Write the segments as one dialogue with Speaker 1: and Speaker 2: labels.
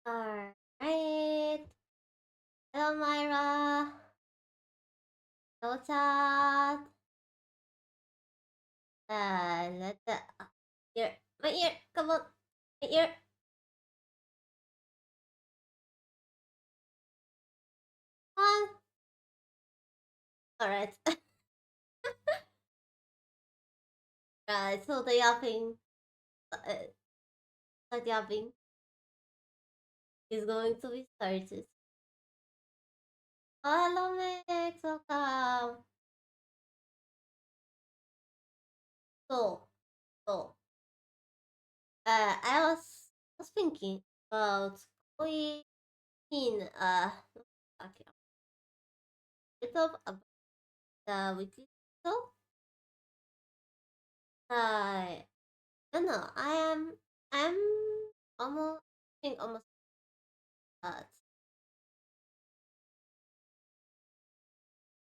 Speaker 1: Alright. Hello, Myra. Hello, chat. Let the ear. My ear. Come on. My ear. Come on. Alright. Right. So the yapping. That yapping is going to be started. Oh, hello, Max. Welcome. So, so, I was thinking about going in okay, bit of about the weekly show. I don't know. I'm almost I think almost at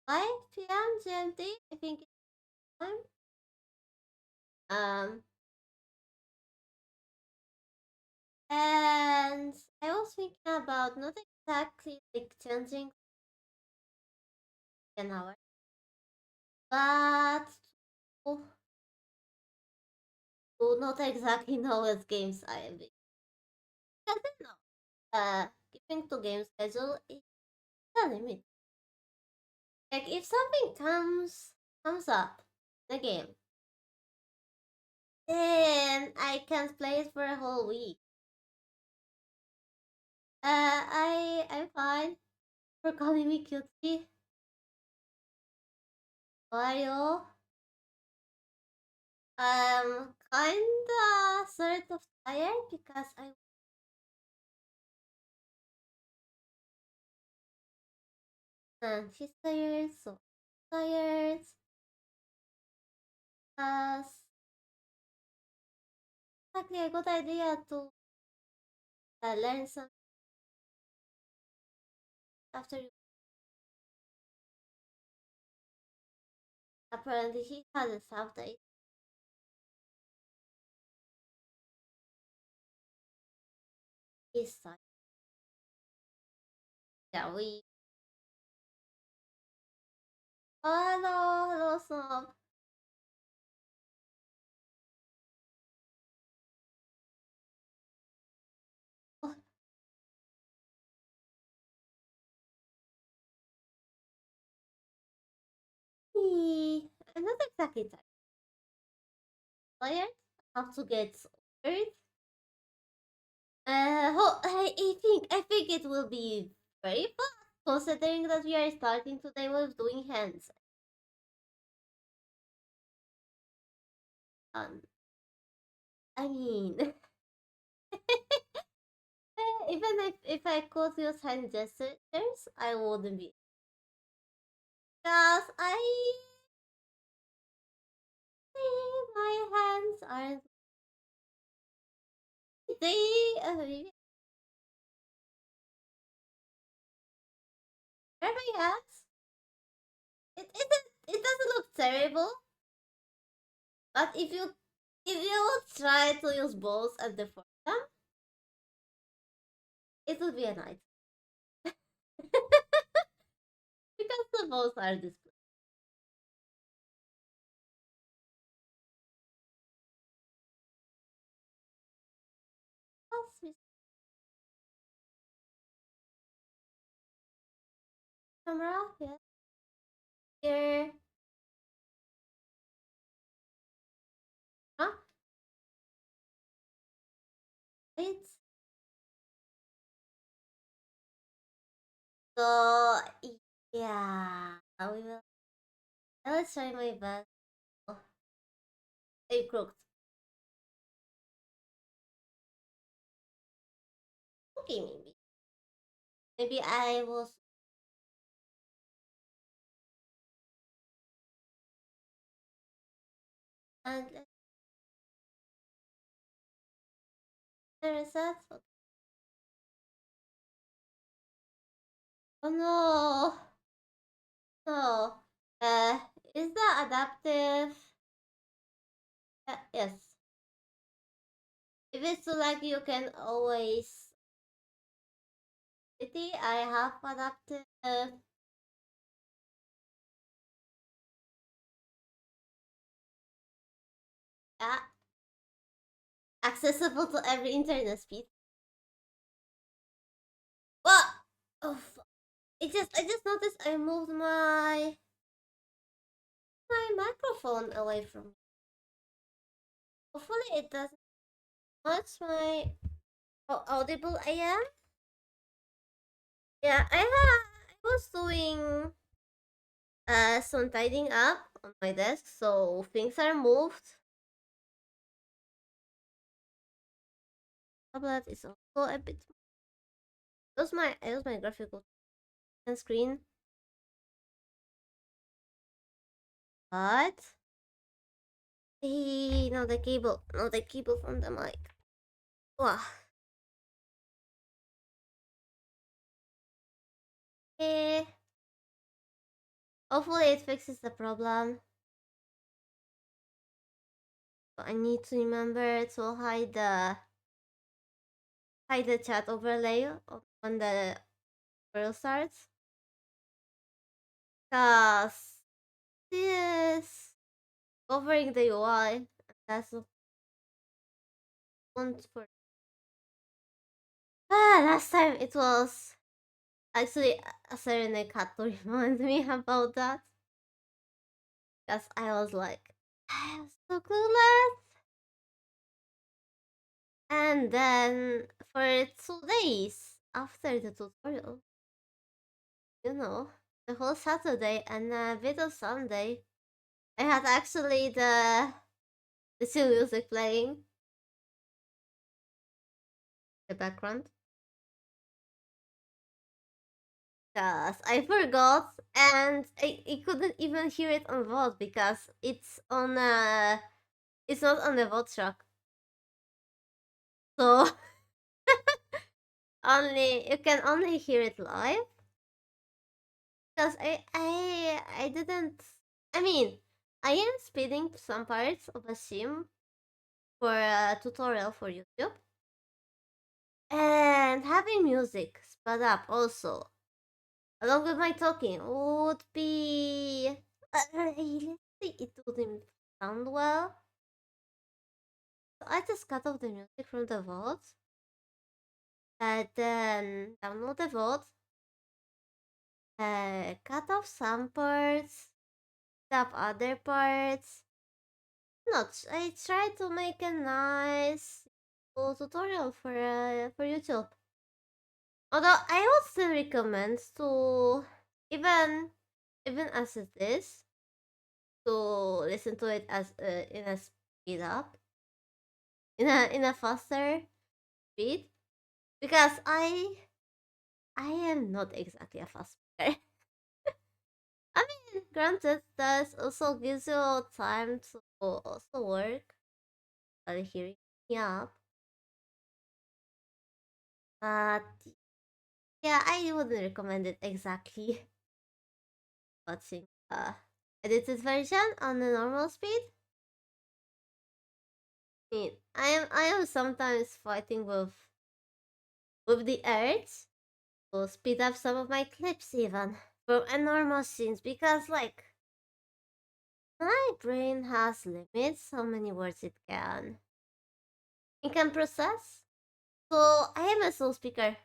Speaker 1: 5 p.m. GMT. I think it's time. Um, and I was thinking about not exactly like changing an hour, but to, to not exactly know what games I am. Because I don't know. Keeping to game schedule is a limit. Like if something comes up in a game, then I can't play it for a whole week. I'm fine for calling me cutesy. Mario. Kinda sort of tired because she's tired, so tired. As exactly a good idea to learn some after you. Apparently, he has a South day. He's tired. Yeah, we. Oh, hello, hello, Snob. Oh, I'm not exactly tired. Tired. I have to get over it. I think it will be very fun considering that we are starting today with doing hands. I mean, even if I could use hand gestures, I wouldn't be. Because I think my hands aren't. They. Where my hands? It doesn't look terrible, but if you would try to use balls at the forearm, it would be a night. Because the balls are displayed. Camera, yes. Here. Huh? It's so yeah. I will try my best. Oh, I crooked. Okay, maybe I was and let's reset. Okay. Oh no, no. Uh, is the adaptive? Yes. If it's so like you can always city, I have adapted yeah, accessible to every internet speed. What? Oh, I just noticed I moved my microphone away from me. Hopefully it doesn't match my how audible I am. Yeah, I was doing some tidying up on my desk, so things are moved. Tablet is also a bit. I use my graphical screen, but no the cable, no the cable from the mic. Wow. Eh, hopefully it fixes the problem. But I need to remember to hide the chat overlay when the tutorial starts. Cause this covering the UI, that's one for last time it was actually a Serenade had to remind me about that. Because I was like, I'm so clueless. And then for 2 days after the tutorial, you know, the whole Saturday and a bit of Sunday, I had actually the chill music playing, the background. Because I forgot and I couldn't even hear it on VOD because it's not on the VOD track. So only you can only hear it live. Because I didn't. I mean, I am speeding some parts of a sim for a tutorial for YouTube, and having music sped up also along with my talking would be. Let's say it wouldn't sound well. So I just cut off the music from the VOD, and then download the VOD, cut off some parts, stop other parts. Not. I tried to make a nice little tutorial for YouTube. Although I would still recommend to even even as it is to listen to it as in a speed up in a faster speed because I am not exactly a fast speaker. I mean, granted, that also gives you time to also work while hearing me up, but yeah, I wouldn't recommend it exactly. Watching edited version on the normal speed. I am sometimes fighting with the urge to speed up some of my clips even from a normal scenes because like my brain has limits how many words it can process. So I am a slow speaker.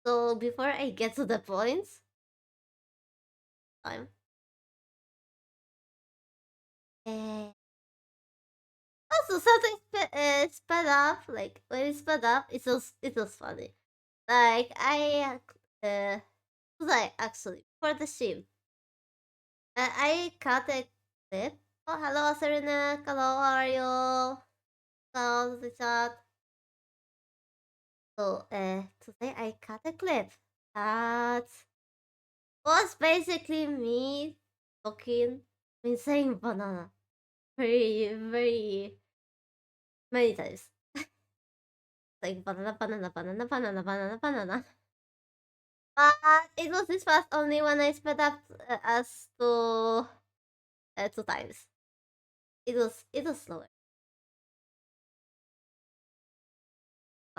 Speaker 1: So before I get to the point, time. Uh, Also, something sped up. Like when it's sped up, it was funny. Like like actually for the stream, I cut a clip. Oh, hello, Serena. Hello, how are you? Hello, the chat. So, today I cut a clip that was basically me talking, I mean, saying banana very many times. Like banana, banana, banana, banana, banana, banana. But it was this fast only when I sped up as to 2 times. It was slower.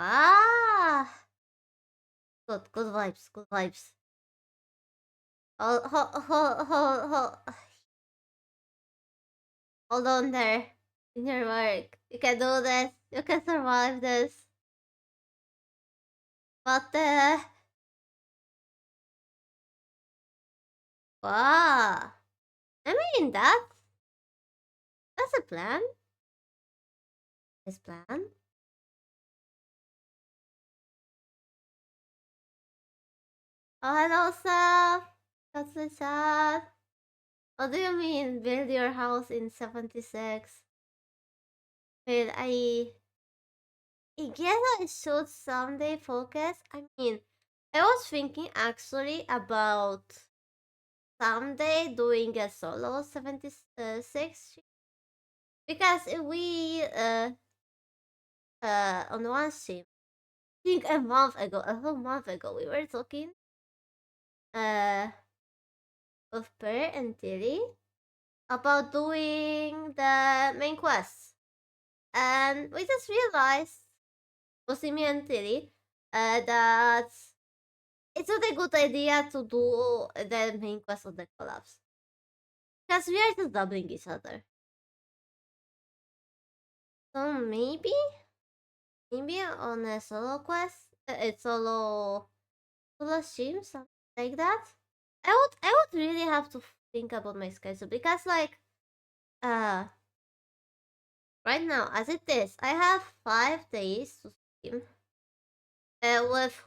Speaker 1: Ah, Good vibes, good vibes. Hold, hold on there. In your work. You can do this. You can survive this. But, wow. I mean, that's a plan. This plan. Oh, hello, Saf. That's so sad. What do you mean, build your house in 76? Well, I guess I should someday focus. I mean, I was thinking actually about someday doing a solo 76 because we on one stream, I think a whole month ago, we were talking uh with Per and Tilly about doing the main quest, and we just realized, mostly me and Tilly, that it's not a good idea to do the main quest of the collapse because we are just doubling each other. So maybe on a solo quest, it's solo stream, something like that. I would really have to think about my schedule because uh right now as it is, I have 5 days to stream. With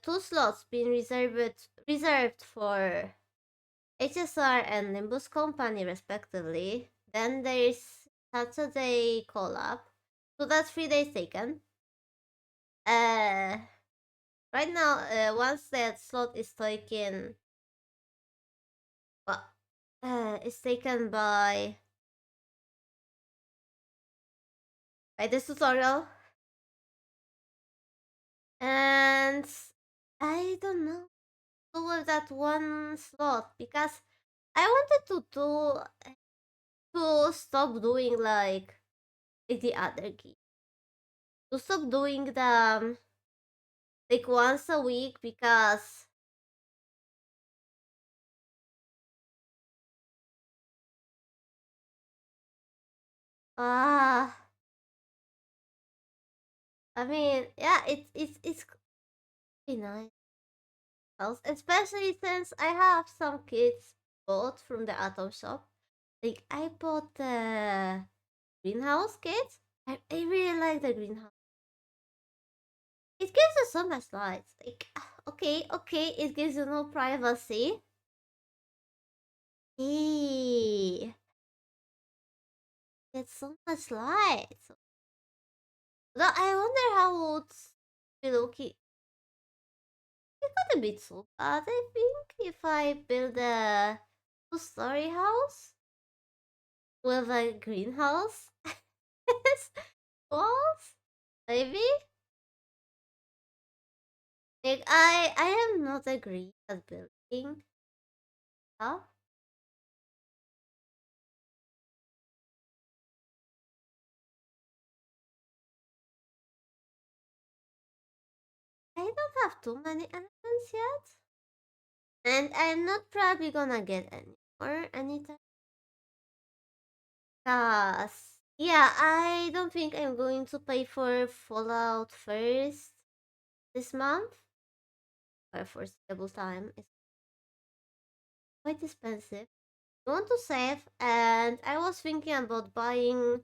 Speaker 1: two slots being reserved for HSR and Nimbus Company respectively. Then there's Saturday collab. So that's 3 days taken. Uh right now, once that slot is taken, well, is taken by this tutorial, and I don't know do with that one slot because I wanted to stop doing like the other game, to stop doing them like once a week because ah I mean, yeah, it's pretty nice house, especially since I have some kits bought from the Atom shop. Like I bought the greenhouse kit. I really like the greenhouse. It gives you so much light. Like okay, it gives you no privacy. Hey, it's so much light. Though I wonder how would Loki. It got a bit so bad. I think if I build a two-story house with a greenhouse walls, maybe. Like I am not a great at building stuff. I don't have too many elements yet, and I'm not probably gonna get any more anytime. Cause yeah, I don't think I'm going to pay for Fallout first this month or for stable time. It's quite expensive. I want to save, and I was thinking about buying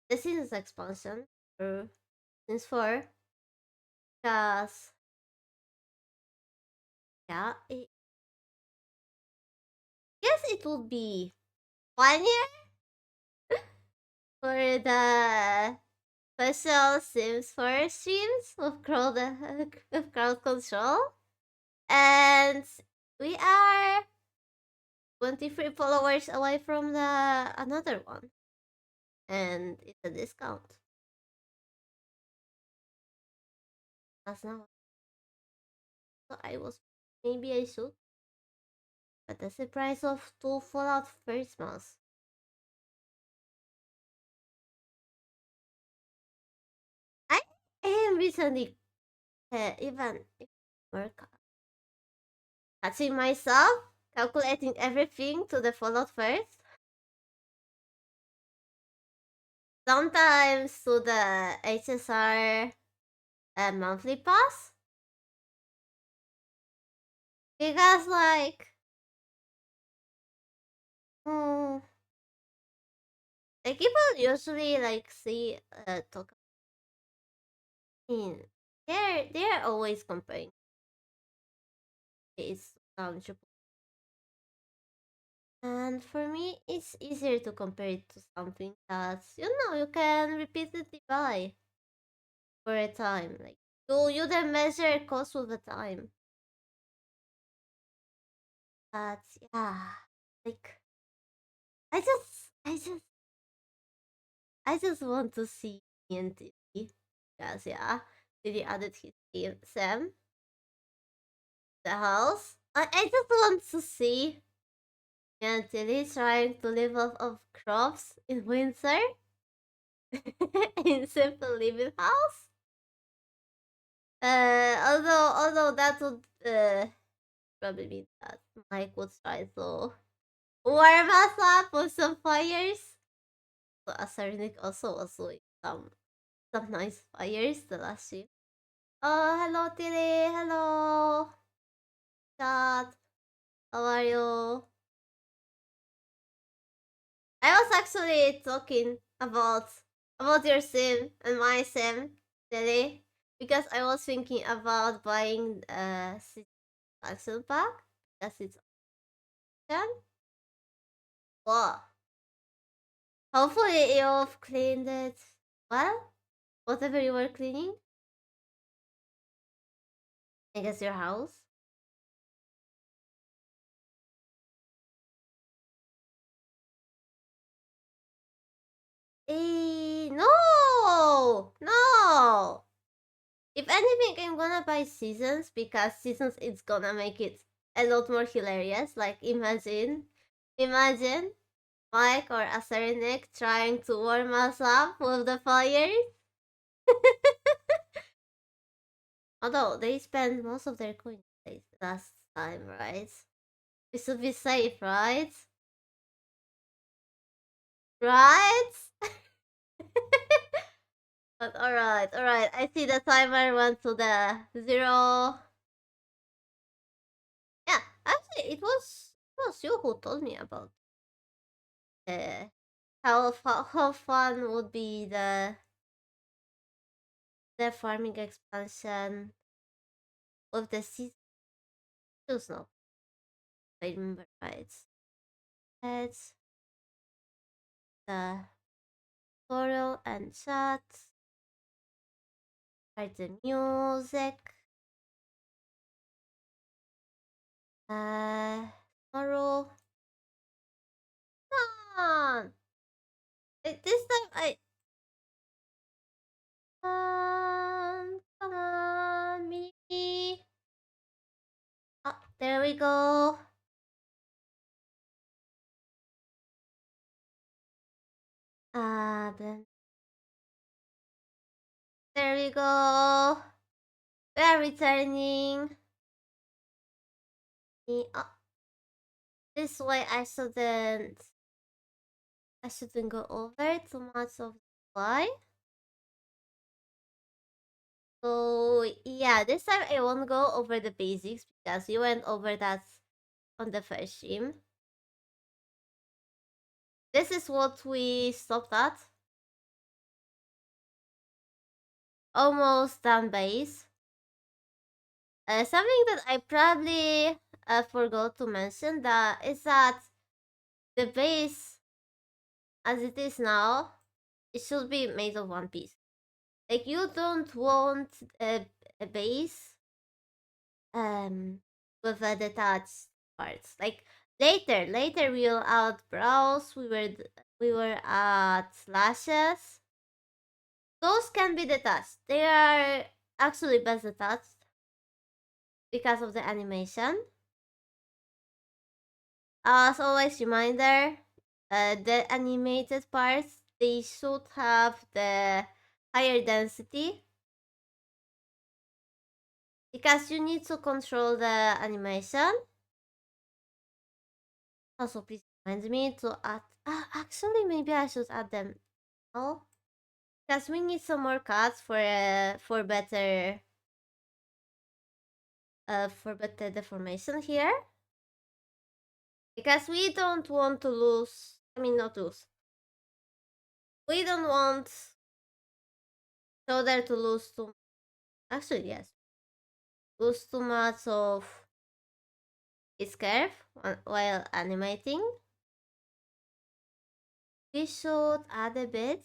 Speaker 1: the Seasons expansion for Sims 4. Cause yeah, guess it would be 1 year for the special Sims 4 streams with crowd control. And we are 23 followers away from the another one. And it's a discount. That's not. So I was maybe I should. But that's the price of two Fallout first months. I am recently even Or catching myself, calculating everything to the fallout first. Sometimes to the HSR monthly pass. Because hmm, like people usually like see talk in they're always comparing it's tangible. And for me it's easier to compare it to something that's you can repeatedly buy for a time. Like you then measure cost with the time. But yeah, like I just I just want to see TNT because yeah, Diddy added his Sam the house. I just want to see Tilly trying to live off of crops in winter in simple living house. Although that would probably mean that Mike would try to warm us up with some fires. So Acernic also was doing some nice fires the last year. Oh, hello Tilly, hello chat. How are you? I was actually talking about your sim and my sim, Tilly, because I was thinking about buying action pack because it's option. Well, hopefully you've cleaned it well. Whatever you were cleaning, I guess your house. No, no. If anything, I'm gonna buy seasons because seasons it's gonna make it a lot more hilarious. Like imagine Mike or Acernic trying to warm us up with the fire. Although they spend most of their coins last time, right? We should be safe, right? Right? But alright. I see the timer went to the 0. Yeah, actually, it was you who told me about uh, how fun would be the farming expansion with the seasons. No, I remember right. It's the tutorial and chat. Start the music. Tomorrow. Come on. This time I. Come on, me. Oh, there we go. Then there we go. We are returning. Oh, this way I shouldn't go over too much of why. So yeah, this time I won't go over the basics because you went over that on the first stream. This is what we stopped at. Almost done base. Something that I probably forgot to mention that is that the base as it is now, it should be made of one piece. Like you don't want a base with a detached parts. Like later we'll add brows. We were at lashes. Those can be detached. They are actually best detached because of the animation. As always, reminder: the animated parts they should have the higher density because you need to control the animation. Also, please remind me to add. Actually, maybe I should add them now because we need some more cuts for better deformation here. Because we don't want to lose. I mean, not lose. We don't want shoulder to lose too. Actually, yes, lose too much of its curve while animating. We should add a bit.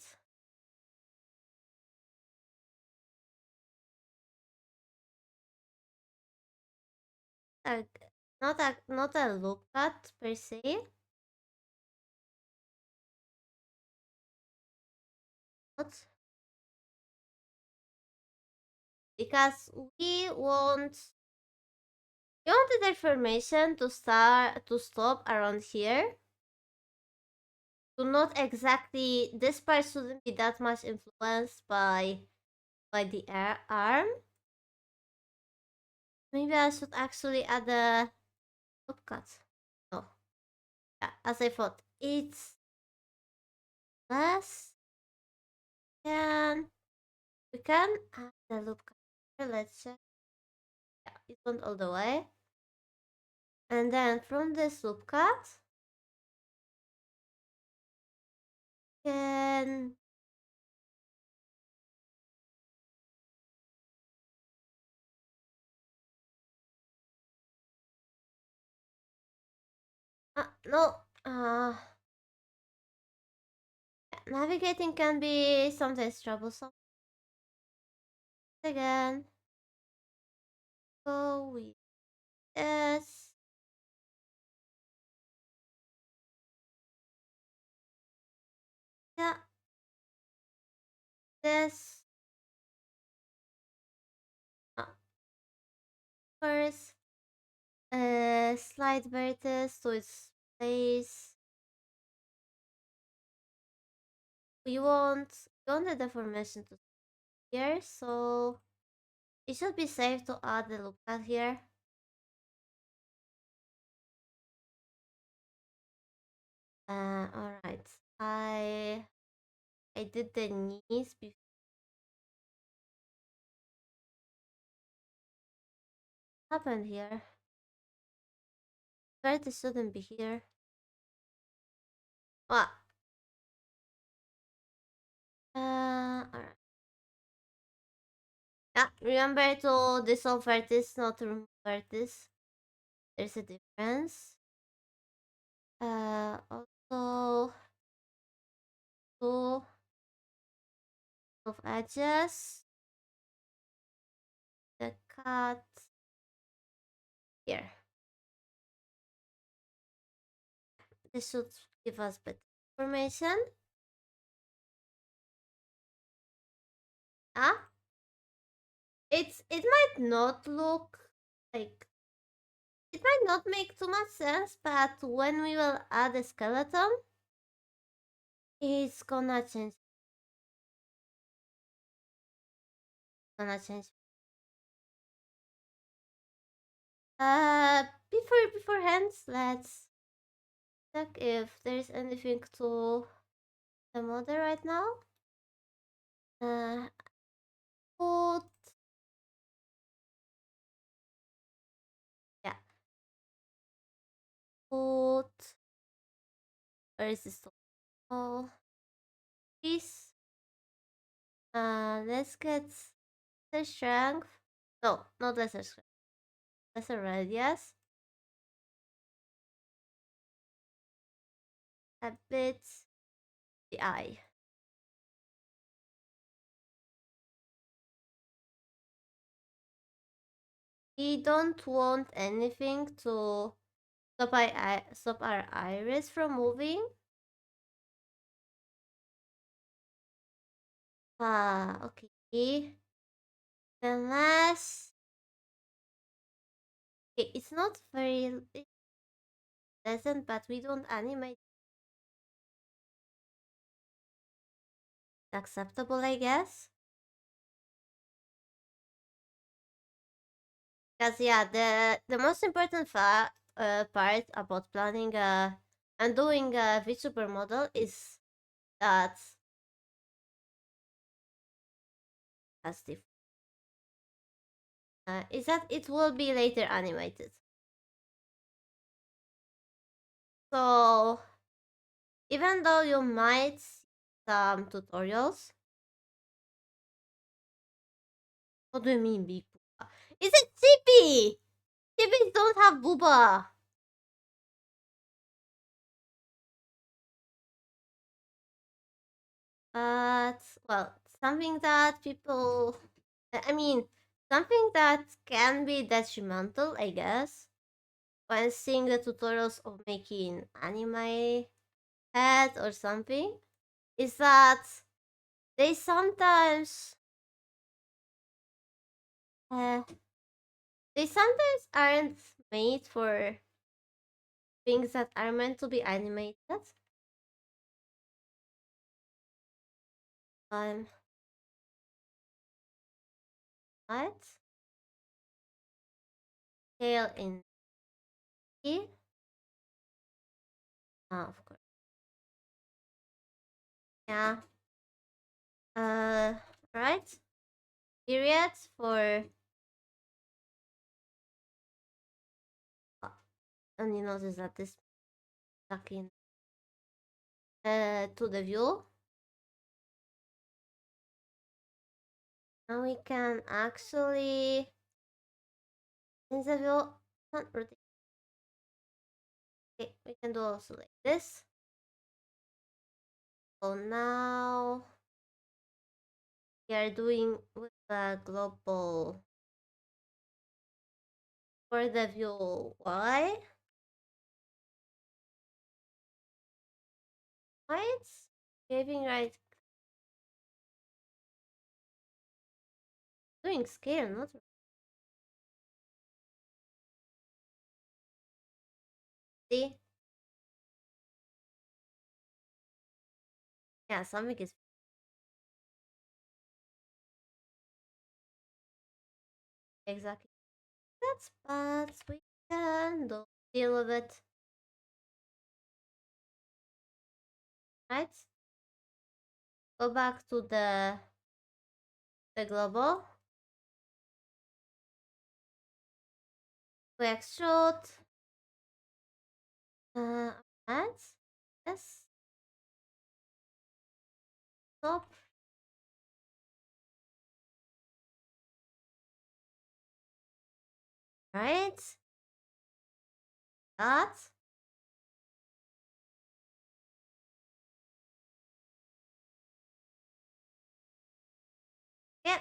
Speaker 1: Like not a loop cut per se. But because we want the deformation to stop around here. To not exactly this part shouldn't be that much influenced by the arm. Maybe I should actually add a loop cut. No. Yeah, as I thought. It's less can we can add the loop cut here. Let's check. Yeah, it went all the way. And then from this loop cut can no navigating can be sometimes troublesome. Again, go with this. Yeah, this first slide vertex to its place. We want the deformation to here, so it should be safe to add the loop cut here. Alright. I did the knees before. What happened here? Vertex shouldn't be here. What? Alright. Yeah, remember to dissolve vertex, not to remove vertex. There's a difference. Also two of edges. The cut here. This should give us better information. Ah, it might not look like it might not make too much sense, but when we will add a skeleton, it's gonna change. Gonna change. Beforehand, let's check if there's anything to the model right now. Put yeah. Put where is this? Oh, this. Let's get the strength. No, not lesser strength. Lesser radius. A bit the eye. We don't want anything to stop our iris from moving. Okay. Then last. Okay, it's not very pleasant, but we don't animate. Acceptable, I guess. Because yeah, the most important part about planning and doing a VTuber model is that that's the is that it will be later animated. So even though you might see some tutorials, what do you mean big booba? Is it chibi? Chibis don't have booba. But well, something that people, I mean, something that can be detrimental, I guess, when seeing the tutorials of making anime heads or something, is that they sometimes, uh, they sometimes aren't made for things that are meant to be animated. Um, what? Scale in key? Ah, of course. Yeah. Uh, right. Periods for uh, and you notice that this stuck in to the view. Now we can actually in the view not rotate. Okay, we can do also like this. So now we are doing with the global for the view Y. Why it's giving right doing scale, not see? Yeah, something is exactly that's but we can do deal with it, right? Go back to the global. We extrude and yes, stop, right? That, yeah,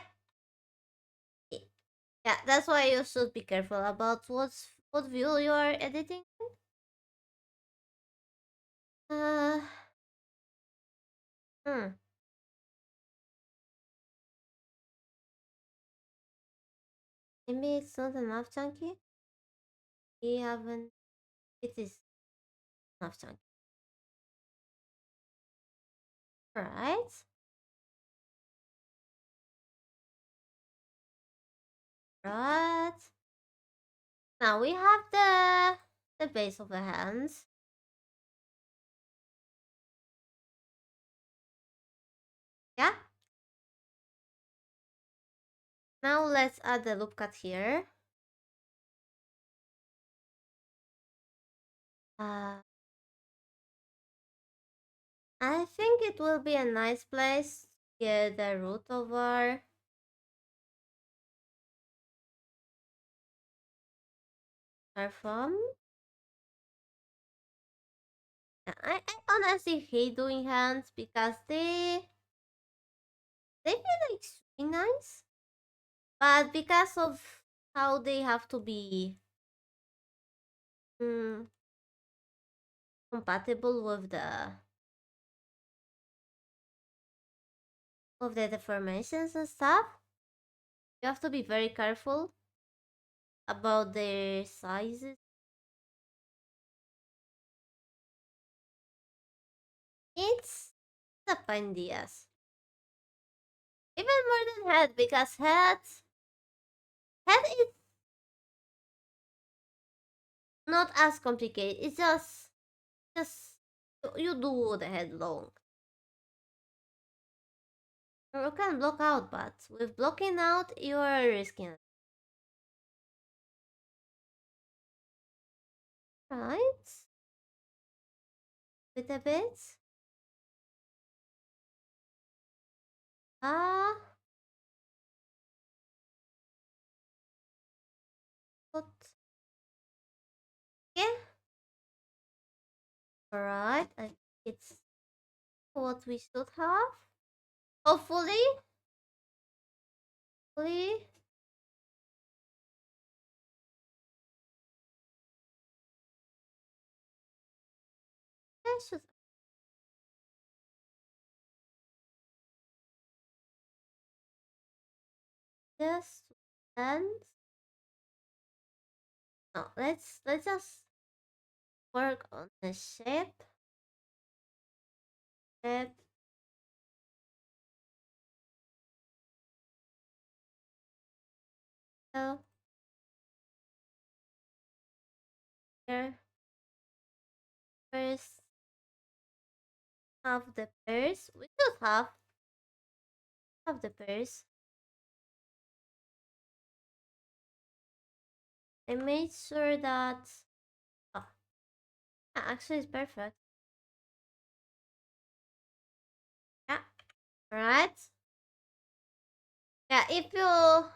Speaker 1: yeah. That's why you should be careful about what view you are editing. Uh, hmm. Maybe it's not enough chunky. We haven't. It is enough chunky, right? Right. Now we have the base of the hands. Yeah. Now let's add the loop cut here. Uh, I think it will be a nice place to get the root of our from. I honestly hate doing hands because they feel like really nice, but because of how they have to be mm, compatible with the deformations and stuff, you have to be very careful about their sizes. It's a pain in the ass. Even more than head because head is Not as complicated. It's just you do the head long. You can block out, but with blocking out, you are risking it. Right? With a bit. Ah, but yeah. Alright, I think it's what we should have. Hopefully, hopefully, I should just and no. Let's just work on the shape, so here first have the pairs. We should have the pairs. I made sure that oh, yeah, actually it's perfect. Yeah, alright. Yeah, if you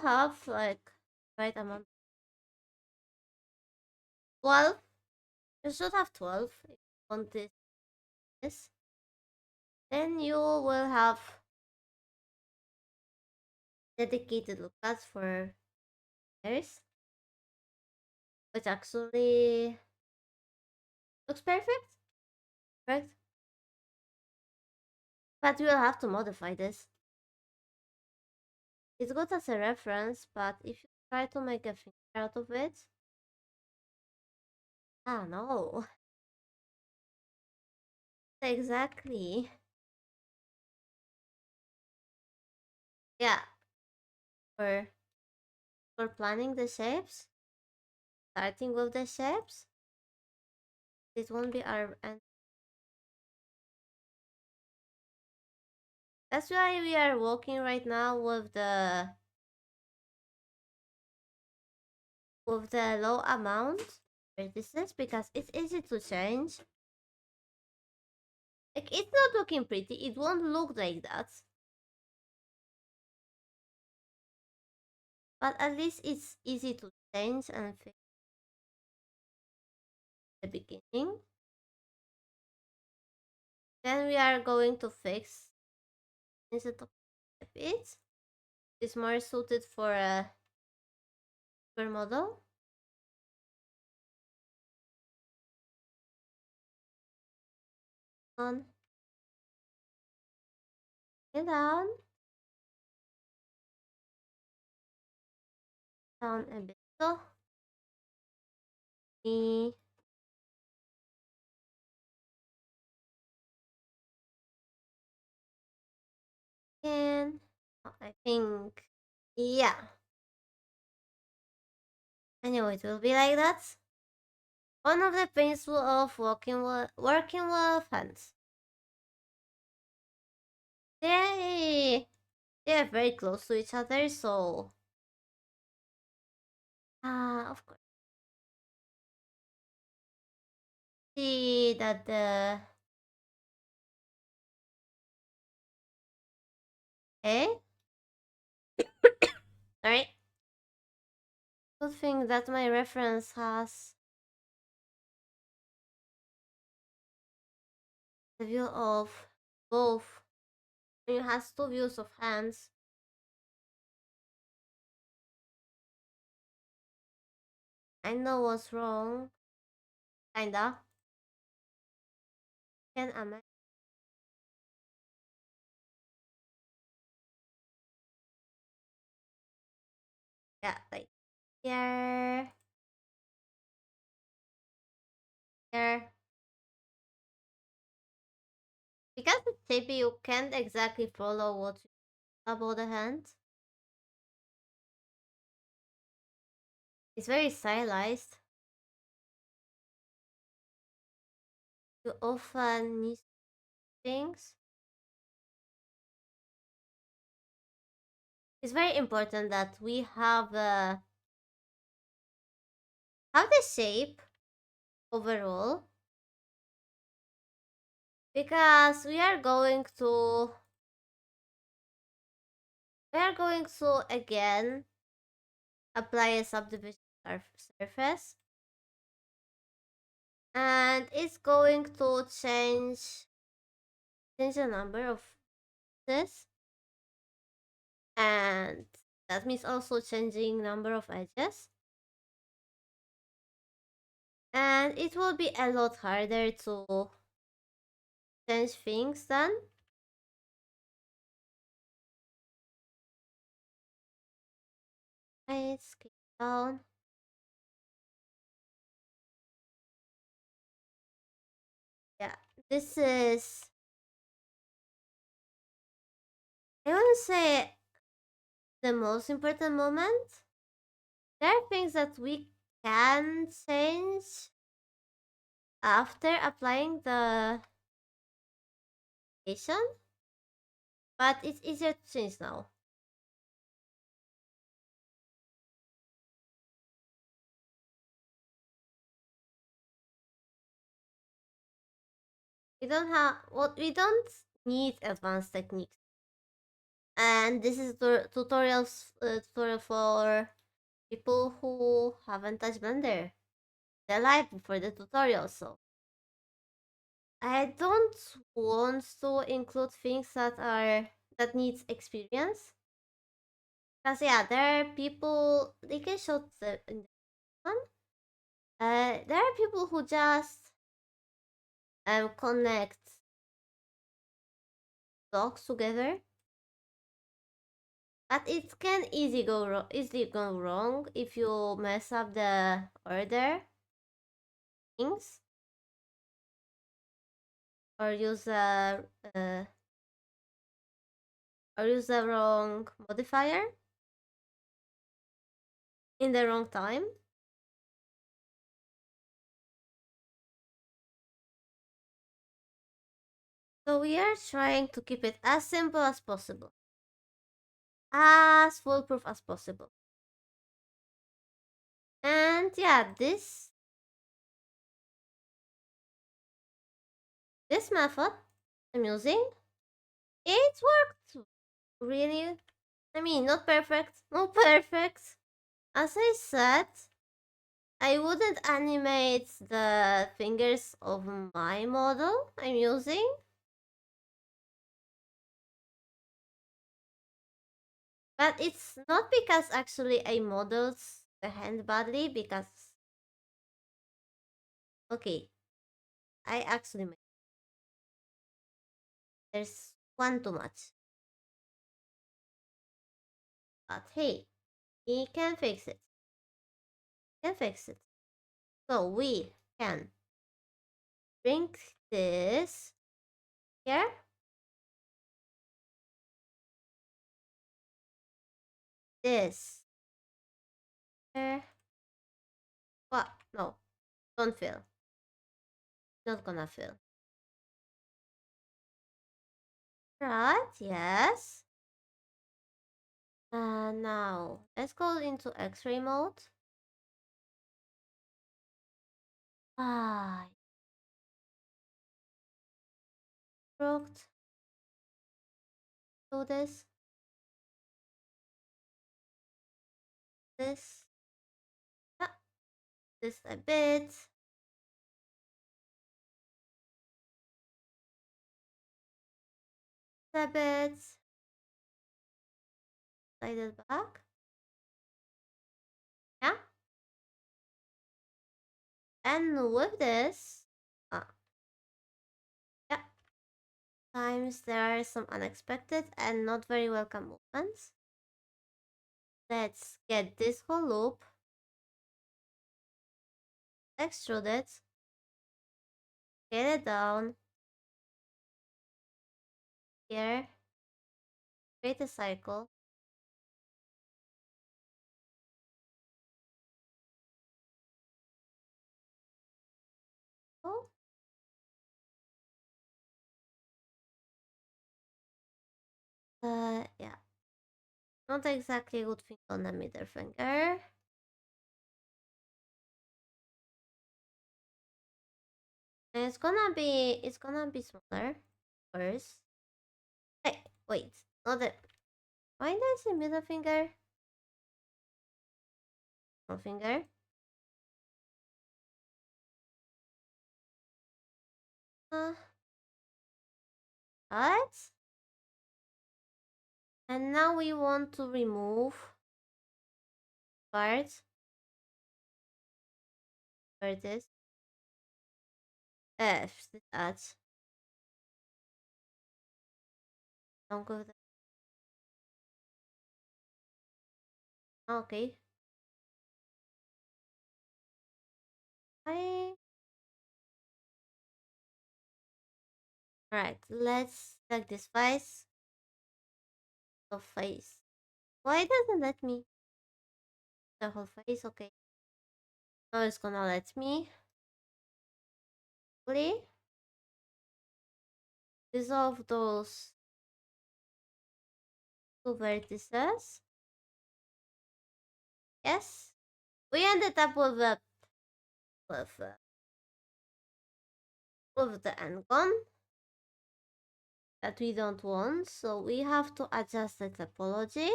Speaker 1: have like right amount 12, you should have 12 if you want this. Then you will have dedicated lookouts for pairs, which actually looks perfect. Correct? But we will have to modify this. It's good as a reference, but if you try to make a thing out of it, no. Exactly. Yeah, for for planning the shapes, starting with the shapes, this won't be our and that's why we are working right now with the low amount vertices because it's easy to change. Like it's not looking pretty, it won't look like that. But at least it's easy to change and fix the beginning. Then we are going to fix instead of it. It's more suited for a supermodel. On and down a bit. So we can I think yeah. Anyway, it will be like that. One of the principles of working with hands. They are very close to each other, so of course. See that the eh? Sorry. Good thing that my reference has the view of both. It has two views of hands. I know what's wrong. Kinda. Can I? Yeah, like here, here. Because it's shape, you can't exactly follow what about the hand. It's very stylized. You often miss things. It's very important that we have the shape overall because we are going to again apply a subdivision surface, and it's going to change the number of this, and that means also changing number of edges, and it will be a lot harder to change things then. Let's skip down. Yeah, this is, I want to say, the most important moment. There are things that we can change after applying the foundation, but it's easier to change now. We don't need advanced techniques, and this is tutorial for people who haven't touched Blender. They're live for the tutorial, so I don't want to include things that needs experience. Because yeah, there are people they can show in the one. There are people who just connect blocks together, but it can easily go wrong if you mess up the order things or uh, use the wrong modifier in the wrong time. So we are trying to keep it as simple as possible, as foolproof as possible. And yeah, this method I'm using, it worked really. I mean, not perfect, no perfect. As I said, I wouldn't animate the fingers of my model I'm using. But it's not because actually I modeled the hand badly, because okay, I actually made, there's one too much. But hey, we can fix it. Can fix it. So we can bring this here. This here. What? No, don't fill. Not gonna fill. Right, yes. Now let's go into X-ray mode. Ah, broke. Do this, yeah, this a bit, a bit, slide it back. Yeah, and with this, yeah, times there are some unexpected and not very welcome movements. Let's get this whole loop extruded, get it down here, create a cycle, Not exactly a good thing on the middle finger. And it's gonna be smaller. First. Hey, wait. Not the why did I say middle finger? Small finger. Uh, right. And now we want to remove parts. Where it is. That. Don't go there. Okay. I Right. Let's select this face. The face. Why doesn't let me? The whole face. Okay. Now it's gonna let me. Hopefully dissolve those two vertices. Yes. We ended up with, uh, with the endgone that we don't want, so we have to adjust the topology.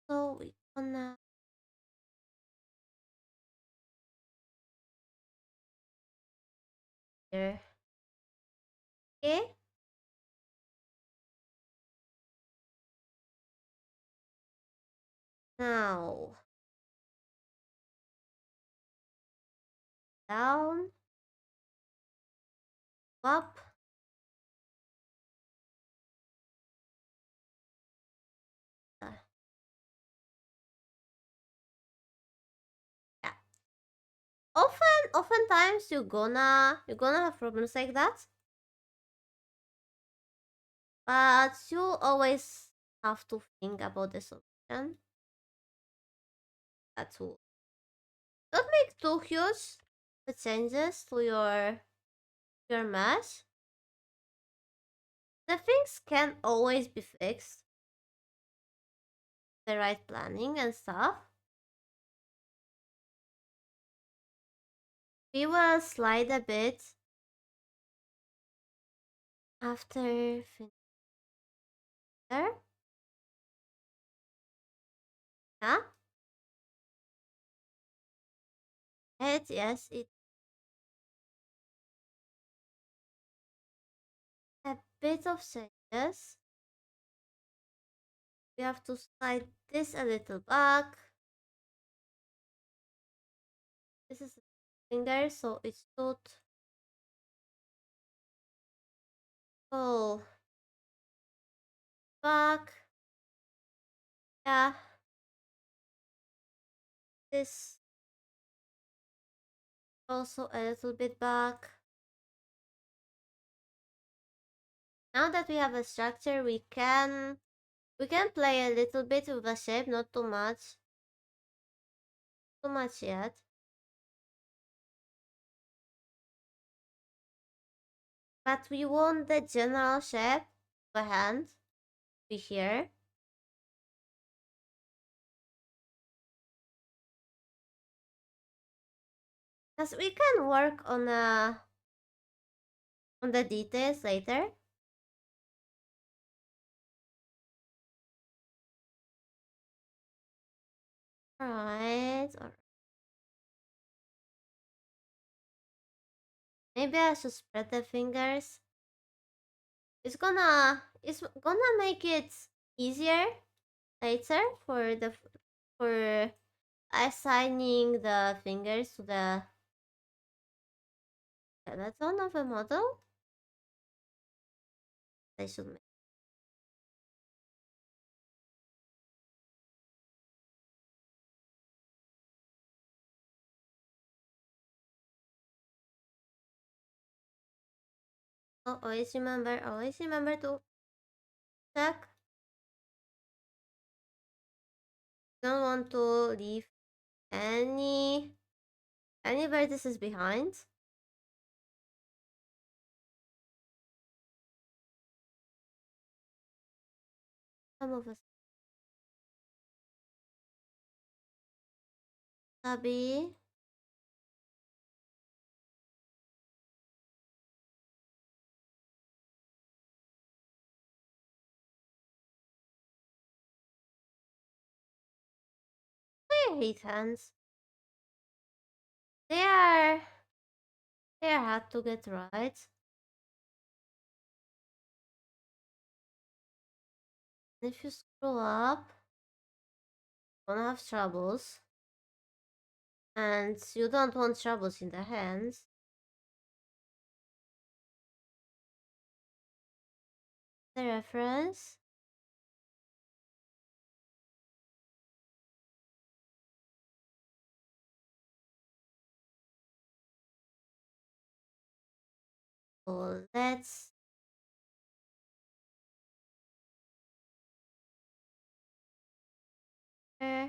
Speaker 1: So we gonna here. Okay. Now down, up. Uh, yeah. Oftentimes you're gonna have problems like that, but you always have to think about the solution. That's all. Don't make too huge the changes to your mesh. The things can always be fixed. The right planning and stuff. We will slide a bit after there. Yeah. Yes, it a bit of changes. We have to slide this a little back. This is a finger, so it should go back. Yeah. This also a little bit back. Now that we have a structure, we can play a little bit with the shape, not too much. Too much yet. But we want the general shape of the hand be here. Because we can work on the details later. Alright. Maybe I should spread the fingers. It's gonna make it easier later for assigning the fingers to the skeleton of a model. I should make. Oh, always remember to check. Don't want to leave any vertices behind. Some of us Abby. I hate hands. They are they are hard to get right. If you screw up, you're gonna have troubles. And you don't want troubles in the hands. The reference. So let's uh,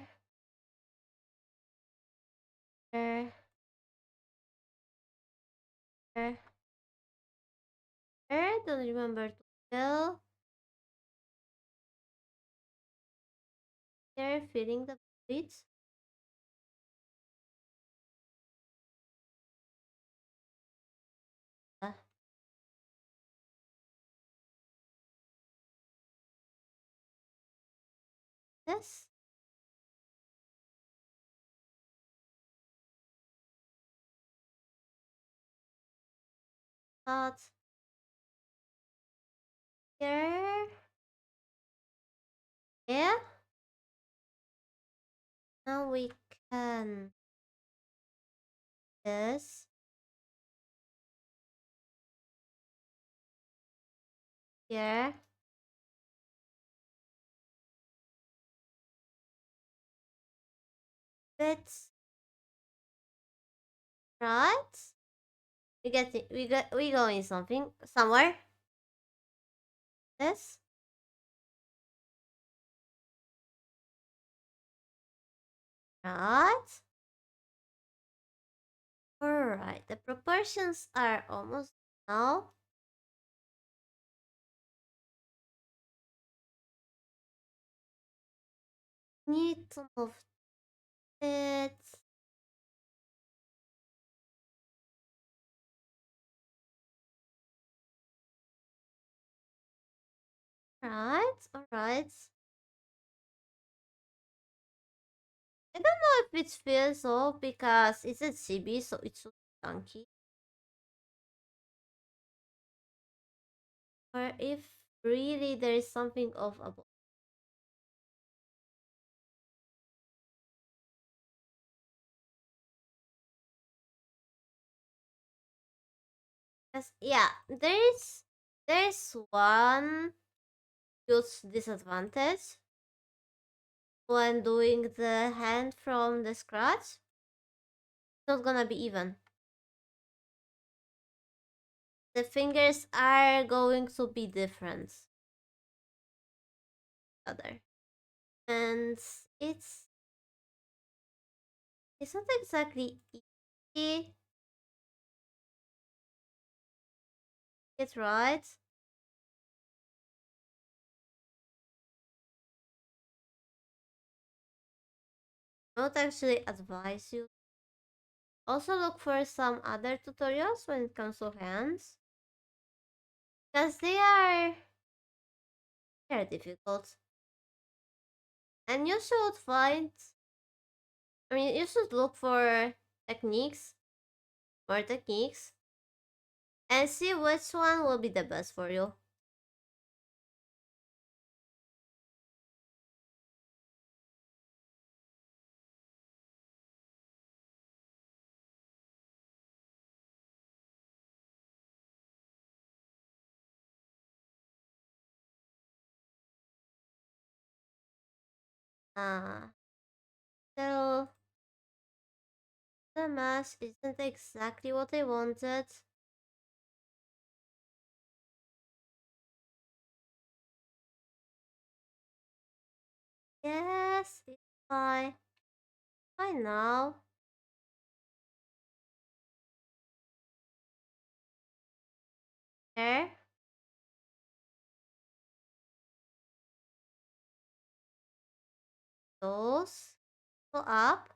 Speaker 1: uh, uh, don't remember to tell. They're feeling the beats. Uh, yes. But here. Yeah. Now we can this here. Let's right. We get it. We going something somewhere. This right. Alright. The proportions are almost now. Need to move it. Right. Alright. I don't know if it feels off because it's a CB, so it's so chunky. Or if really there is something off about. Yes, yeah, there's one huge disadvantage when doing the hand from the scratch. It's not gonna be even. The fingers are going to be different. Other. And it's it's not exactly easy. It's right. I would actually advise you. Also look for some other tutorials when it comes to hands. Because they're difficult. And you should find you should look for techniques, more techniques, and see which one will be the best for you. Uh, so the mask isn't exactly what I wanted. Yes, it's fine. Fine now. There. those. Go up.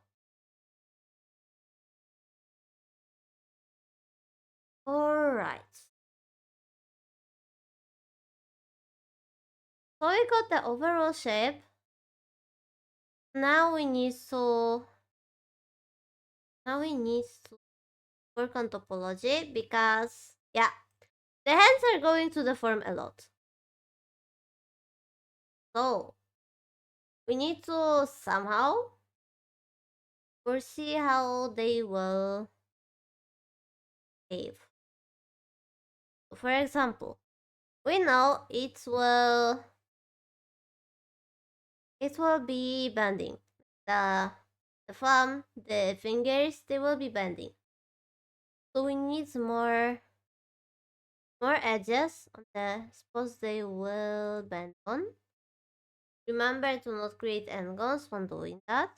Speaker 1: Alright. So we got the overall shape. Now we need to work on topology because yeah, the hands are going to deform a lot. So we need to somehow foresee how they will behave. For example, we know it will be bending. The thumb, the fingers, they will be bending. So we need more edges on the spots they will bend on. Remember to not create endgons when doing that.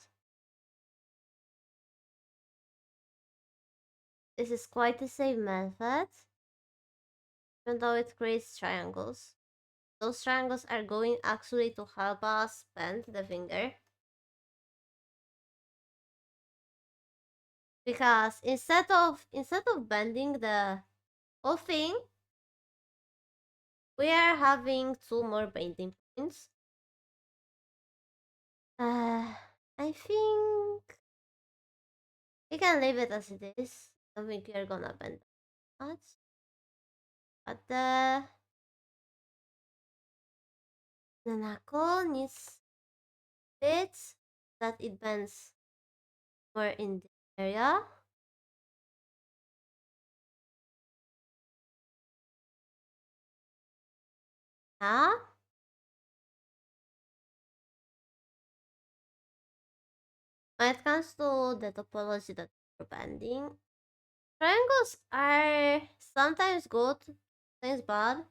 Speaker 1: This is quite a safe method, even though it creates triangles. Those triangles are going actually to help us bend the finger. Because instead of bending the whole thing, we are having two more bending points. I think we can leave it as it is. I don't think we are gonna bend much. But the knuckle needs bits that it bends more in this area. Yeah. When it comes to the topology that we're bending, triangles are sometimes good, sometimes bad.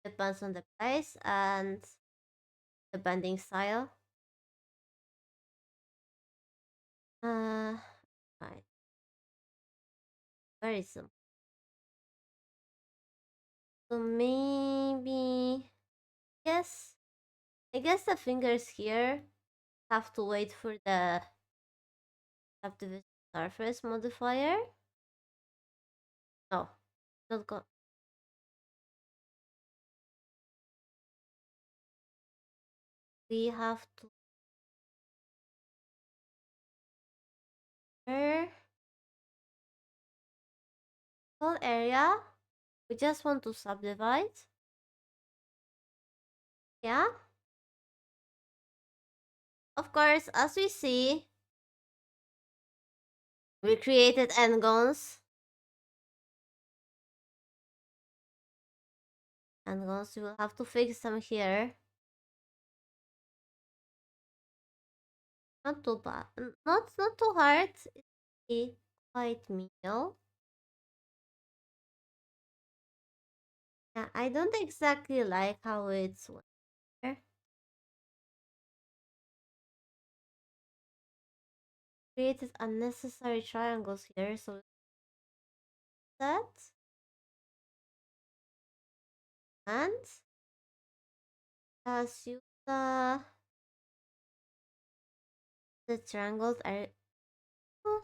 Speaker 1: Depends on the price and the bending style. Uh, right. Very simple. So maybe yes. I guess the fingers here have to wait for the activity surface modifier. No, not go. We have to whole area. We just want to subdivide. Yeah. Of course, as we see, we created n-gons. N-gons, we will have to fix them here. Not too bad. Not too hard. It's quite menial. Yeah, I don't exactly like how it's here. Created unnecessary triangles here, so that and as you the triangles are oh,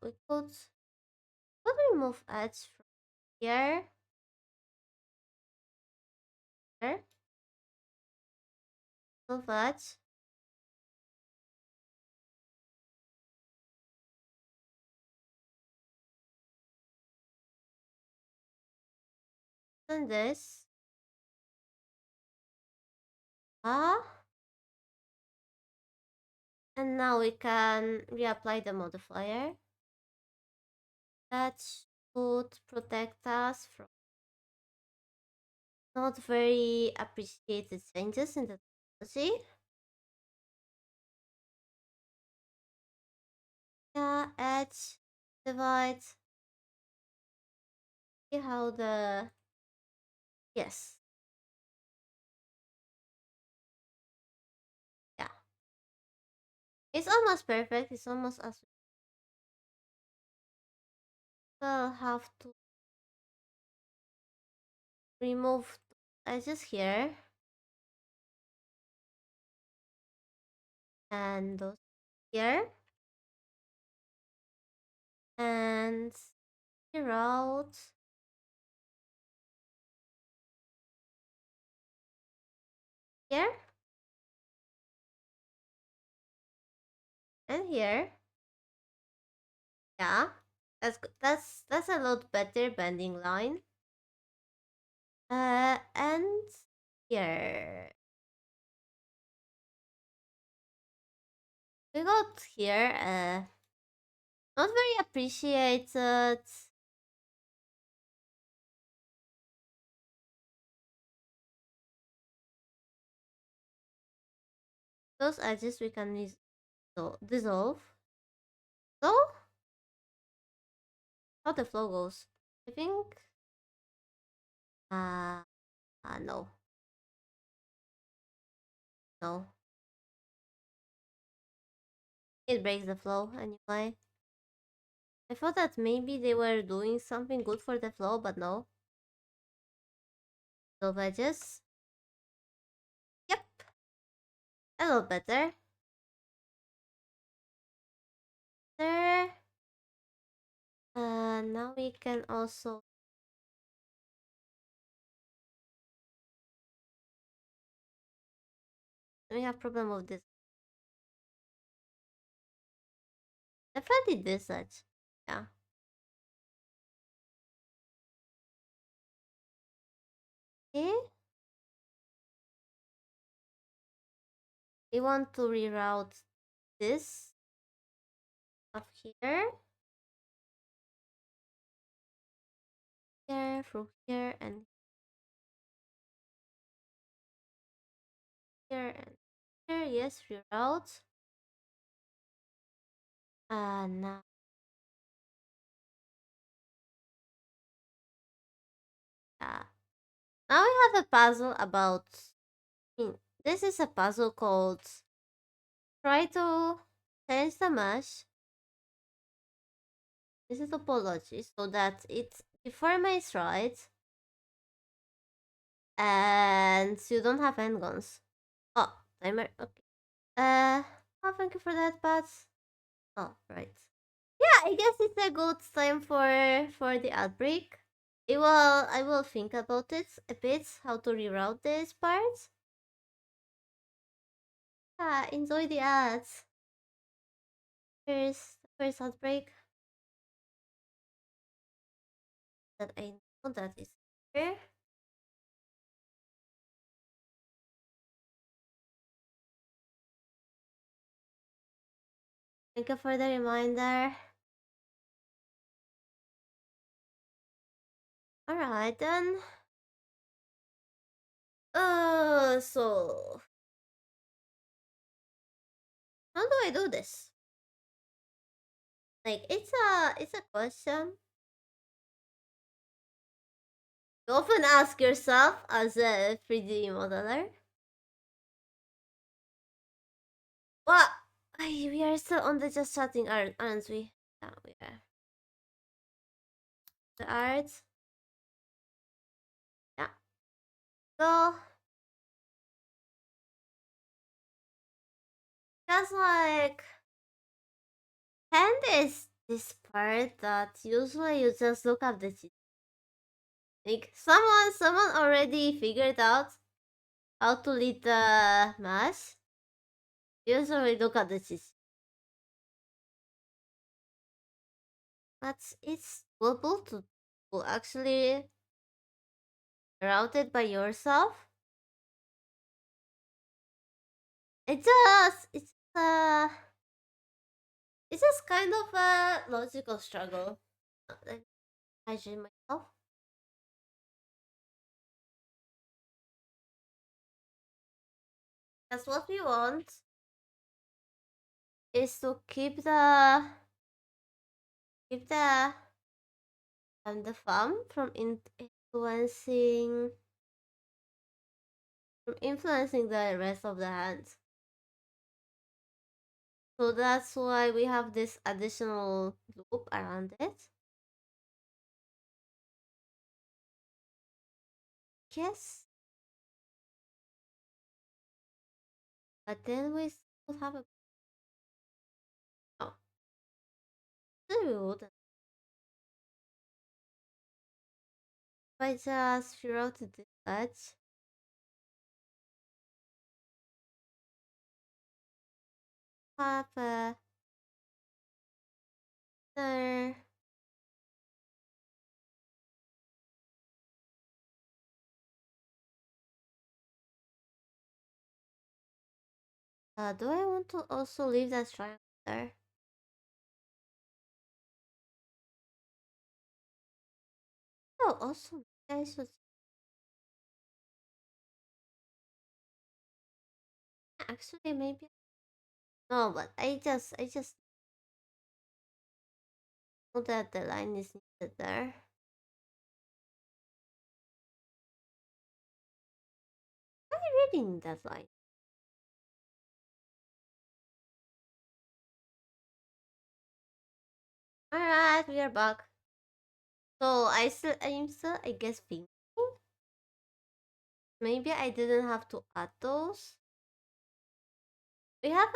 Speaker 1: we could remove edge from here. Here. Remove edge. And this. Ah. And now we can reapply the modifier. That should protect us from not very appreciated changes in the technology. Yeah, edge, divide. See how the yes. It's almost perfect. It's almost as we'll have to remove edges here and those here and here out here and here. Yeah, that's a lot better bending line. And here we got here. Not very appreciated. Those edges we can dissolve. So how the flow goes? I think. No, no. It breaks the flow anyway. I thought that maybe they were doing something good for the flow, but no. So edges. Yep, a little better. There. Now we can also. We have problem with this. Definitely this edge. Yeah. Okay. We want to reroute this up here, here, through here, and here, and here. Yes, reroute. Now, yeah. Now we have a puzzle about. This is a puzzle called try to change the mesh. This is topology so that it deformates right and you don't have endgons. Oh, timer. Okay. Oh, thank you for that, but oh, right. Yeah, I guess it's a good time for the outbreak. I will think about it a bit, how to reroute this part. Yeah, enjoy the ads. Here's the first outbreak that I know that is here. Thank you for the reminder. Alright then. So how do I do this? Like it's a question you often ask yourself as a 3D modeler. What? We are still on the just chatting, aren't we? Yeah, we are. The art. Yeah. So just like hand is this part that usually you just look up the cheat. Like someone already figured out how to lead the mass. Usually look at the cheat. But it's doable to actually route it by yourself. It's it's just kind of a logical struggle. Let me imagine myself. That's what we want is to keep the thumb from influencing the rest of the hands. So that's why we have this additional loop around it. Yes, but then we still have a oh, then we wouldn't. If I just rerouted this edge, have another. Do I want to also leave that triangle there? Oh, also, I should actually maybe no, but I just know that the line is needed there. I really need that line. Alright, we are back. So I'm still I guess thinking maybe I didn't have to add those. We have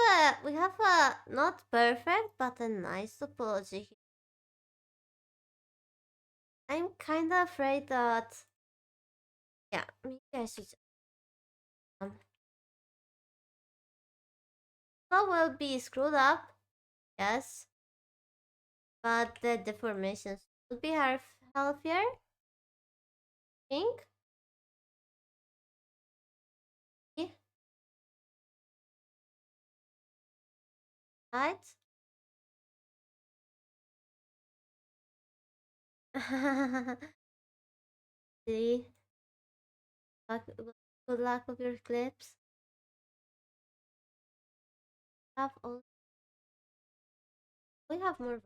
Speaker 1: a not perfect but a nice topology here. I'm kinda afraid that yeah, maybe I should um so will be screwed up, yes, but the deformations will be healthier, think. Yeah, right? See, good luck with your clips. Have all we have more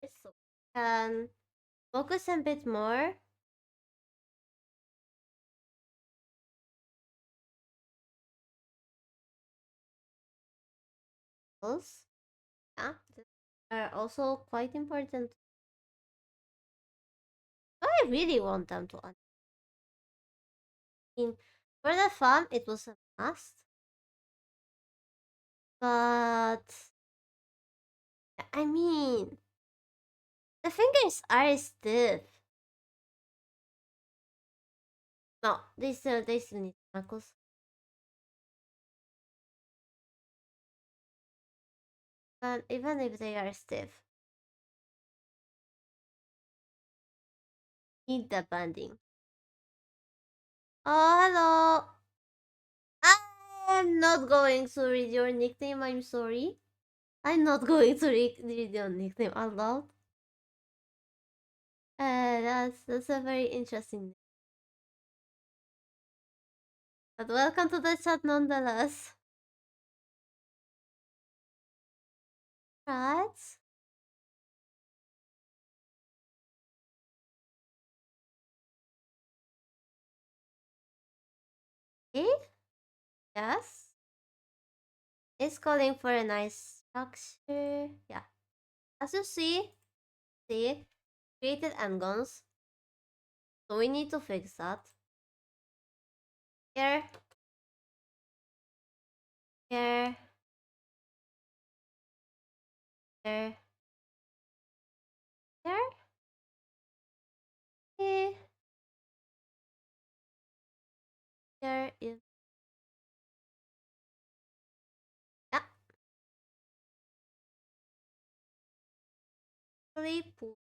Speaker 1: voice, so we can focus a bit more. Else, yeah, that are also quite important. I really want them to mean, for the fun, it was a must, but I mean, the fingers are stiff. No, they still need knuckles. But even if they are stiff, need the banding. Oh, hello. I'm not going to read your nickname. I'm sorry. I'm not going to read your nickname out loud. That's a very interesting. But welcome to the chat nonetheless. Right? Okay. Yes. It's calling for a nice structure. Yeah. As you see, created endgons. So we need to fix that. Here, here, here, here, here, here is yeah. Sleep here.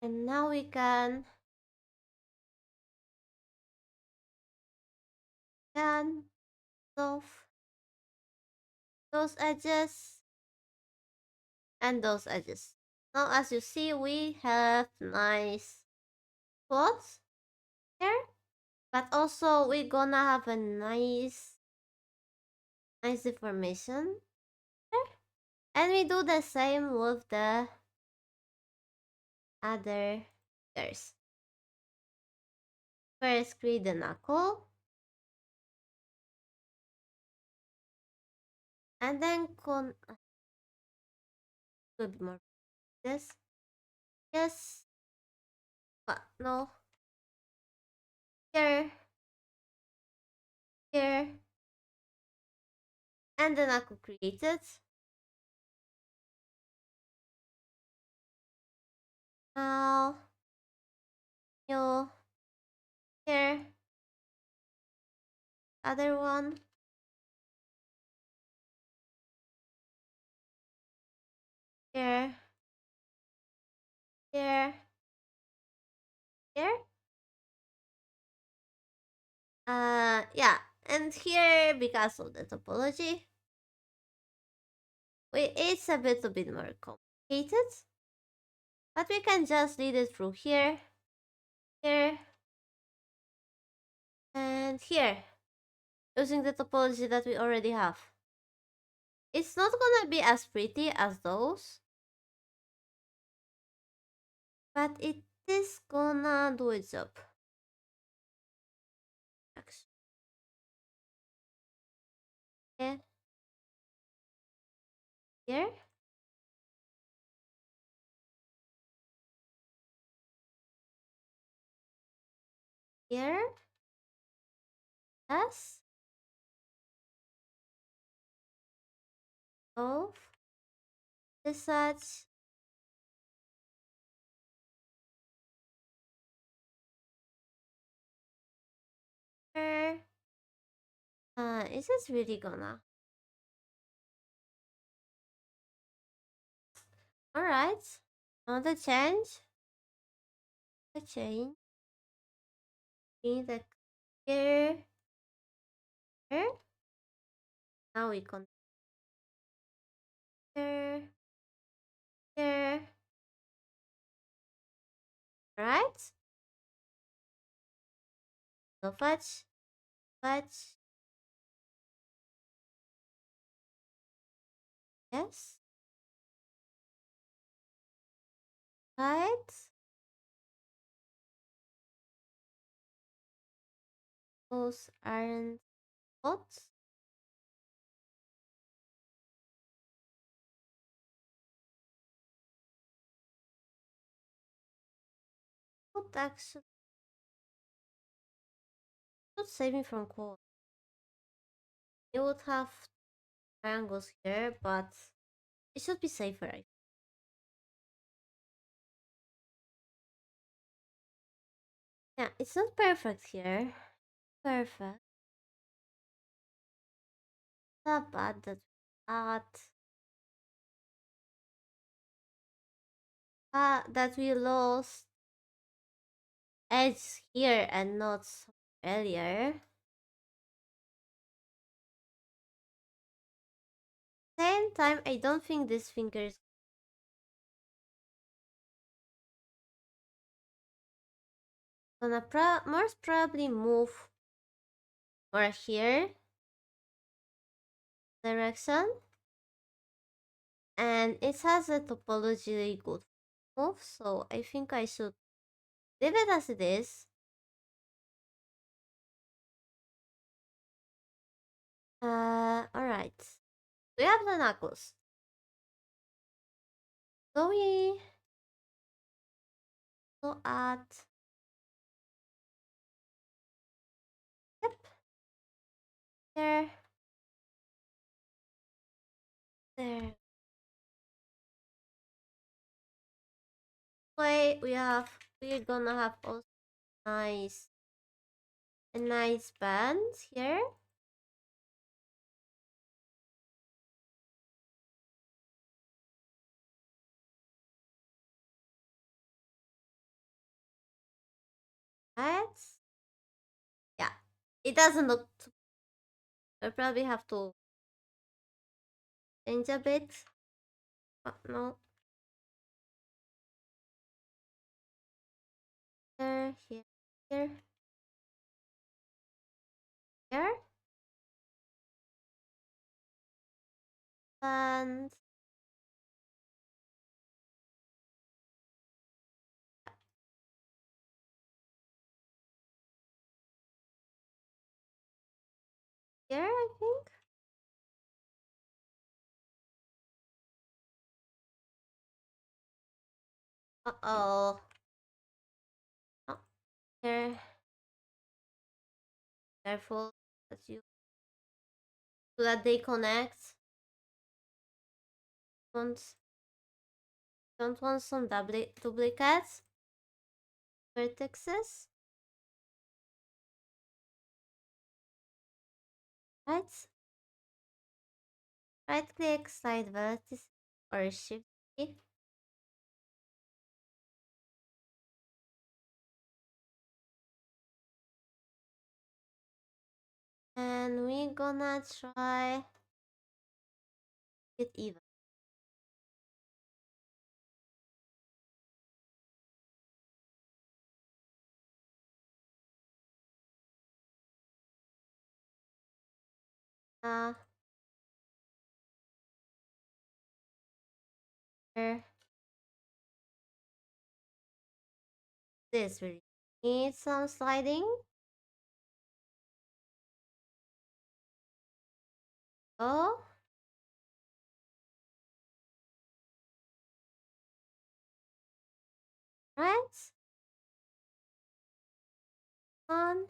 Speaker 1: And now we can solve those edges and those edges. Now as you see we have nice spots here, but also we're gonna have a nice deformation here. And we do the same with the other ears. First create the knuckle, and then could be more this. Yes, but no. Here, here, and then I could create it. Now, you here, other one, here, here, here. Yeah, and here because of the topology, it's a bit more complicated, but we can just lead it through here, here, and here, using the topology that we already have. It's not gonna be as pretty as those, but it is gonna do its job. Actually, yeah. Here, here, yes, of this such. Here. Is this really gonna? Alright. Another change. The change. In the here. Here. Now we can here. Here. Right? So fetch. Fetch. Yes. Right. Those aren't spots. Would actually would save me from cold. It would have triangles here, but it should be safer. Yeah, it's not perfect here. Perfect. Not bad that that we lost edge here and not earlier. Same time, I don't think this finger is gonna most probably move more here direction, and it has a topology good move, so I think I should leave it as it is. Alright. We have the knuckles. So we go at yep there there. Wait, we're gonna have also nice a nice band here. Right? Yeah. It doesn't look I probably have to change a bit. But no. Here, here, here, here. And here I think. Uh-oh. Oh, here. Careful that you so that they connect. Don't don't want some duplicates. Vertexes. Right? Right click, slide vertex or shift key. And we're gonna try it even. Uh here. This really needs some sliding. Oh, right. On.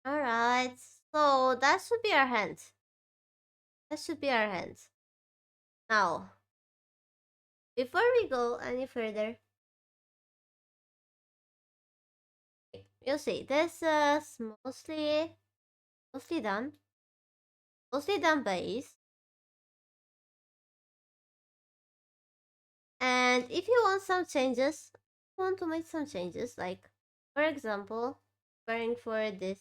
Speaker 1: Alright. So that should be our hand. That should be our hand. Now, before we go any further, you'll see this is mostly done. Mostly done by Ease. And if you want some changes, want to make some changes, like for example, preparing for this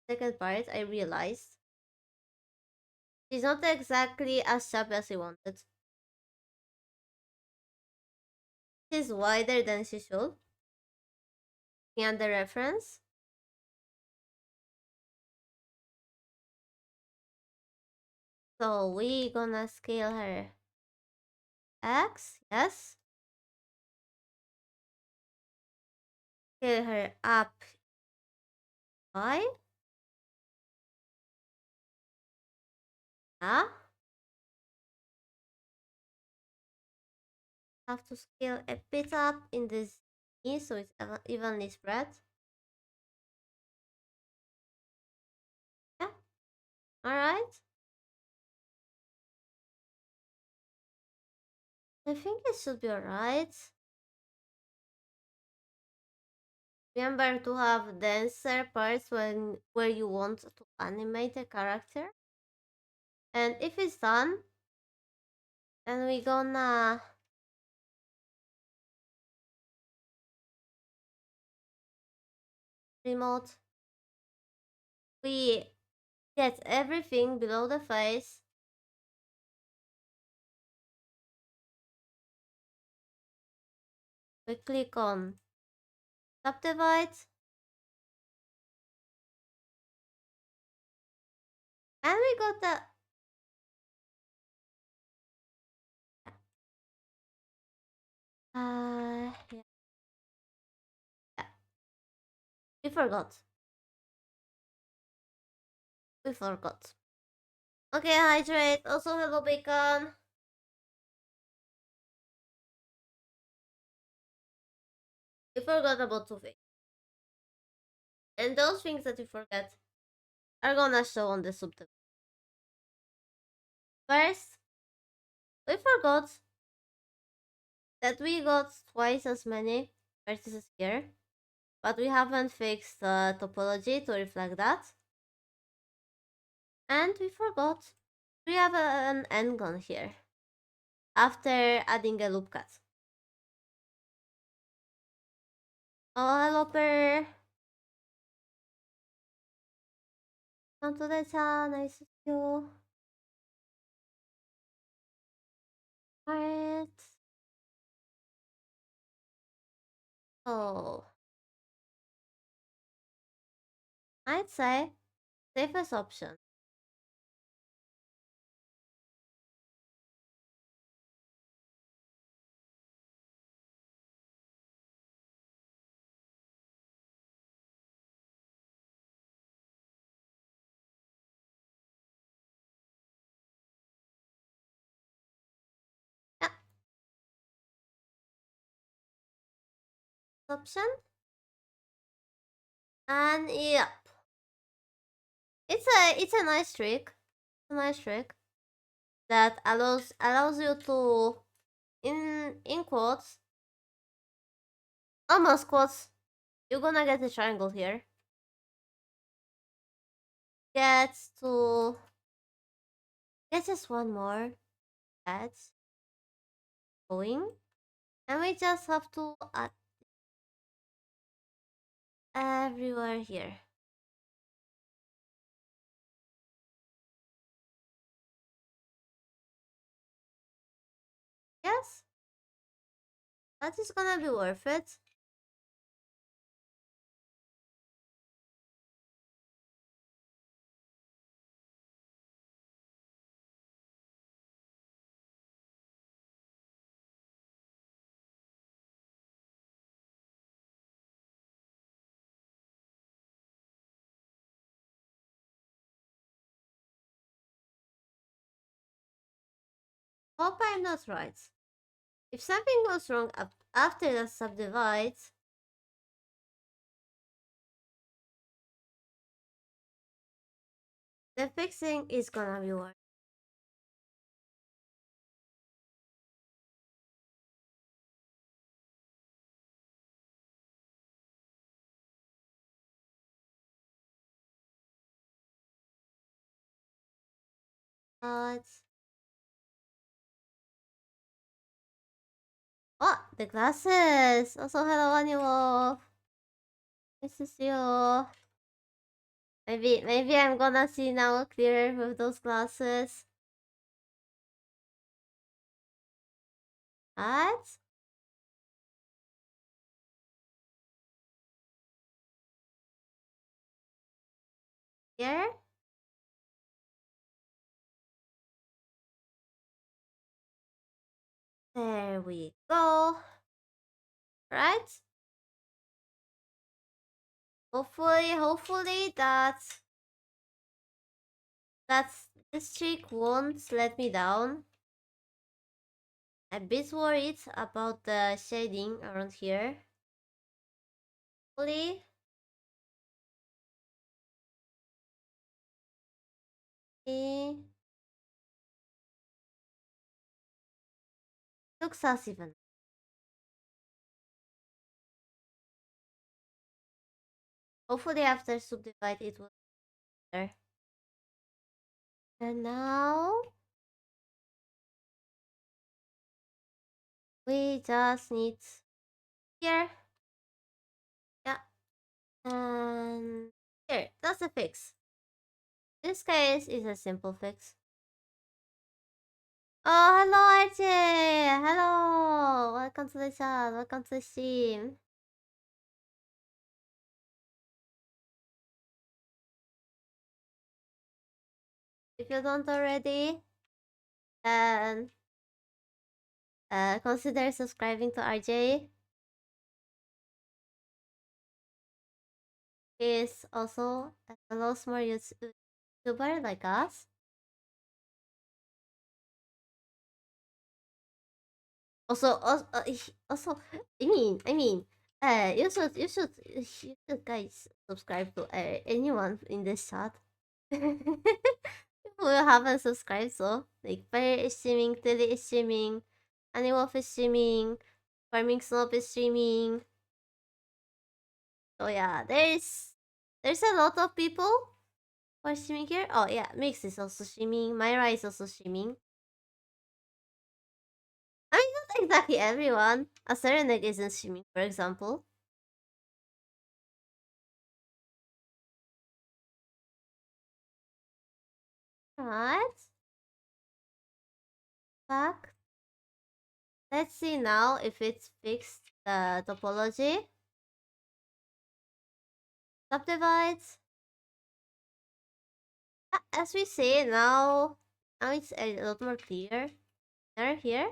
Speaker 1: second part, I realized she's not exactly as sharp as I wanted. She's wider than she should. And the reference. So we gonna scale her X, yes. Scale her up Y. Yeah. Have to scale a bit up in this E so it's evenly spread. Yeah. Alright. I think it should be alright. Remember to have denser parts when where you want to animate a character. And if it's done, then we gonna remote. We get everything below the face. We click on subdivide. And we got the yeah, yeah. We forgot. We forgot. Okay, hydrate. Also, hello, bacon. We forgot about two things. And those things that you forget are gonna show on the subtitle. First, we forgot that we got twice as many vertices here, but we haven't fixed the topology to reflect that. And we forgot we have an end gun here after adding a loop cut. Oh, hello, Per. Come to the chat. Nice to see you. Alright. Oh, I'd say safest option. option. And yep, it's a nice trick. A nice trick that allows you to in quotes, almost quotes. You're gonna get a triangle here. Get to get just one more. That's going, and we just have to add everywhere here. Yes, that is gonna be worth it. Hope I'm not right. If something goes wrong after the subdivide, the fixing is gonna be worse. But oh, the glasses. Also, hello, Aniwo. Nice to see you. Maybe I'm gonna see now clearer with those glasses. What? Here? There we go. Right? Hopefully that's this trick won't let me down. I'm a bit worried about the shading around here. Hopefully, it looks as even. Hopefully after subdivide it will be better. And now we just need here. Yeah. And here. That's a fix. This case is a simple fix. Oh, hello, RJ! Hello! Welcome to the chat. Welcome to the stream. If you don't already, then consider subscribing to RJ. He is also a fellow smart YouTuber like us. Also, you should guys subscribe to anyone in this chat who haven't subscribed. So like Fire is streaming, Tilly is streaming, Anywolf is streaming, Farming Snob is streaming. So yeah, there's a lot of people who are streaming here. Oh yeah, Mix is also streaming, Myra is also streaming. I mean, not exactly everyone. A Serenade isn't streaming, for example. What? Back. Let's see now if it's fixed the topology. Subdivides. As we say now it's a lot more clear. Here.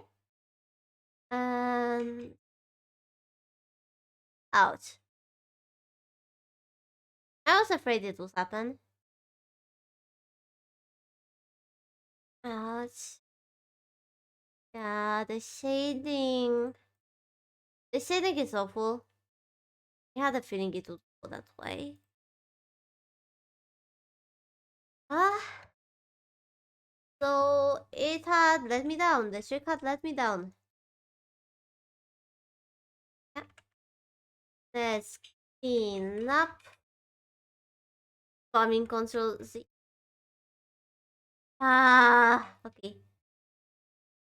Speaker 1: And ouch. I was afraid it would happen. Ouch. Yeah, the shading. The shading is awful. I had a feeling it would go that way. Ah, so it had let me down. The trick had let me down. Yeah. Let's clean up. Bombing control Z. Ah, okay.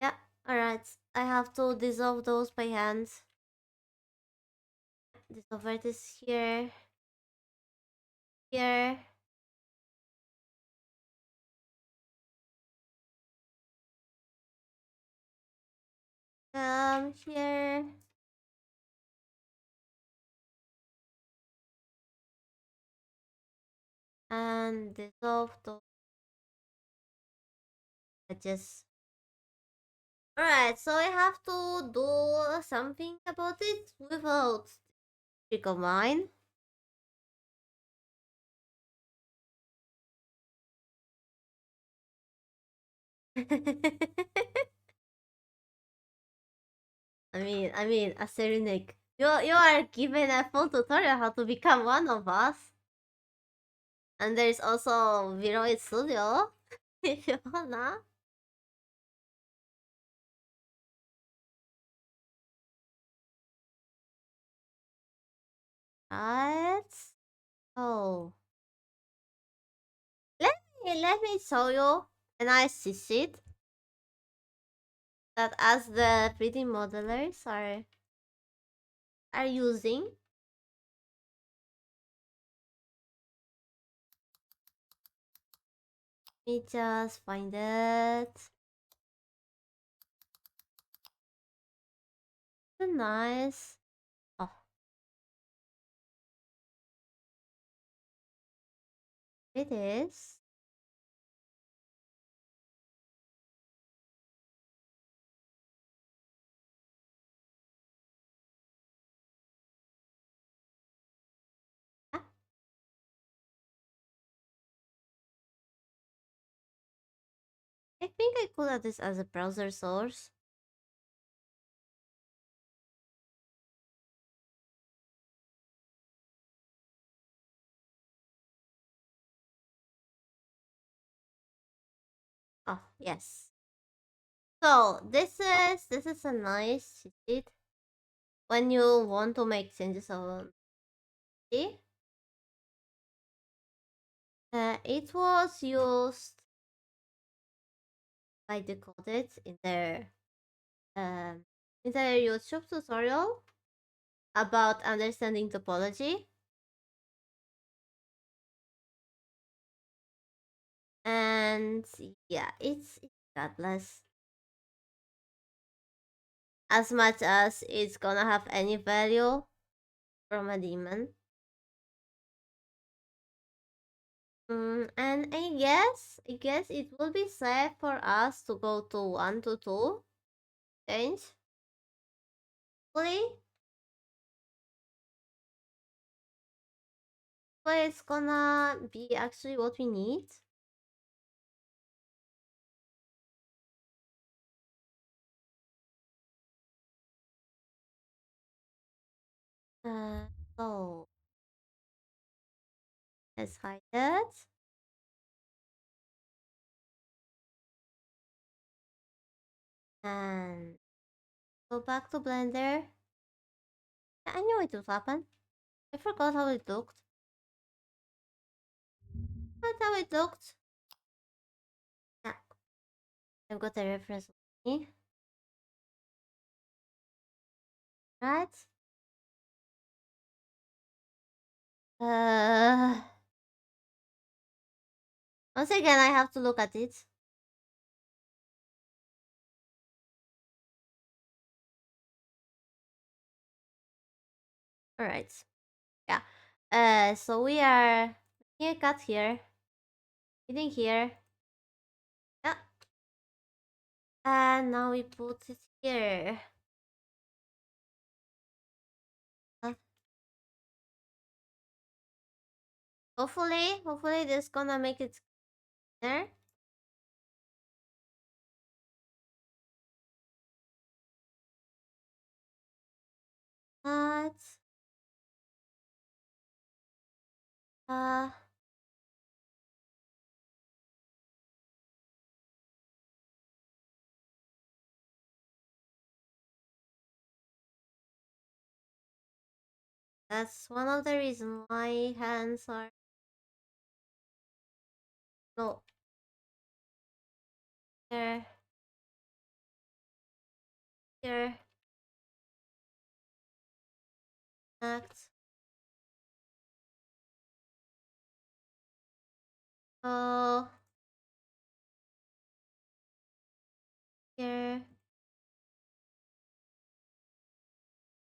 Speaker 1: Yeah, alright. I have to dissolve those by hand. Dissolve vertex here. Here. Here. And dissolve those edges. Alright, so I have to do something about it without trick of mine. a Serenic. You are given a full tutorial how to become one of us. And there's also Viroid Studio, if you wanna. Right? Oh. Let me show you a nice sheet that as the 3D modelers are using. Let me just find it. Nice. Oh, it is. Ah, I think I could add this as a browser source. Oh, yes. So this is a nice sheet when you want to make changes on it. It was used by Decoded um in their YouTube tutorial about understanding topology. And yeah, it's godless. As much as it's gonna have any value from a demon. And I guess it will be safe for us to go to 1 to 2 change. Hopefully, but it's gonna be actually what we need. Uh, so let's hide that. And go back to Blender. I knew it would happen. I forgot how it looked. Not how it looked. Yeah, I've got a reference with me. Right? Uh, Once again, I have to look at it. Alright. Yeah. So we are here, cut here, hitting here. Yeah. And now we put it here. Uh, hopefully this gonna make it there. But Uh, that's one of the reasons why hands are no here, here, next. Oh, here,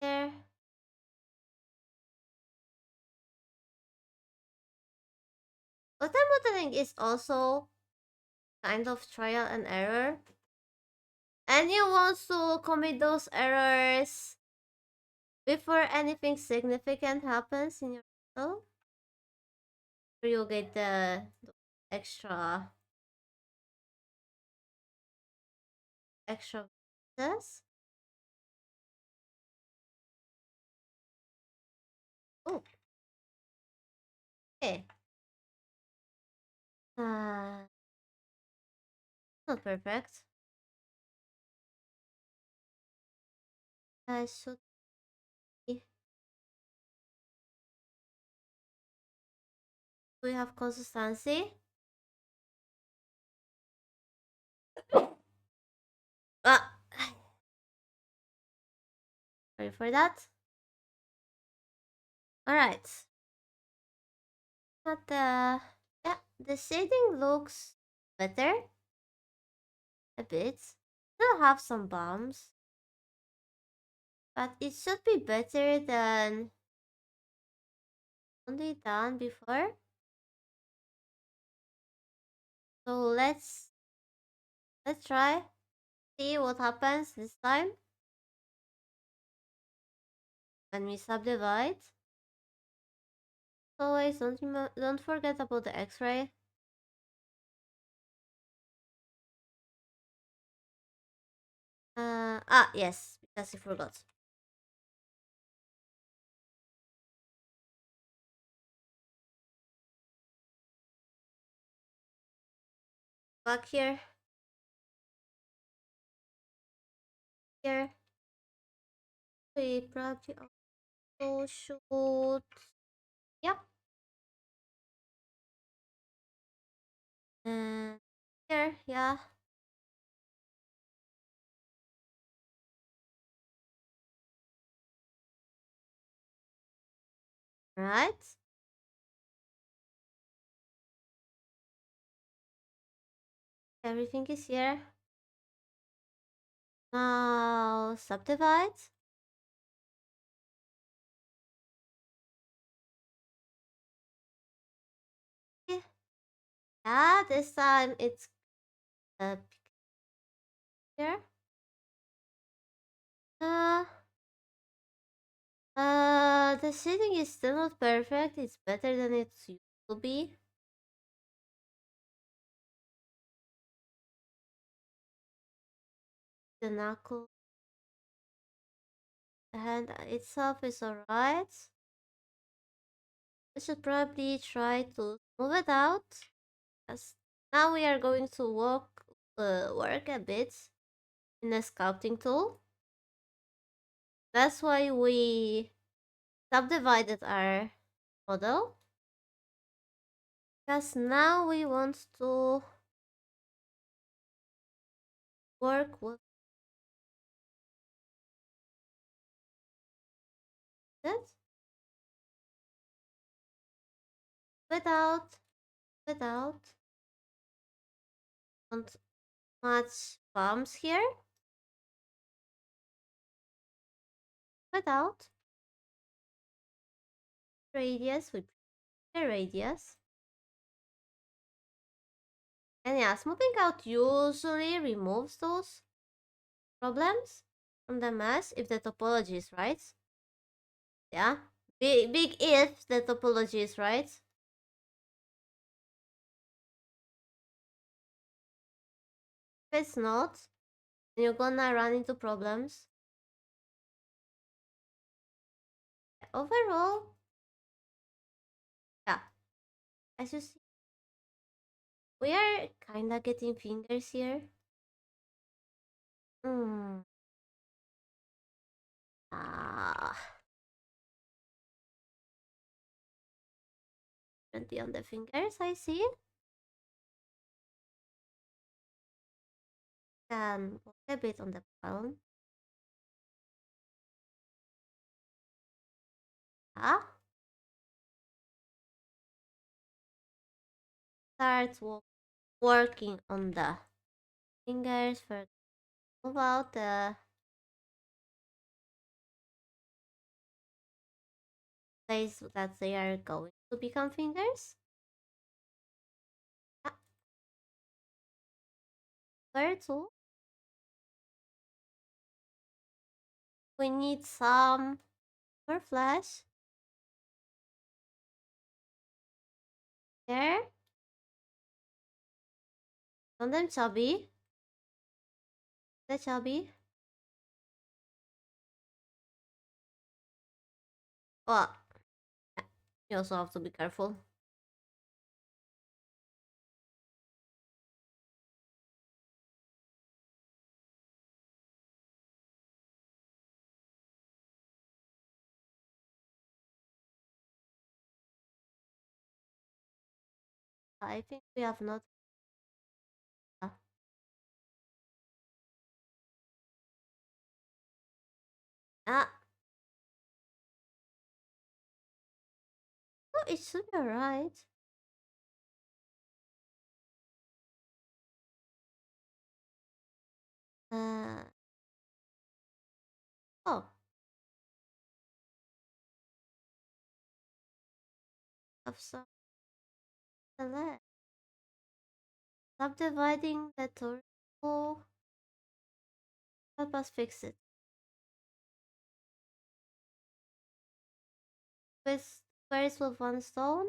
Speaker 1: here. Automodeling is also kind of trial and error. And you want to commit those errors before anything significant happens in your model. You get the extra extra pieces. Oh, okay. Uh, not perfect. I should be. We have consistency. Ah, sorry for that. All right. But yeah, the shading looks better a bit. Still have some bumps, but it should be better than only done before. So let's try see what happens this time when we subdivide. Always don't forget about the X-ray. Yes, because I forgot. Back here, here. We probably also should. Yep. And here, yeah. Right. Everything is here. Now subdivide. Yeah, this time it's uh here. Uh, the shading is still not perfect. It's better than it used to be. The knuckle, the hand itself is alright. We should probably try to move it out. As now we are going to work a bit in the sculpting tool. That's why we subdivided our model. Because now we want to work with it without without not much bumps here. Without radius, we the radius. And yeah, smoothing out usually removes those problems from the mesh if the topology is right. Yeah, big if the topology is right. If it's not, then you're gonna run into problems. Overall, yeah, As you see, we are kinda getting fingers here. Hmm. Ah. 20 on the fingers, I see. Can put a bit on the palm. Ah. Start working on the fingers for move out the place that they are going to become fingers. Ah, where to? We need some more flesh. There. On them chubby. The chubby. Oh, you also have to be careful. I think we have not. Ah, ah. Oh, it should be alright. Uh, oh, have some select. Subdividing the torso. Help us fix it. With squares with one stone.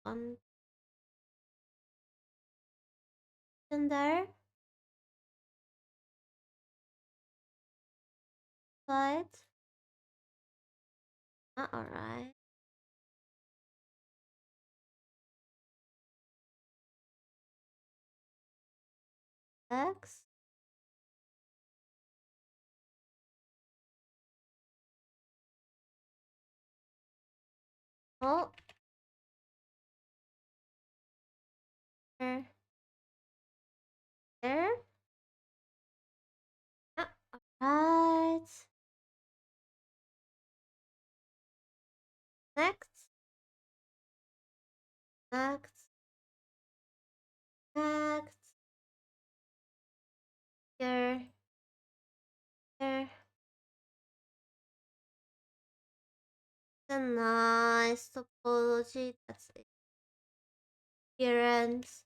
Speaker 1: One in there. Side. Ah, alright. X. Oh, there. There. Ah, alright. Next. Next. Next. Here. Here. The nice topology. That's it. Appearance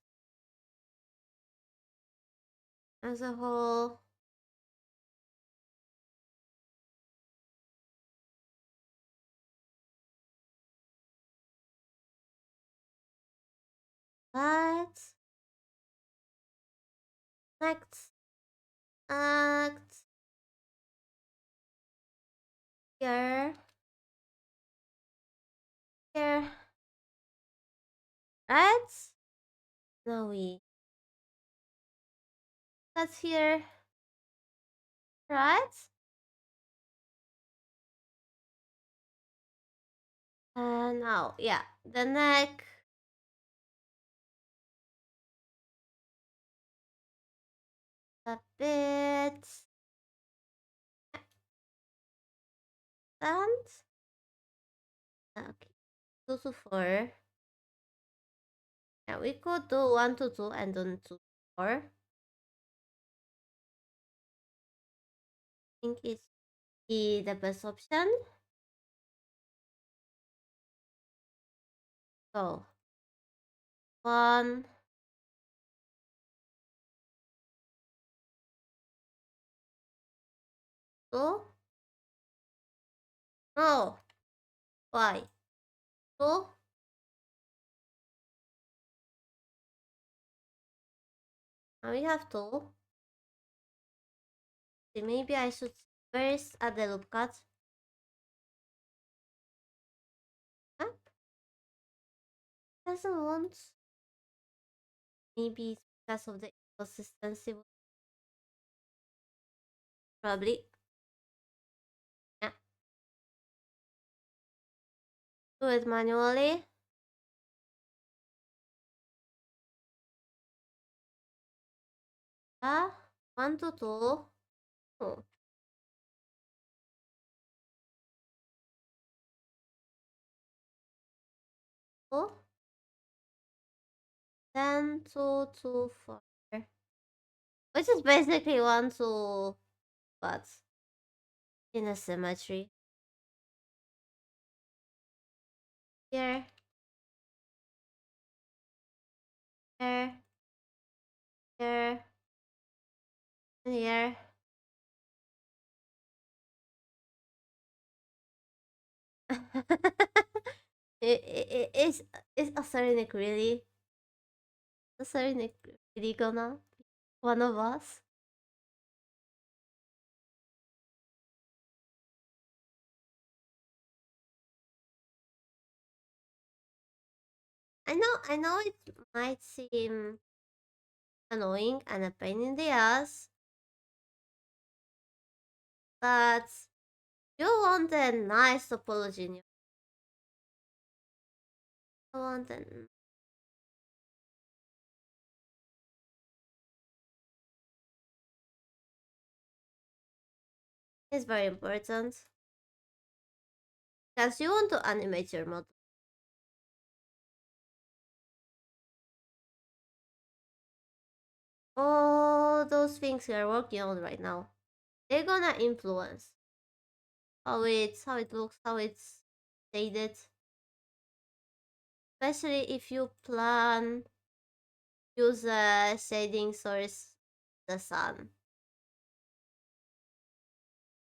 Speaker 1: as a whole. But next. Next. Here. Here. Right? Now we cut here. Right? And now, yeah, the neck. A bit. And okay, 2 to 4. Yeah, we could do 1 to 2 and then 2 to 4. I think it's the best option. So 1, 2. No, why? 2, Now we have to. See, maybe I should first add the loop cut. Huh? Doesn't want. Maybe it's because of the inconsistency. Probably. Yeah. Do it manually. Ah, 1 to 2. Oh. Oh. 10 to 4. Which is basically 1 to, but in a symmetry. Here, here, here, and here. Is a Sarinic really? A Sarinic really gonna be one of us? I know it might seem annoying and a pain in the ass, but you want a nice topology in your. I want an. It's very important because you want to animate your model. All those things you're working on right now, they're gonna influence how it looks, how it's shaded. Especially if you plan use a shading source, the sun,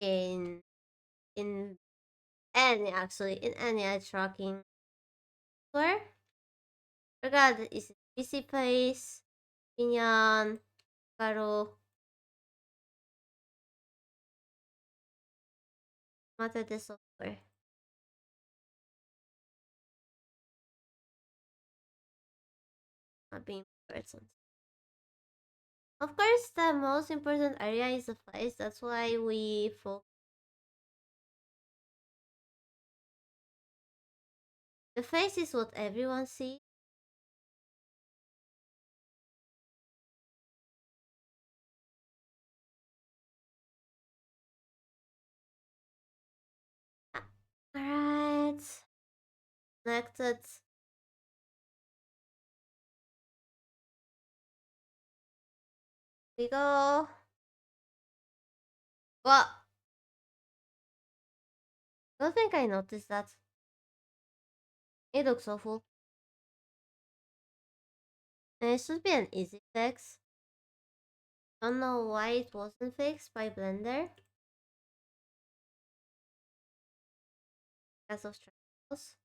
Speaker 1: in in in any eye tracking software. Regardless, is it PC Face, Pinyan, Karo, matter the software. Not being important. Of course, the most important area is the face. That's why we focus. The face is what everyone sees. Alright. Connected. We go. What? Don't think I noticed that. It looks awful. And it should be an easy fix. Don't know why it wasn't fixed by Blender. Because of trials.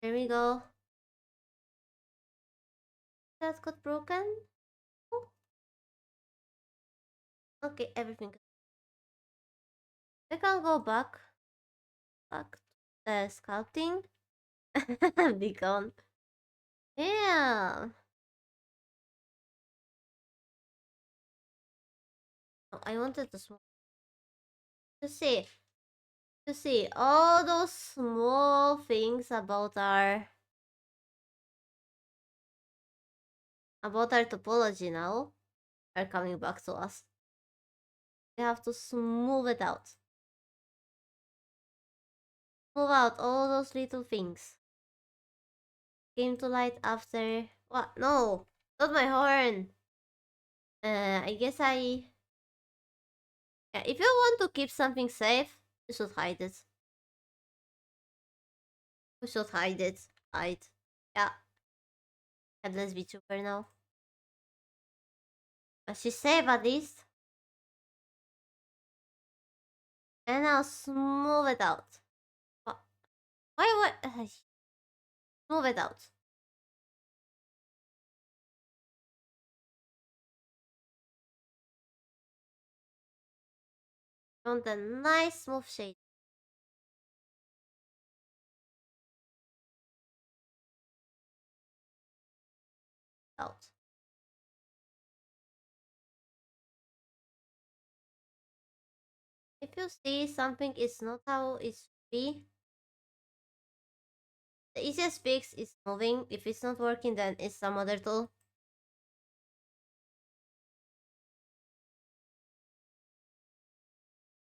Speaker 1: There we go. That got broken. Oh. Okay, everything. I can go back to the sculpting. Beacon. Yeah. Oh, I wanted to see all those small things about our topology now are coming back to us. We have to smooth it out. Move out all those little things. Came to light after what? No, not my horn. I guess I. Yeah, if you want to keep something safe, you should hide it. You should hide it. Hide. Yeah. Headless VTuber now. But she's safe at least. And now smooth it out. Why? Smooth it out. want a nice smooth shade out. If you see something is not how it should be, the easiest fix is moving. If it's not working, then it's some other tool.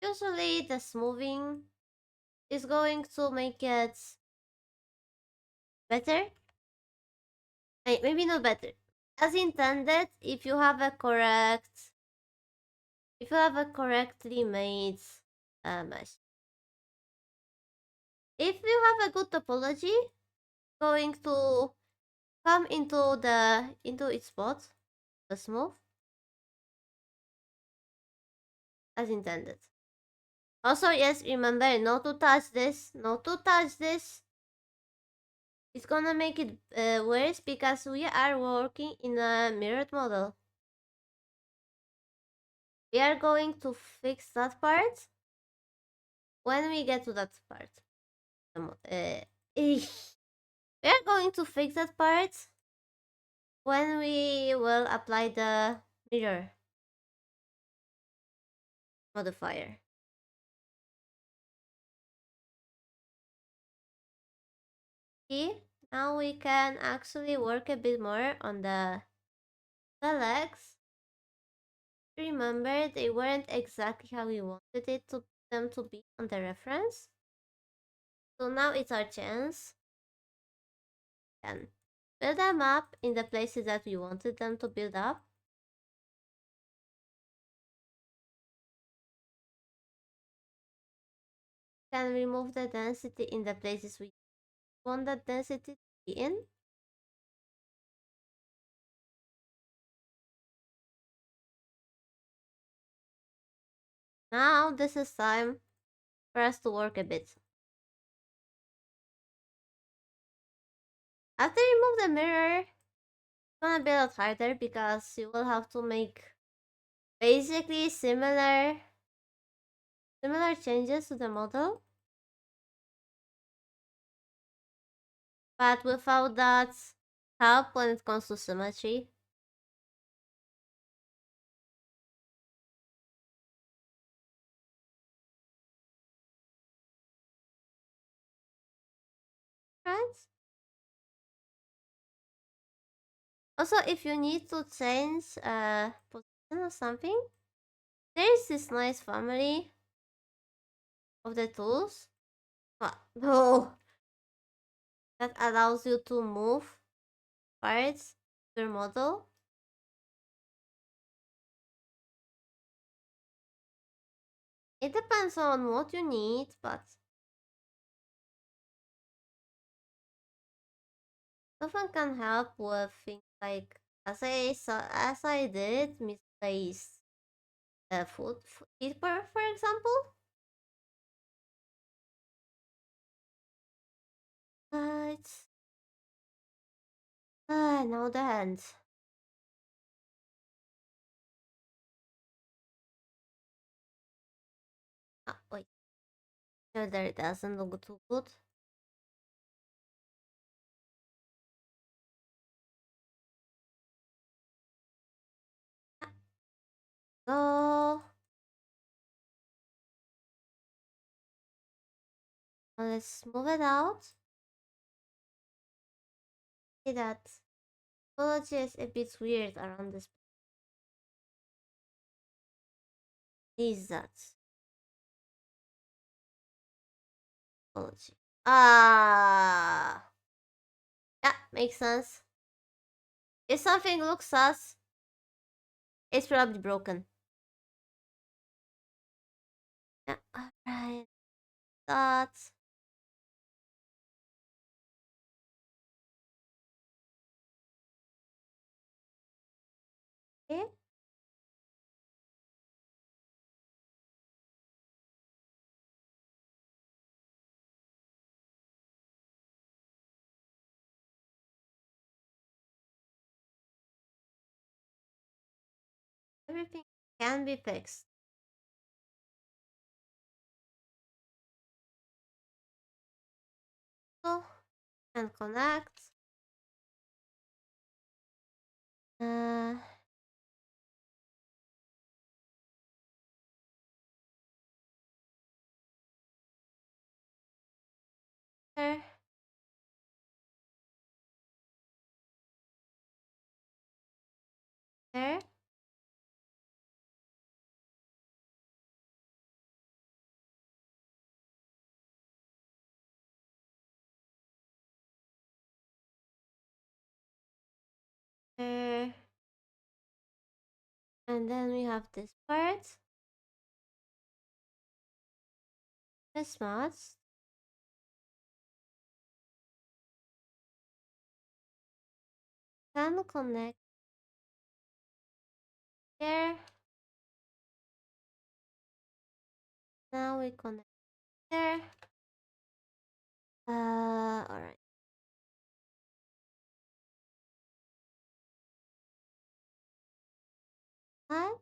Speaker 1: Usually, the smoothing is going to make it better. Maybe not better. As intended, if you have a correctly made mesh. If you have a good topology, going to come into its spot, the smooth, as intended. Also, yes, remember not to touch this, not to touch this. It's gonna make it worse because we are working in a mirrored model. We are going to fix that part when we get to that part. We are going to fix that part when we will apply the mirror modifier. See, now we can actually work a bit more on the legs. Remember, they weren't exactly how we wanted them to be on the reference. So now it's our chance. Can build them up in the places that we wanted them to build up. Can remove the density in the places we want that density to be in. Now this is time for us to work a bit. After you remove the mirror, it's gonna be a lot harder because you will have to make basically similar changes to the model, but without that help when it comes to symmetry. Right? Also, if you need to change position or something, there is this nice family of the tools. No, that allows you to move parts of your model. It depends on what you need, but often can help with things like as I did misplaced food keeper, for example. It's now the hands. Wait, no, there it doesn't look too good. So let's move it out. See that apology is a bit weird around this. Is that apology? Ah, yeah, makes sense. If something looks sus, it's probably broken. Yeah, alright. That's it. Everything can be fixed. and connect. Uh, there, there, there, and then we have this part. This much. Then connect there. Now we connect there. Alright. What?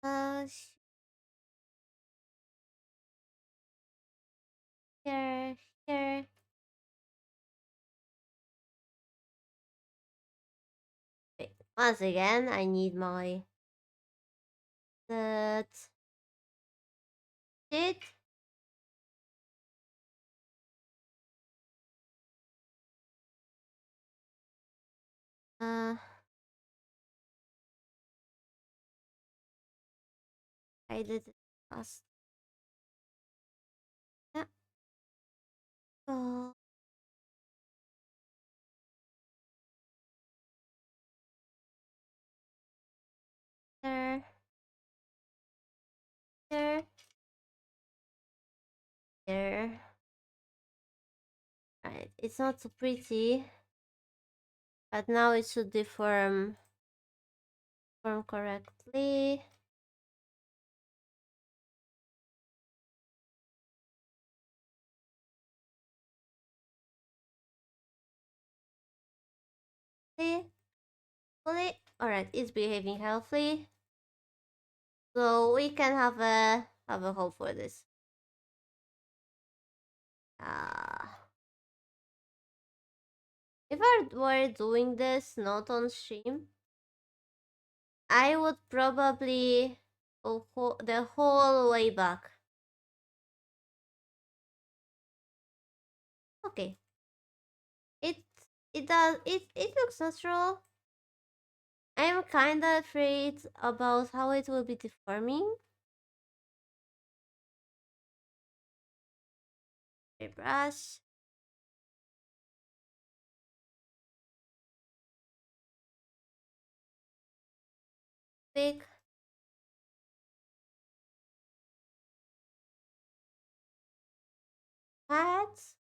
Speaker 1: Uh, here, here. Wait, once again, I need my that it. Uh, I did it fast. Yeah. Oh, there, there, there. Right, it's not so pretty, but now it should form correctly. See? Fully. Alright, it's behaving healthily. So we can have a hope for this. If I were doing this not on stream, I would probably go the whole way back. Okay. It it looks natural. I'm kinda afraid about how it will be deforming. Brush. Big. Hats.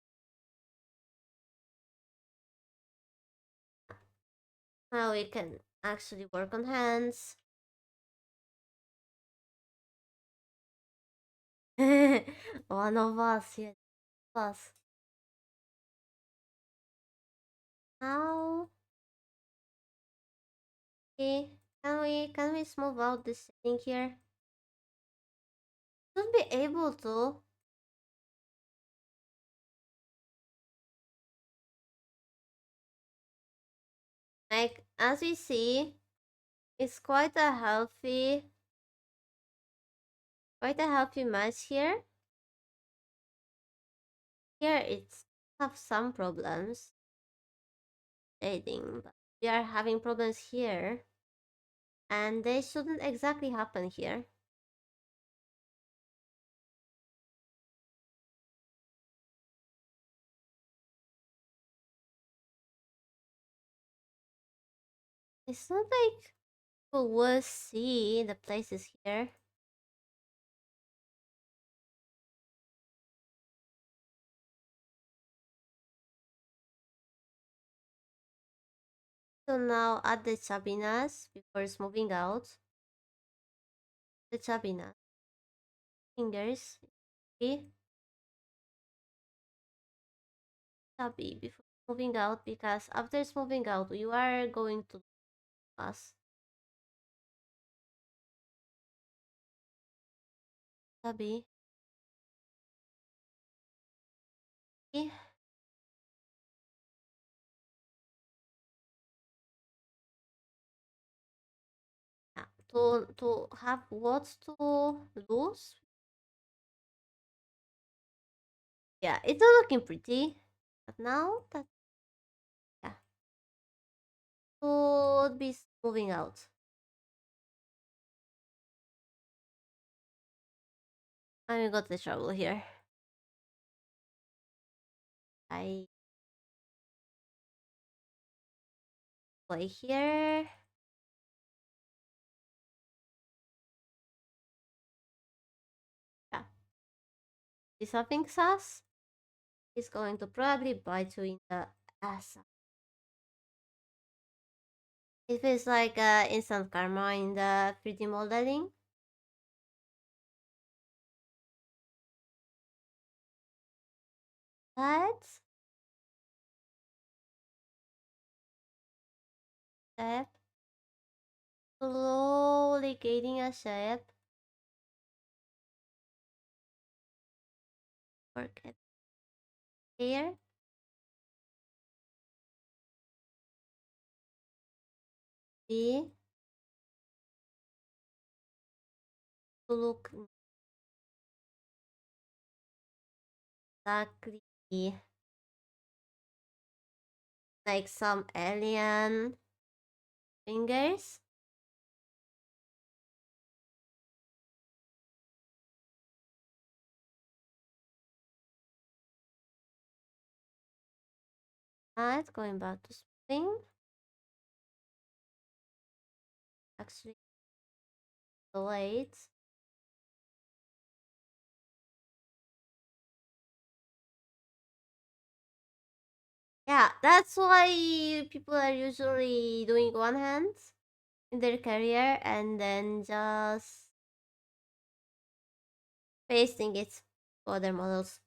Speaker 1: Now we can actually work on hands. One of us, yes, us. Now, okay, can we smooth out this thing here? Should be able to. Like as we see, it's quite a healthy match here. Here it's have some problems. Dating, but we are having problems here, and they shouldn't exactly happen here. It's not like people will see the places here. So now add the chubbiness before smoothing out. The chubbiness. Fingers. Okay. Chubby before moving out, because after smoothing out, you are going to pass. Sabi. Eh, yeah, to have what to lose? Yeah, it's not looking pretty. But now that yeah, would be moving out. I got the trouble here. I play here. Yeah, is something sus? He's going to probably bite you in the ass. It feels like instant karma in the 3D modeling. But step slowly gaining a shape. Work it here. See to look exactly like some alien fingers. And going back to spring. Actually, late. Yeah, that's why people are usually doing one hand in their career and then just pasting it to other models.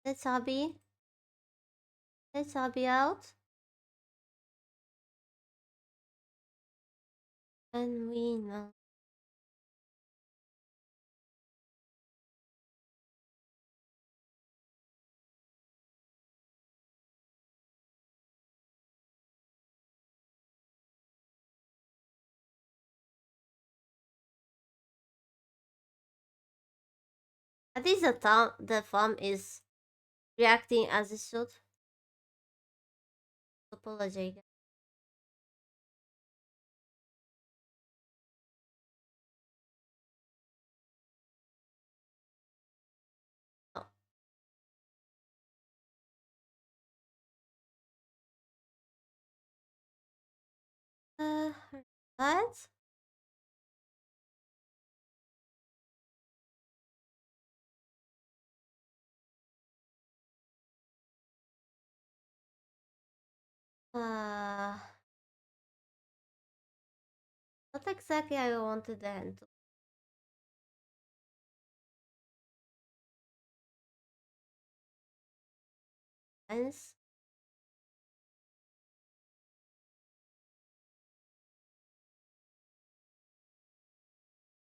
Speaker 1: Let's hobby. Let's hobby out. And we know. At least the thumb is reacting as it should. Apologize. Oh. Uh, what? Uh, what exactly I wanted the hand to sense?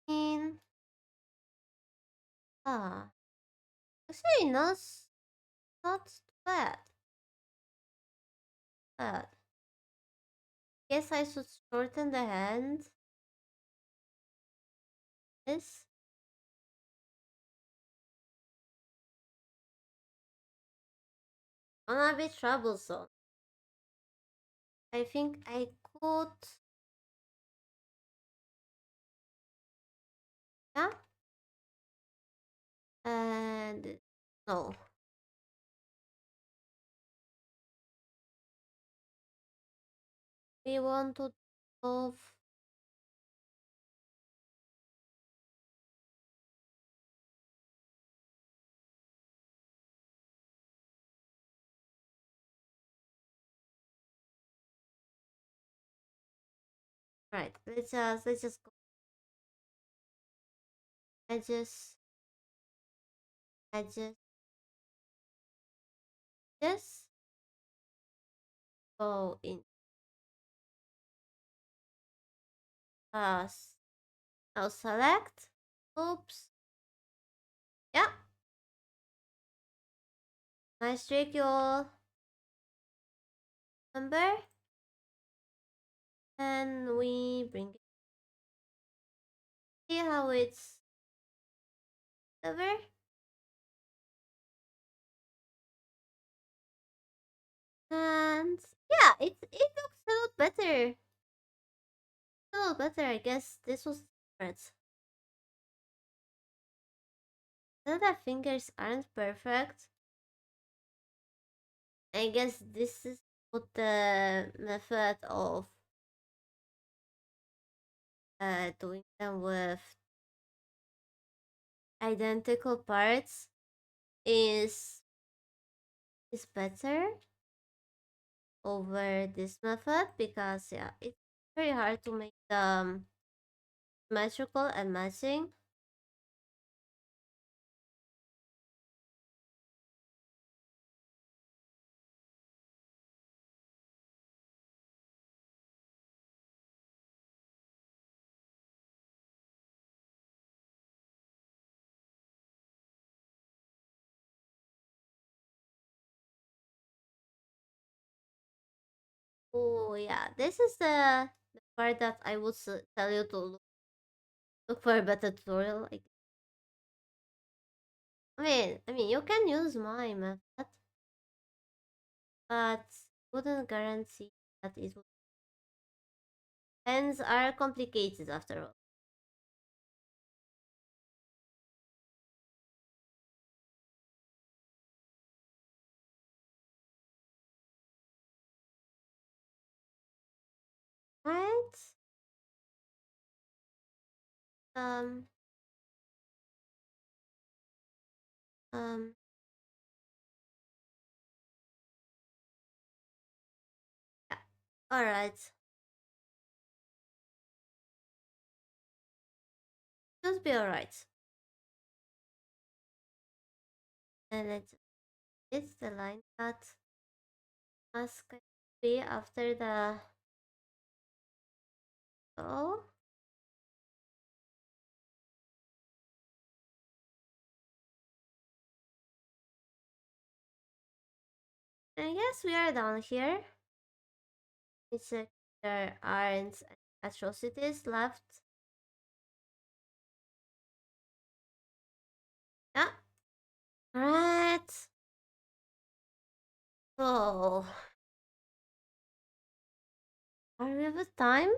Speaker 1: In ah, actually, not bad. Bad. Guess I should shorten the hand. This gonna be troublesome. I think I could. Yeah. And no. We want to move. Right. Let's just go. I just I just go in. Now select. Oops. Yeah. Nice trick, y'all. Number. And we bring it. See how it's over. And yeah, it looks a lot better. A lot better, I guess. This was different. Now the fingers aren't perfect. I guess this is what the method of doing them with identical parts is better over this method, because yeah, it's very hard to make them symmetrical and matching. Oh yeah, this is the part that I would tell you to look for a better tutorial. Like, I mean, you can use my method, but wouldn't guarantee that it would. Pens are complicated after all. Right? Um, um, yeah. Alright. Just be alright. And it's the line that must be after the oh. I guess we are down here. It's like there aren't atrocities left. Yeah. Right. So, are we with time?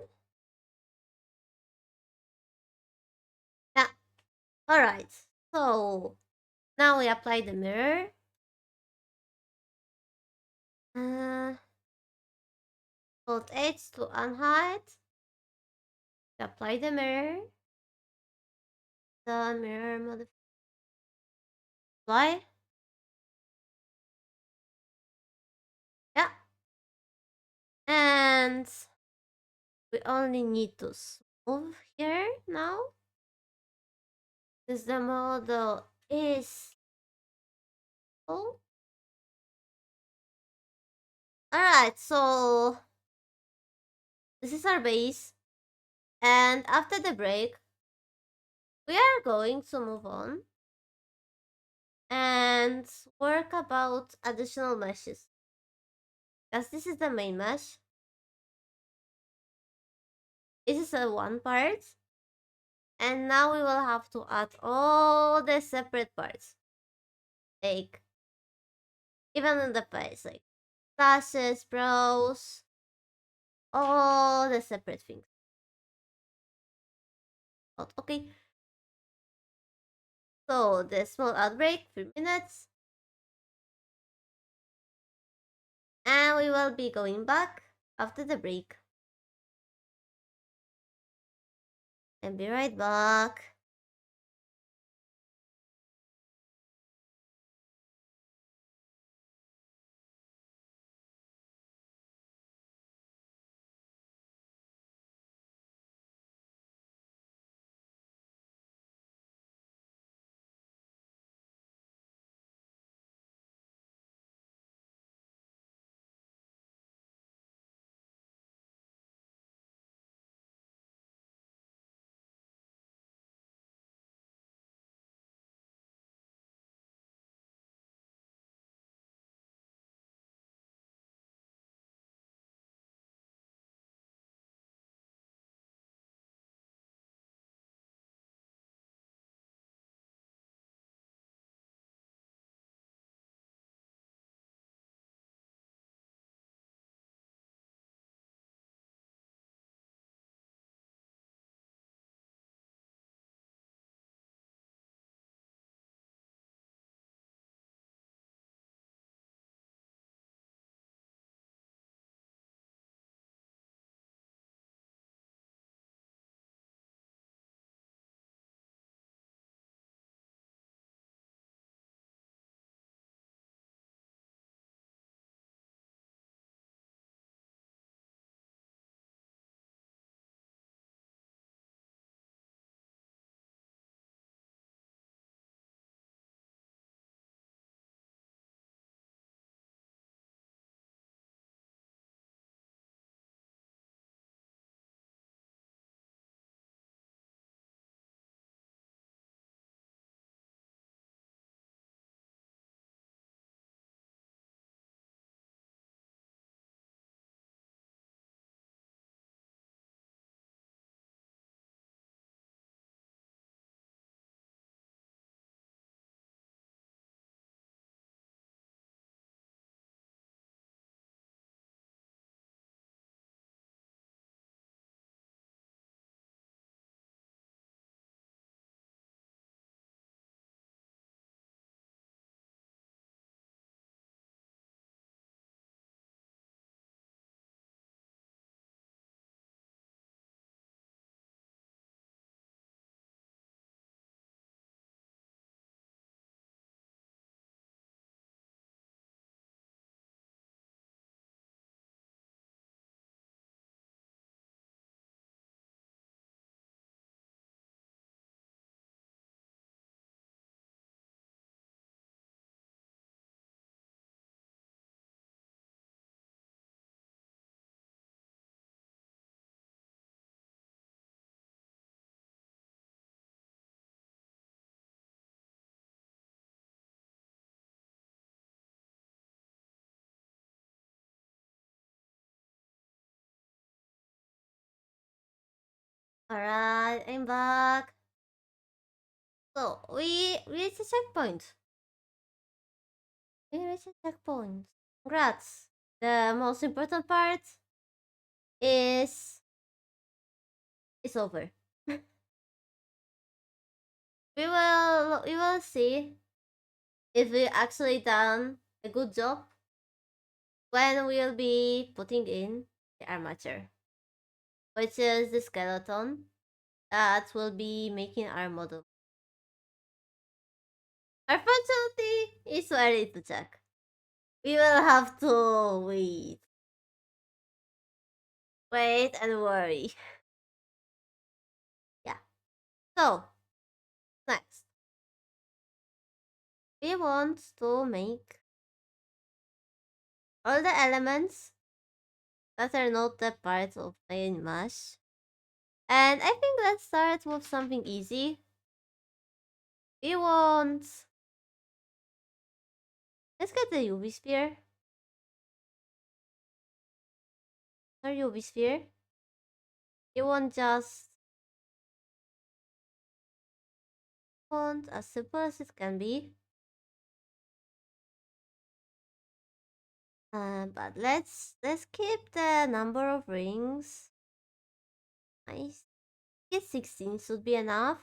Speaker 1: Yeah. Alright. So, now we apply the mirror. Uh, Hold H to unhide. Apply the mirror. The mirror modify. Yeah. And we only need to move here now. Since the model is full. Alright, so this is our base. And after the break, we are going to move on and work about additional meshes. Because this is the main mesh. This is a one part. And now we will have to add all the separate parts. Like, even in the face, like classes, bros, all the separate things. Okay. So the small outbreak, 3 minutes. And we will be going back after the break. And be right back. Alright, I'm back. So we reached a checkpoint. We reached a checkpoint. Congrats. The most important part is it's over. We will see if we actually done a good job when we'll be putting in the armature, which is the skeleton that will be making our model. Unfortunately, it's early to check. We will have to wait and worry. Yeah. So next, we want to make all the elements that are not the part of plain mesh. And I think let's start with something easy. We want, let's get the UV sphere. Or UV sphere. You want just font as simple as it can be. But let's keep the number of rings. Nice. I guess 16 should be enough.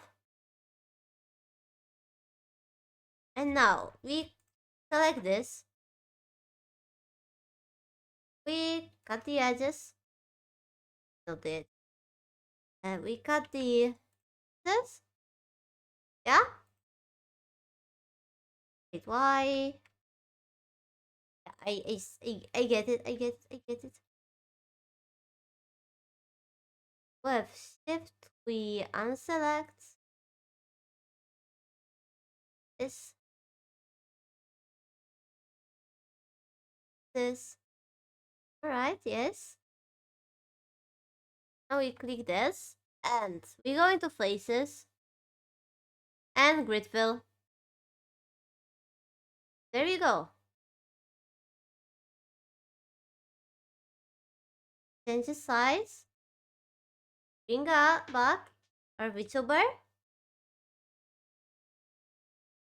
Speaker 1: And now we select this. We cut the edges. Not it. And we cut the this. Yeah. Wait, why? I get it. I get it. With shift, we unselect this. This. Alright, yes. Now we click this. And we go into faces. And grid fill. There we go. Change the size. Bring back our VTuber.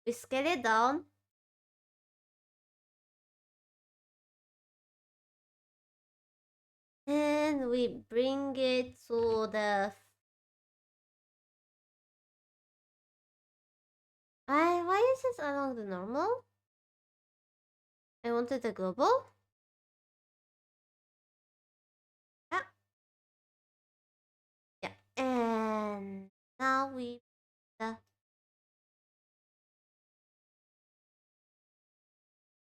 Speaker 1: We scale it down. And we bring it to the... why is this along the normal? I wanted the global. Yeah. Yeah. And now we...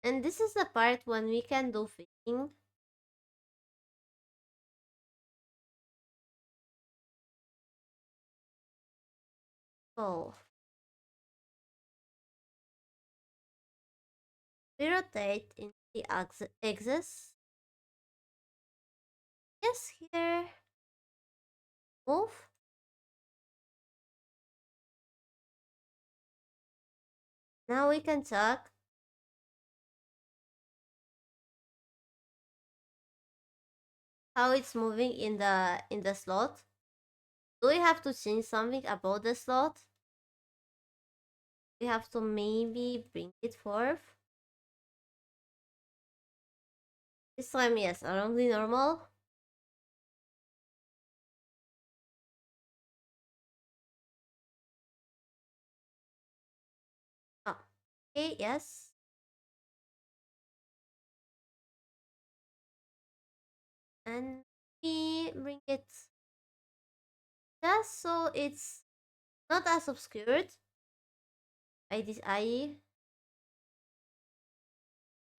Speaker 1: and this is the part when we can do fitting. So we rotate in the axis. Yes, here. Move. Now we can check how it's moving in the slot. Do we have to change something about the slot? We have to maybe bring it forth. This time, yes, around the normal. Oh, okay, yes. And we bring it just so it's not as obscured by these eye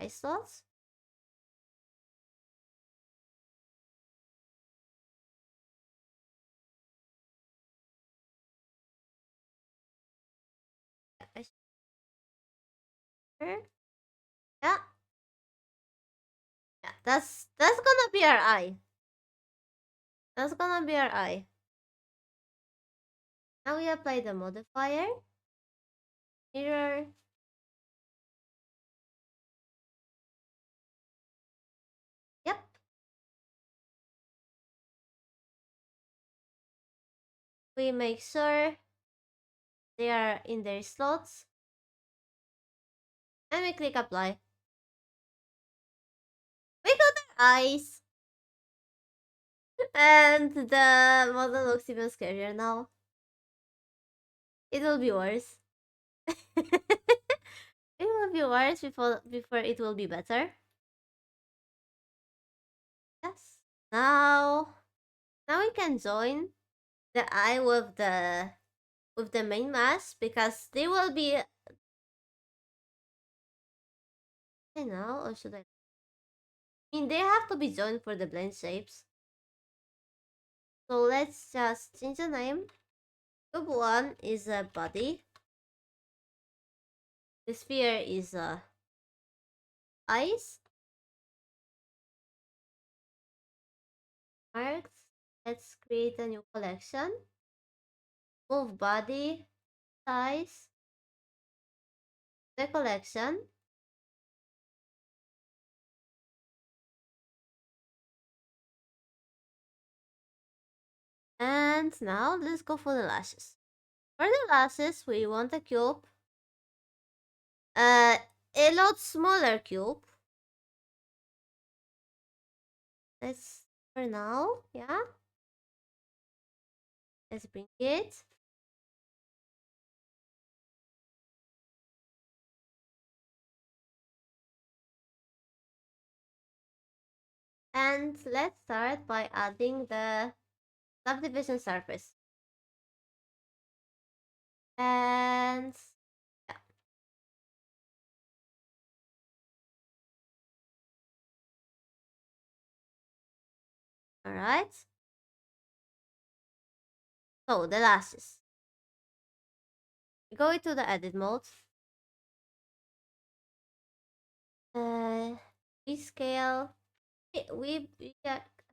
Speaker 1: slots. Yeah, sure. Yeah. Yeah, that's gonna be our eye. That's gonna be our eye. Now we apply the modifier. Mirror. Yep. We make sure they are in their slots and we click apply. We got their eyes and the model looks even scarier now. It will be worse. It will be worse before it will be better. Yes. Now we can join the eye with the main mask because they will be. I know, or should I? I mean, they have to be joined for the blend shapes. So let's just change the name. Cube 1 is a body. The sphere is eyes. Marks. Let's create a new collection. Move body, size, the collection. And now let's go for the lashes. For the lashes, we want a cube. Uh, a lot smaller cube. Let's, for now, yeah. Let's bring it. And let's start by adding the subdivision surface. And yeah. All right. So the lashes. Go into the edit mode. Uh, we scale.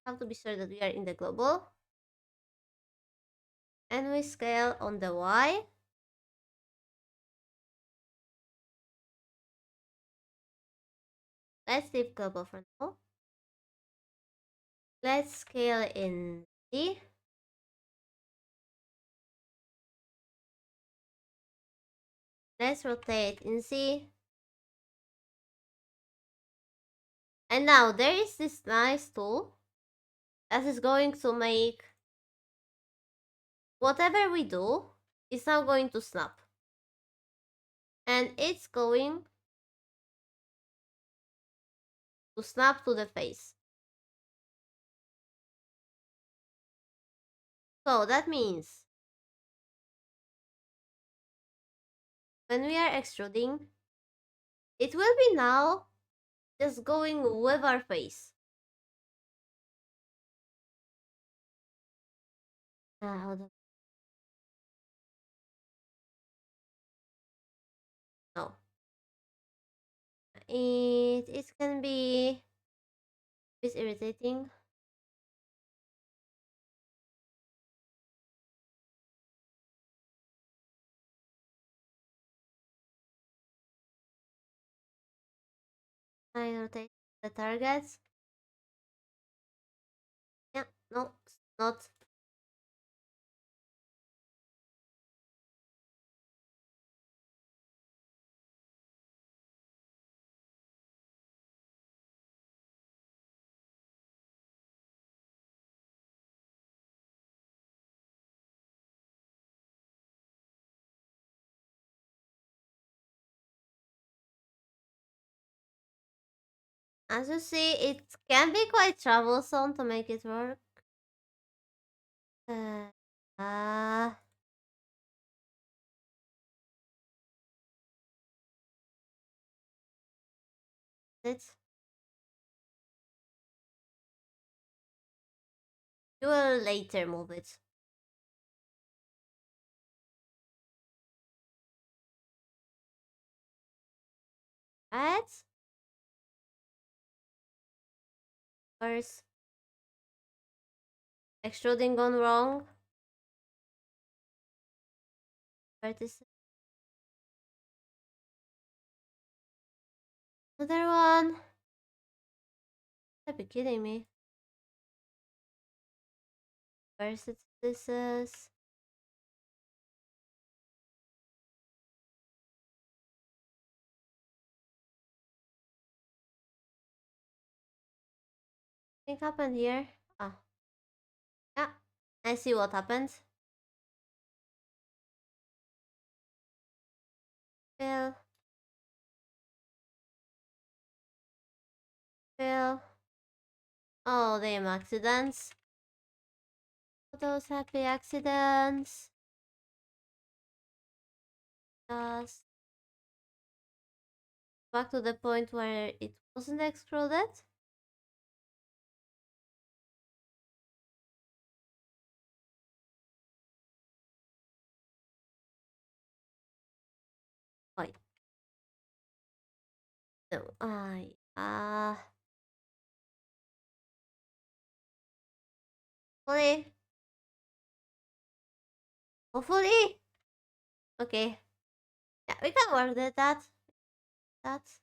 Speaker 1: Have to be sure that we are in the global. And we scale on the Y. Let's leave global for now. Let's scale in Z. Let's rotate in Z. And now there is this nice tool that is going to make whatever we do is now going to snap. And it's going to snap to the face. So that means when we are extruding, it will be now just going with our face. Hold on. No. It can be it's irritating. I rotate the targets. Yeah, no, it's not. As you see, it can be quite troublesome to make it work. Uh, uh it's you will later move it. Right? First, extruding gone wrong. Vertices. Another one. You'd be kidding me. Vertices. Think happened here? Ah, yeah. I see what happened. Fill, fill. Oh, damn accidents. All those happy accidents. Just back to the point where it wasn't exploded. Wait. No, hopefully, hopefully. Okay. Yeah, we can work with that. That's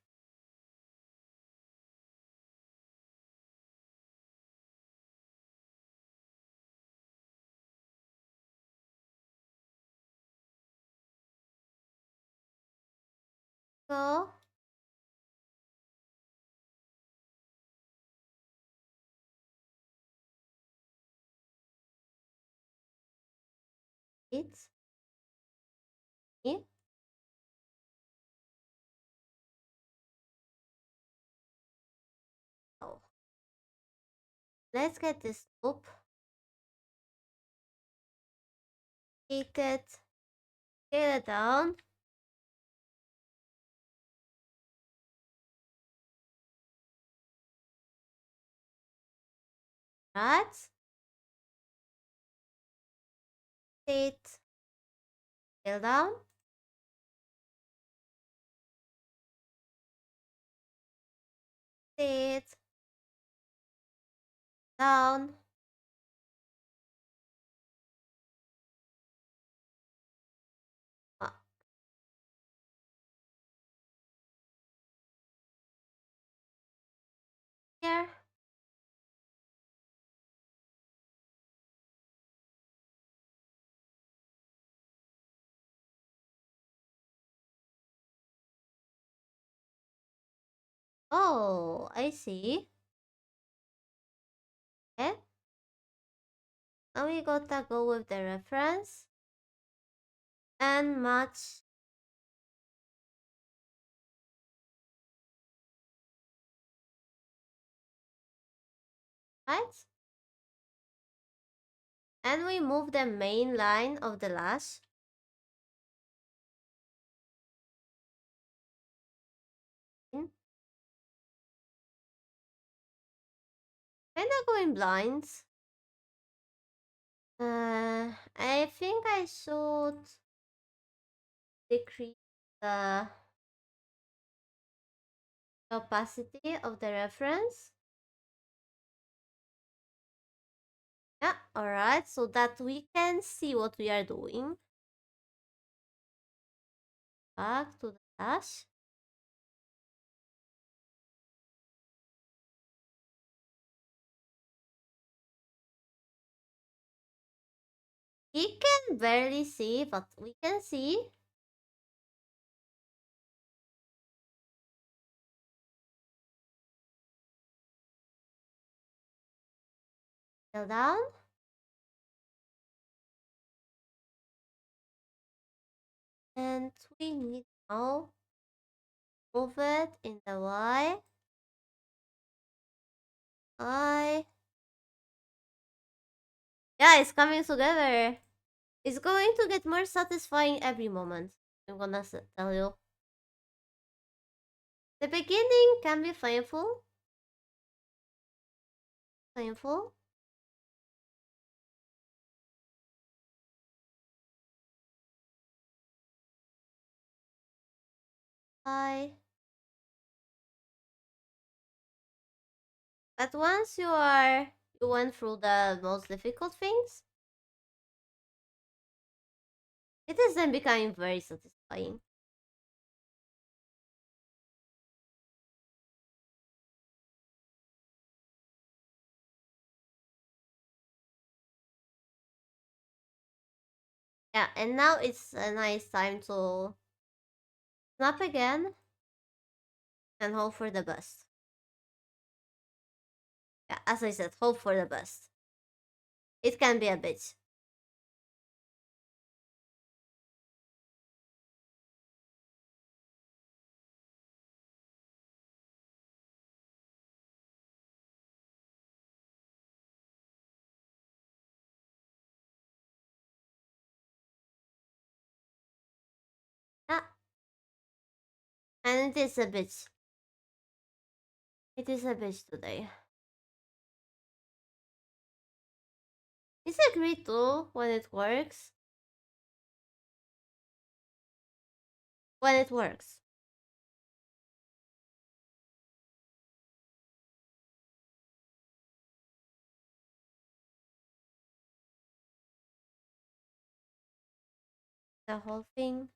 Speaker 1: go. It's me. Oh, let's get this up. Heat it. Scale it down. Right. Sit. Scale down. Sit. Down. Ah, here. Oh, I see. Okay. Now we gotta go with the reference and match. Right. And we move the main line of the lash. Kinda going blind. I think I should decrease the opacity of the reference. Yeah, alright, so that we can see what we are doing. Back to the dash. We can barely see, but we can see. Scale down. And we need now move it in the Y. I. Yeah, it's coming together. It's going to get more satisfying every moment. I'm gonna tell you. The beginning can be painful. Painful. I. But once you went through the most difficult things, it is then becoming very satisfying. Yeah, and now it's a nice time to snap again and hope for the best. Yeah, as I said, hope for the best. It can be a bitch. Yeah, and it is a bitch. It is a bitch today. It's a great tool when it works. When it works. The whole thing.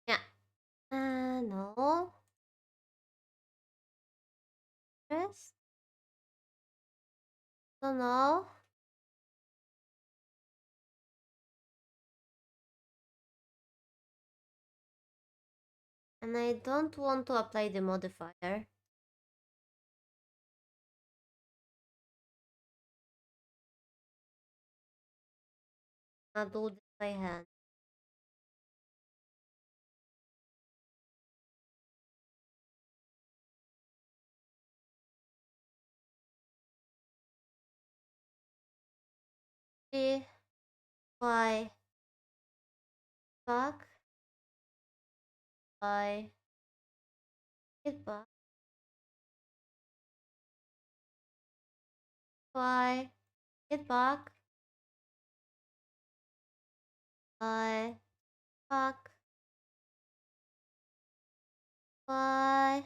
Speaker 1: Yeah. No. Rest. Don't know. And I don't want to apply the modifier. I'll do this by hand. See why back by get back by get back by back by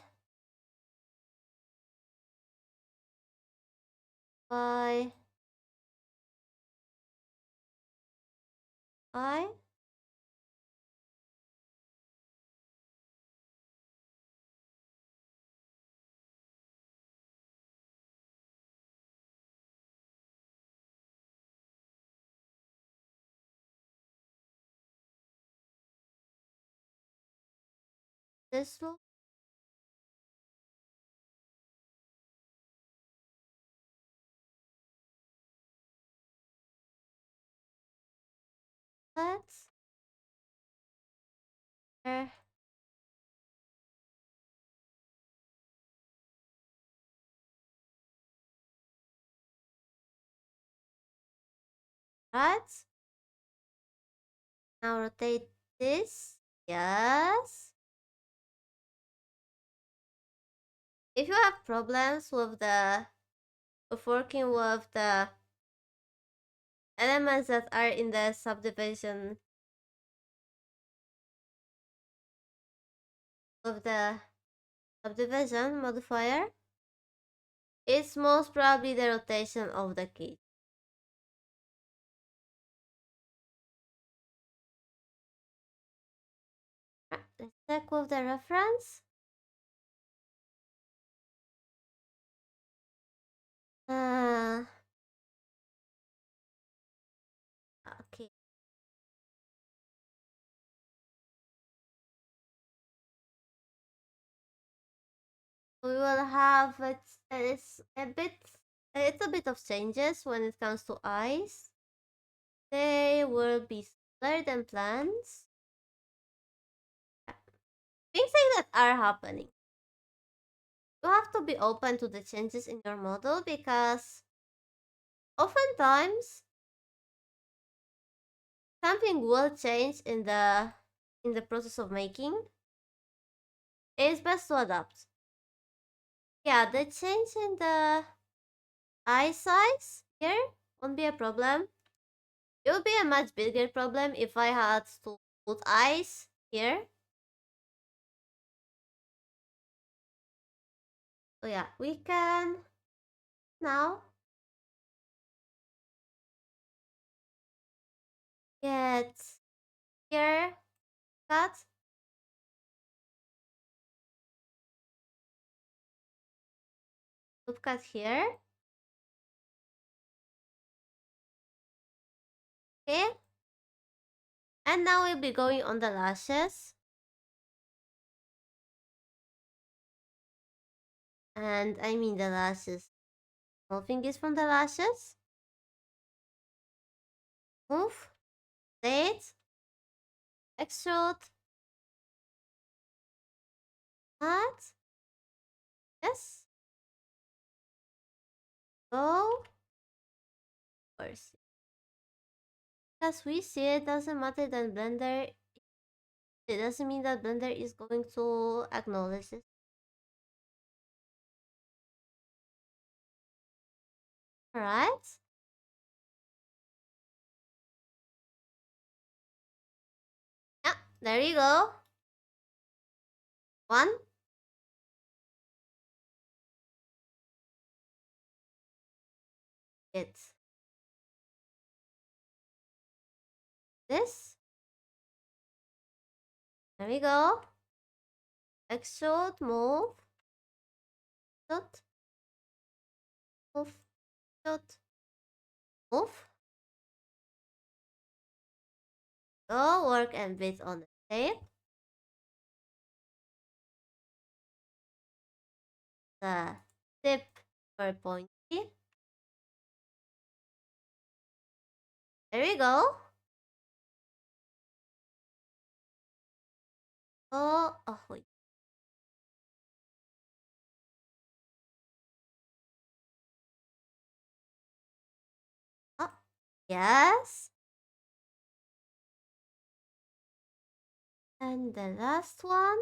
Speaker 1: by by this look. Let's uh, right. Now rotate this. Yes. If you have problems with the of working with the elements that are in the subdivision of the subdivision modifier, it's most probably the rotation of the key. Let's check with the reference. Uh, okay. We will have it's a bit of changes when it comes to eyes. They will be smaller than plans. Things like that are happening. You have to be open to the changes in your model because oftentimes something will change in the process of making. It's best to adapt. Yeah, the change in the eye size here won't be a problem. It would be a much bigger problem if I had to put eyes here. So yeah, we can now get here cut, loop cut here. Okay. And now we'll be going on the lashes. And I mean the lashes. Small fingers from the lashes. Move. Straight. Extrude. Cut. Yes. Go. First. Because we see it doesn't matter that Blender. It doesn't mean that Blender is going to acknowledge it. Alright. Yeah, there you go. One. It's this. There we go. Extrude, move, shoot, move, shoot, move. Go work and bit on the shape. The tip for pointy. There we go. Oh wait. Oh, yes. And the last one.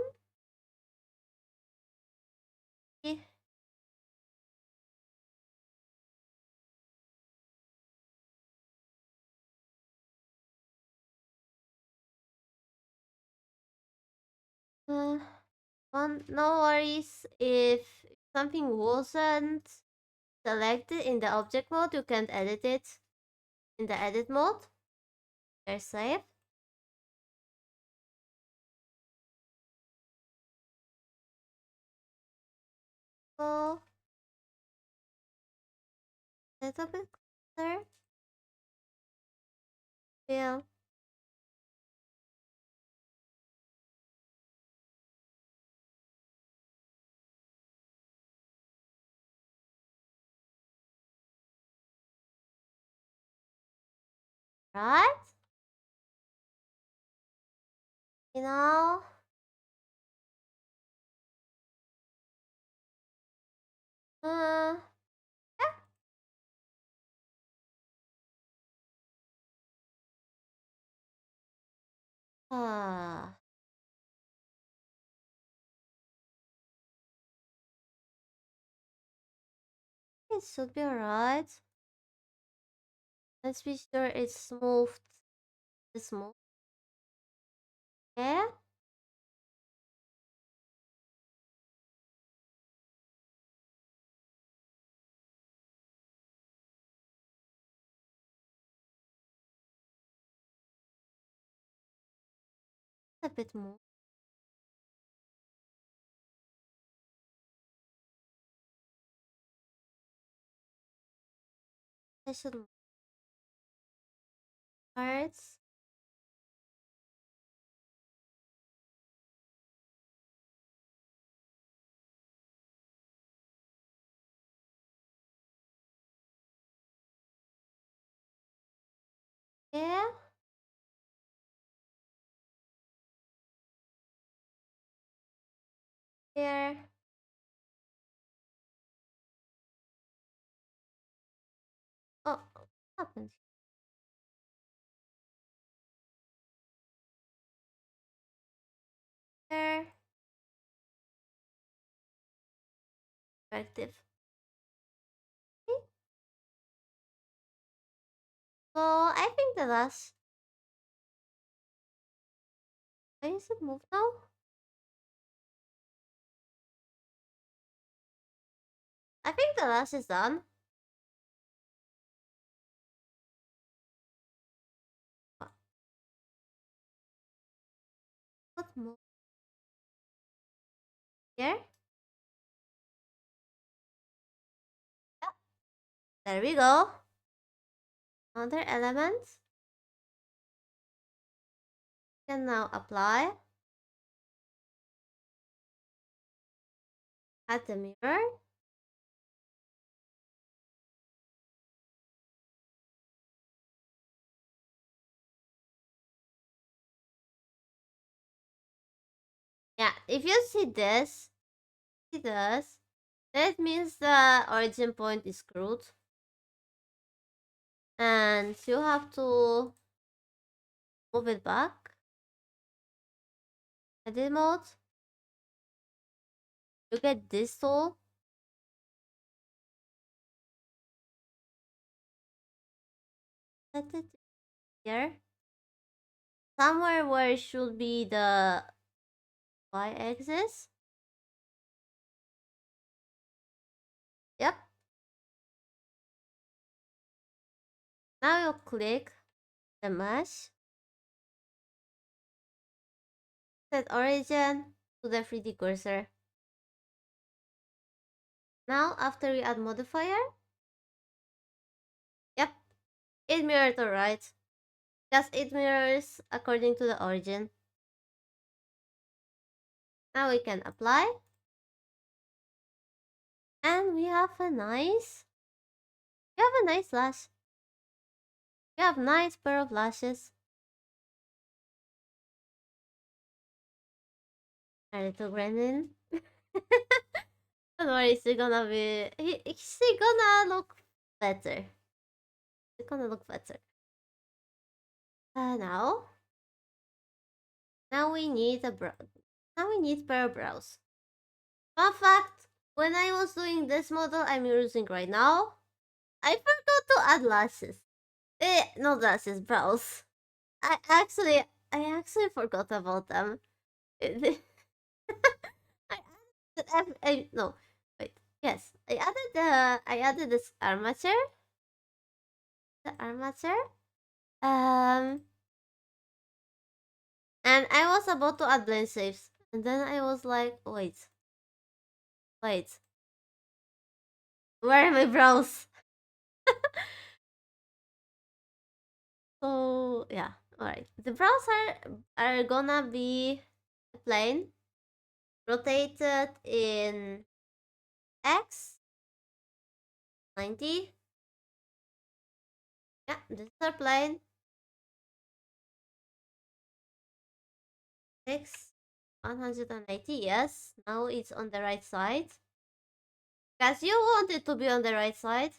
Speaker 1: Eh, Uh, no worries if something wasn't selected in the object mode, you can't edit it in the edit mode. They're safe. So, little bit closer. Yeah. Right? You know? Uh, ah, it should be alright. Let's be sure it's smooth. It's smooth. Yeah? A bit more. I should move parts. Yeah? Here. Oh, what happened here? Perspective. So, I think the last. Why is it moved now? I think the last is done. What move here? Yeah, there we go. Another element. Can now apply at the mirror. Yeah, if you see this, that means the origin point is screwed. And you have to move it back. Edit mode. You get this tool. Set it here. Somewhere where it should be the y-axis. Yep. Now you click the mesh. Set origin to the 3D cursor. Now after we add modifier, yep, it mirrors to right. Because it mirrors according to the origin. Now we can apply. And we have a nice lash. We have nice pair of lashes. A little Brennan. Don't worry, she's gonna be. She's gonna look better. She's gonna look better. Now. Now we need a brow. Now we need pair of brows. Fun fact: when I was doing this model I'm using right now, I forgot to add lashes. Not lashes, brows. I actually forgot about them. I no, wait. Yes, I added this armature. The armature. Um, and I was about to add blend shapes, and then I was like, wait, where are my brows? So yeah, all right. The brows are gonna be plain, rotated in X 90. Yeah, this is our plane. X 180. Yes, now it's on the right side. Because you want it to be on the right side.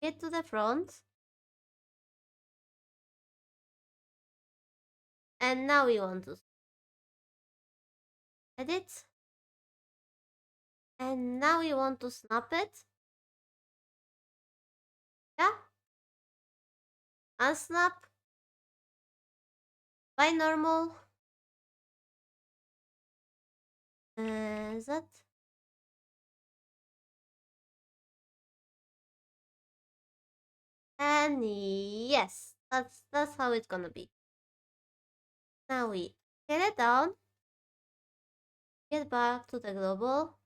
Speaker 1: Get to the front. And now we want to edit. And now we want to snap it. Yeah. Unsnap. By normal. That. And yes, that's how it's gonna be. Now we get it down. Get back to the global.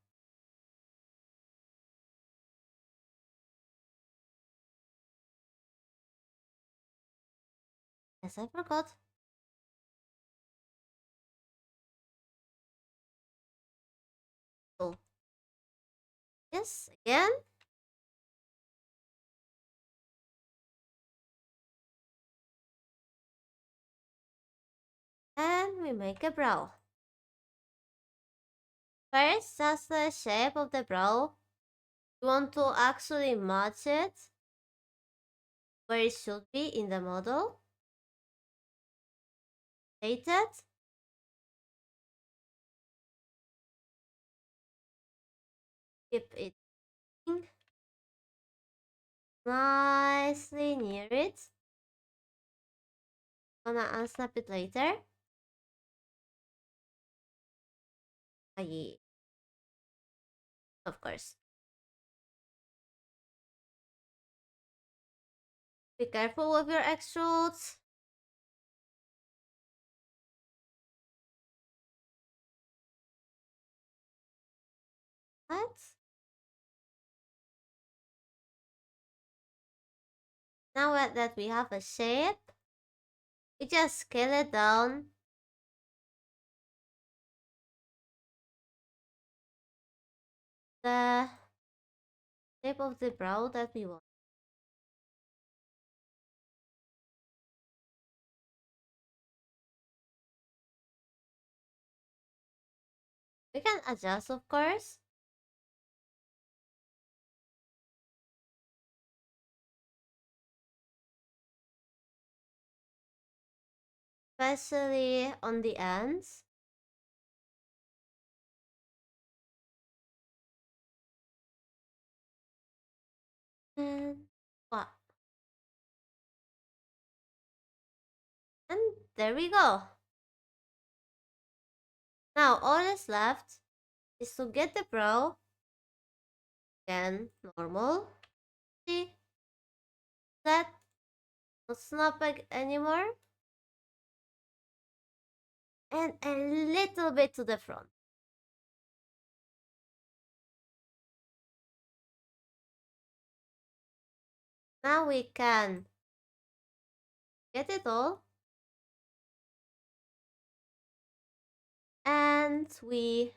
Speaker 1: Yes, I forgot. Oh. Yes, again. And we make a brow. First, just the shape of the brow. You want to actually match it where it should be in the model. Hate it. Keep it nicely near it. Gonna unsnap it later. Yeah. Of course. Be careful with your extrudes. What? Now that we have a shape, We just scale it down the shape of the brow that we want. We can adjust, of course, especially on the ends. And what? And there we go. Now all that's left is to get the brow again normal. See that? Not snap back anymore. And a little bit to the front. Now we can get it all. And we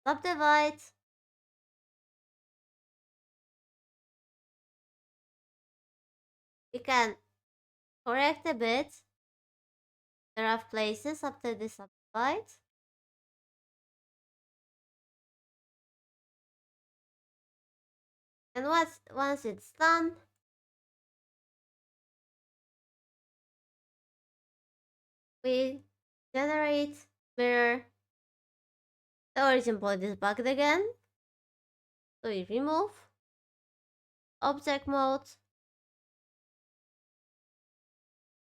Speaker 1: subdivide. We can correct a bit the rough places after the subdivide. And once it's done, we generate mirror. The origin point is bugged again. So we remove object mode,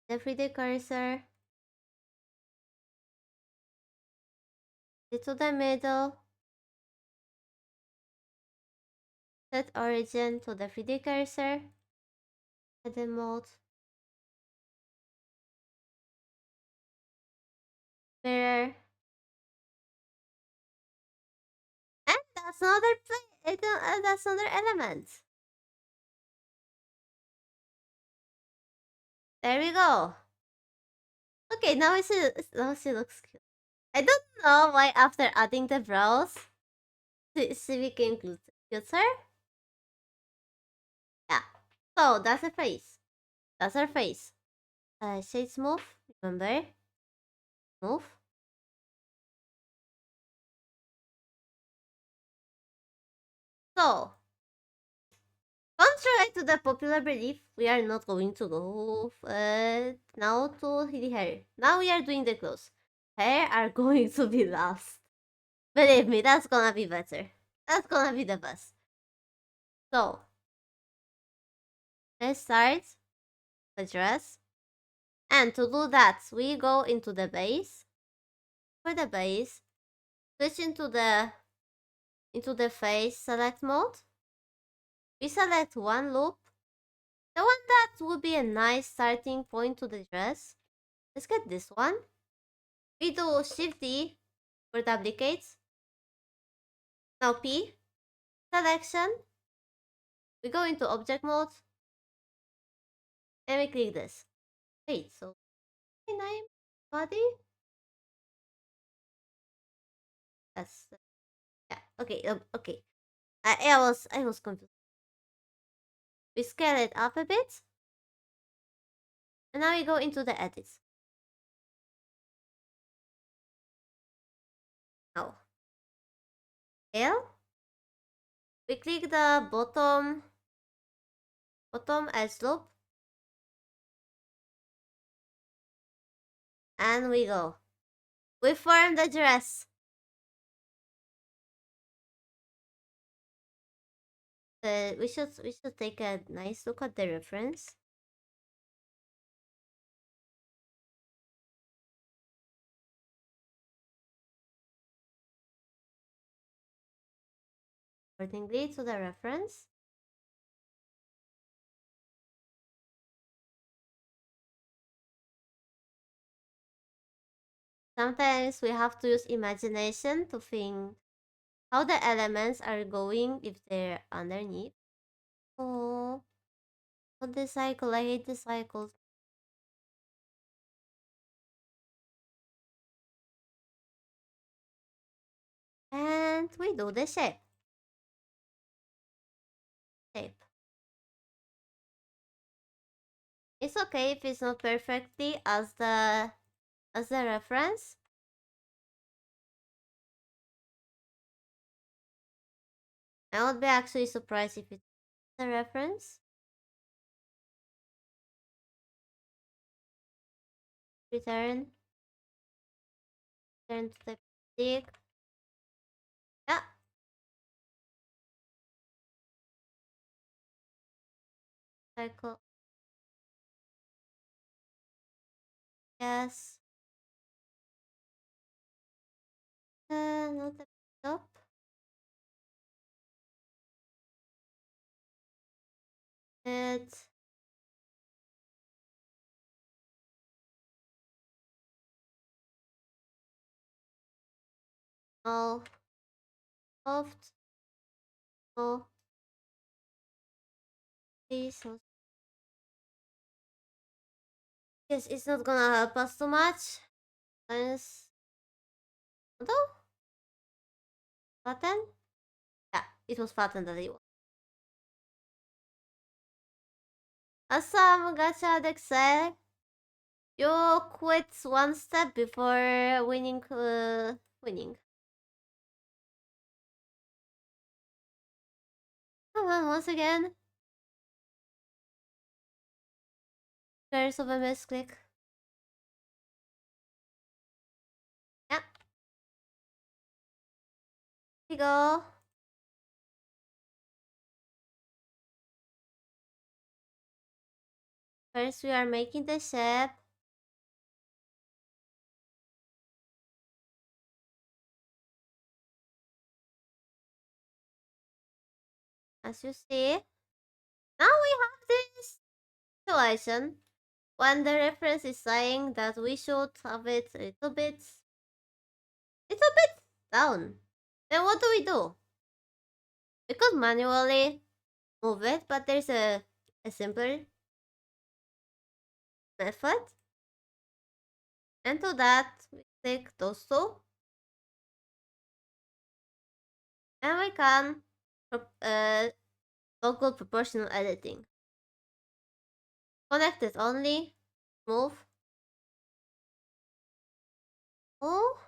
Speaker 1: the 3D cursor, it to the middle, set origin to the 3D cursor, edit mode, mirror, and that's another that's another element. There we go. Okay, now she looks cute. I don't know why after adding the brows, she became cuter. Yeah. So that's her face. That's her face. Shades move. Remember, move. So contrary to the popular belief, we are not going to go now to the hair. Now we are doing the clothes. Hair are going to be last. Believe me, that's gonna be better. That's gonna be the best. So let's start the dress. And to do that, we go into the base. For the base, switch into the face select mode. We select one loop, the one that would be a nice starting point to the dress. Let's get this one. We do Shift D for duplicates. Now P, selection. We go into object mode and we click this. Wait, so name body? That's yeah. Okay, okay. I was confused. We scale it up a bit, and now we go into the edits. Now scale. We click the bottom edge loop, and we go. We form the dress. We should take a nice look at the reference. Accordingly to the reference. Sometimes we have to use imagination to think how the elements are going if they're underneath. Oh, the cycle. I hate the cycles. And we do the shape. Shape. It's okay if it's not perfectly as the reference. I would be actually surprised if it's the reference. Return. Return to the stick. Yeah. Cycle. Yes. Not the top. It's all soft. Oh, please. Yes, it's not gonna help us too much. Let's. Although, button? Yeah, it was flattened that it was. Awesome, gotcha, Dexter. You quit one step before winning. Winning. Come on, once again. Curse of a misclick. Yeah. Here we go. First, we are making the shape. As you see. Now we have this situation when the reference is saying that we should have it a little bit down. Then what do we do? We could manually move it, but there's a simpler method. And to that, we click those two. And we can toggle proportional editing. Connect it only, move. Oh,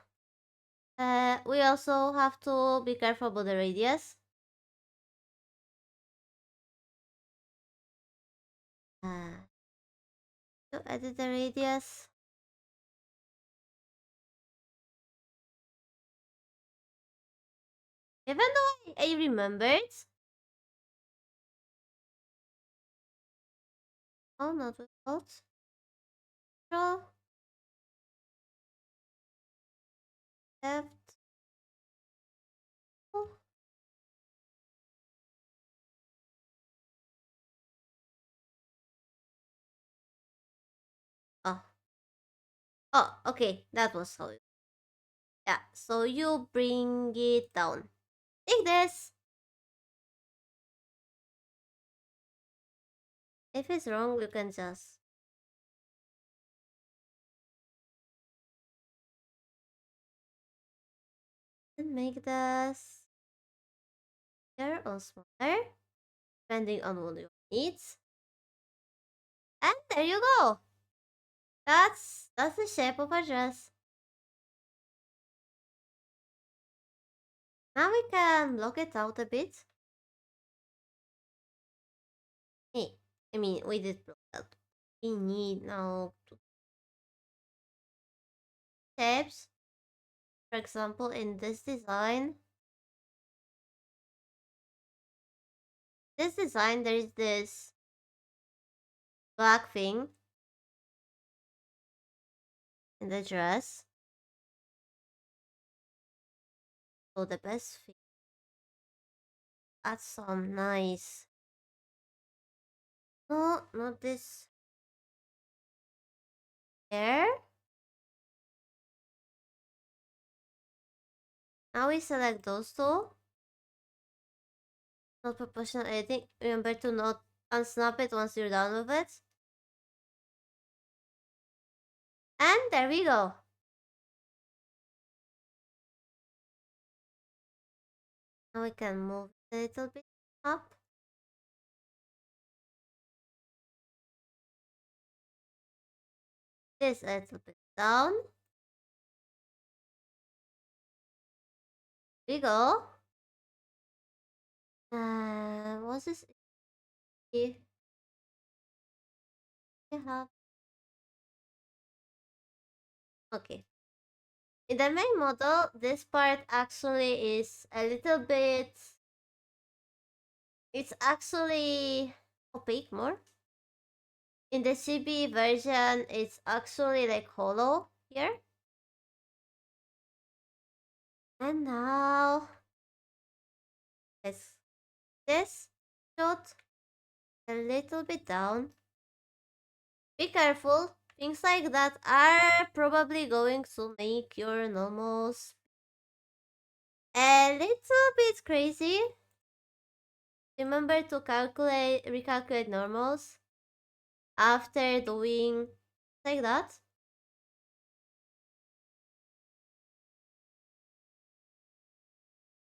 Speaker 1: we also have to be careful about the radius. To edit the radius. Even though I remembered. Oh, not with alt. Control. Left. Oh. Oh. Oh, okay. That was how it. Yeah, so you bring it down. Take this. If it's wrong, you can just make this bigger or smaller, depending on what your needs. And there you go. That's the shape of a dress. Now we can block it out a bit. Hey, I mean, we did block out. We need now two shapes. For example, in this design, there is this black thing in the dress. So the best thing, add some nice. No, not this. There. Now we select those two. Not proportional editing. Remember to not unsnap it once you're done with it. And there we go. Now we can move a little bit up. This a little bit down. We go. What's this? We have. Okay. In the main model, this part actually is a little bit. It's actually opaque more. In the CB version, it's actually like hollow here. And now, let's this shot a little bit down. Be careful. Things like that are probably going to make your normals a little bit crazy. Remember to recalculate normals after doing like that.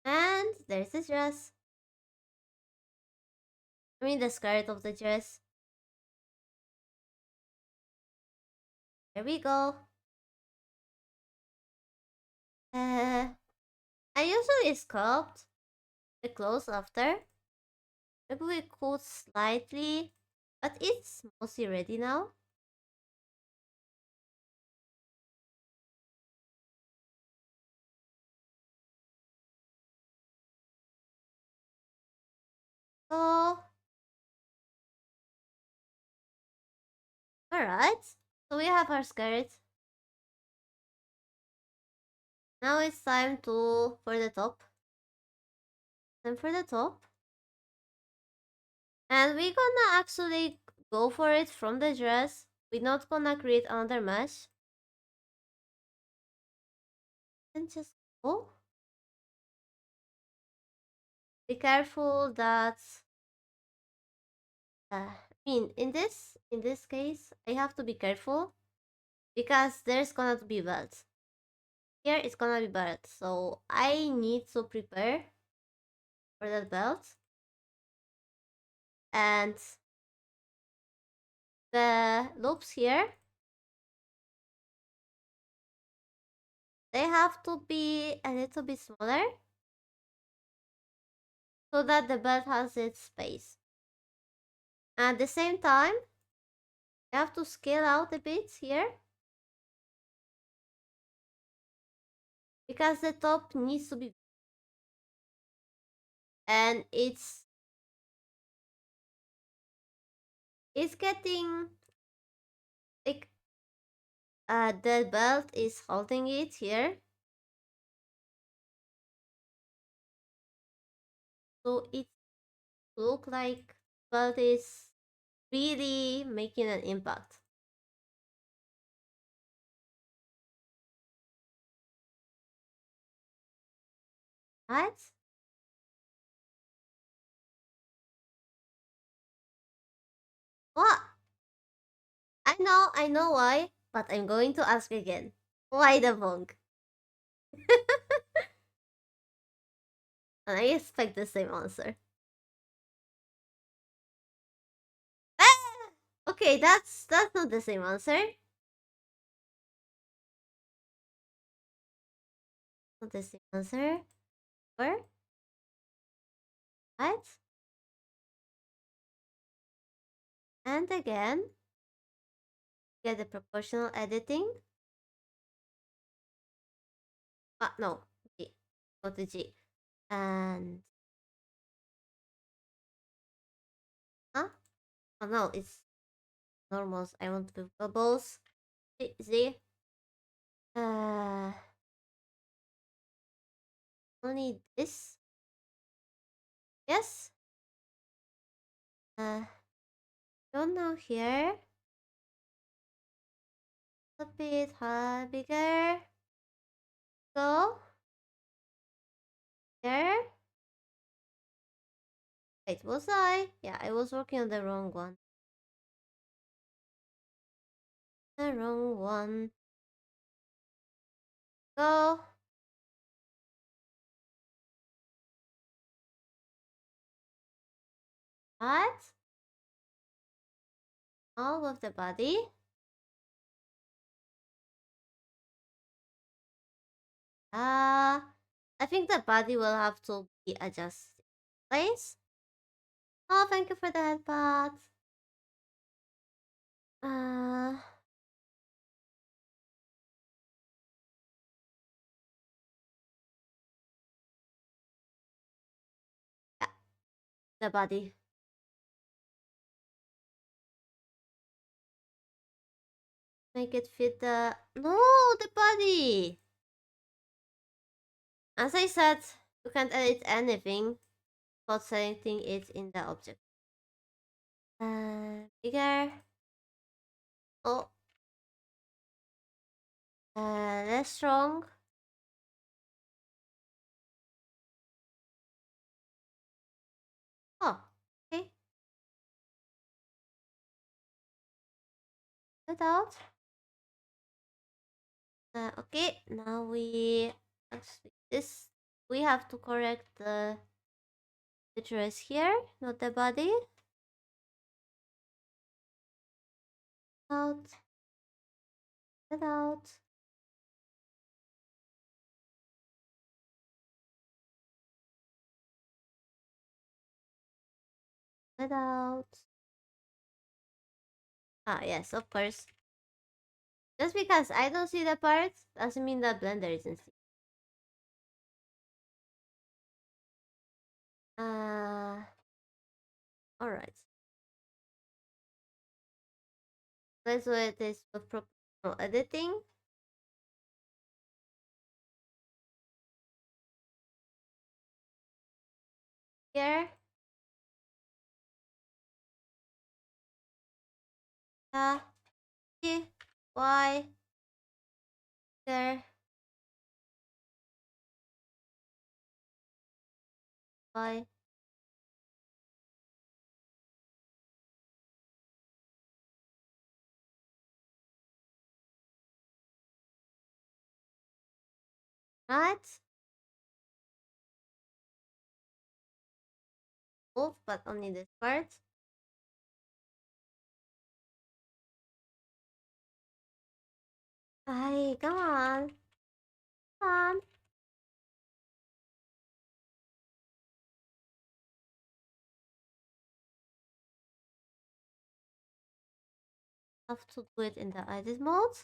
Speaker 1: And there's the dress. I mean the skirt of the dress. There we go. I usually sculpt the clothes after. Maybe we could slightly, but it's mostly ready now. So, alright. So we have our skirt. Now it's time for the top. Time for the top. And we're gonna actually go for it from the dress. We're not gonna create another mesh. And just go. Be careful that I mean in this case I have to be careful because there's gonna be belt. Here it's gonna be belt. So I need to prepare for that belt. And the loops here, they have to be a little bit smaller so that the belt has its space. At the same time, you have to scale out a bit here because the top needs to be, and it's getting like the belt is holding it here, so it look like belt is really making an impact. Right? What? I know why, but I'm going to ask again. Why the monk? And I expect the same answer. Ah! Okay, that's not the same answer. Not the same answer. Where? Right? And again, get the proportional editing. No, G. Go to G. And huh? Oh no, it's normals. I want to bubbles. Z. Uh, only this. Yes. Don't know here. A bit bigger. Go. There. Wait, was I? Yeah, I was working on the wrong one. The wrong one. Go. What? All of the body? Uh, I think the body will have to be adjusted. Place? Oh, thank you for the headbutt. Uh, yeah, the body. Make it fit the... No, the body! As I said, you can't edit anything without setting it in the object. Bigger. Oh, less strong. Oh, okay. That out. Okay, now we... Actually, this... We have to correct the dress here, not the body. Out. Get out. Get out. Ah, yes, of course. Just because I don't see the parts doesn't mean that Blender isn't see. Alright. Let's do it this with professional editing. Here. T, Y, there, Y. Right? Move, but only this part. Ay, come on. Come on. Have to do it in the edit mode.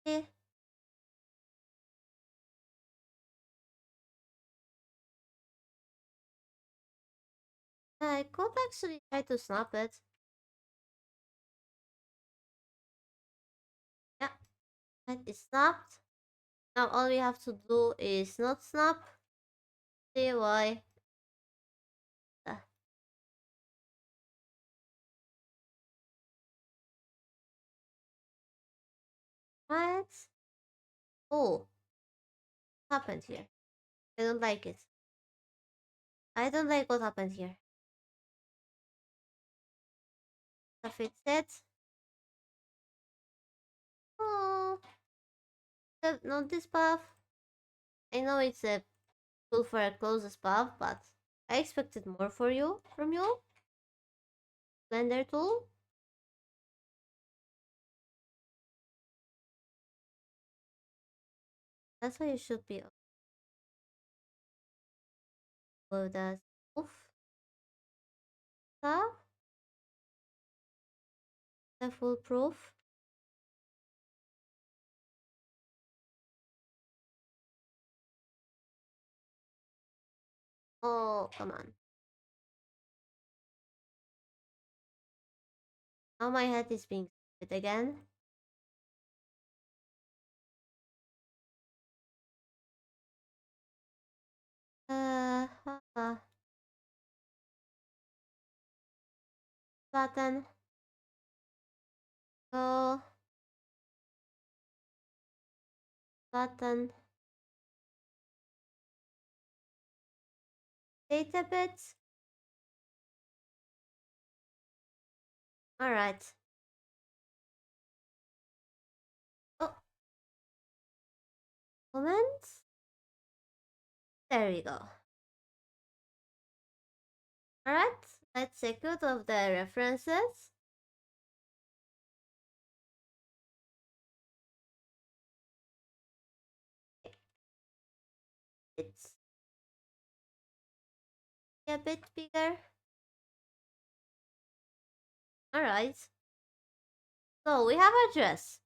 Speaker 1: Okay. I could actually try to snap it. Yeah, it is snapped. Now all we have to do is not snap. See why. Uh, right? Oh, happened here. I don't like it. I don't like what happened here. Fix it. Oh, not this path. I know it's a tool for a closest path, but I expected more for you from you. Blender tool. That's why you should be with the oof stuff. The foolproof. Oh, come on. Now my head is being stupid again. Uh, uh, button. Go. Button. Data bits. Alright. Oh, comments. There we go. Alright, let's check out of the references. It's a bit bigger. Alright, so we have a dress.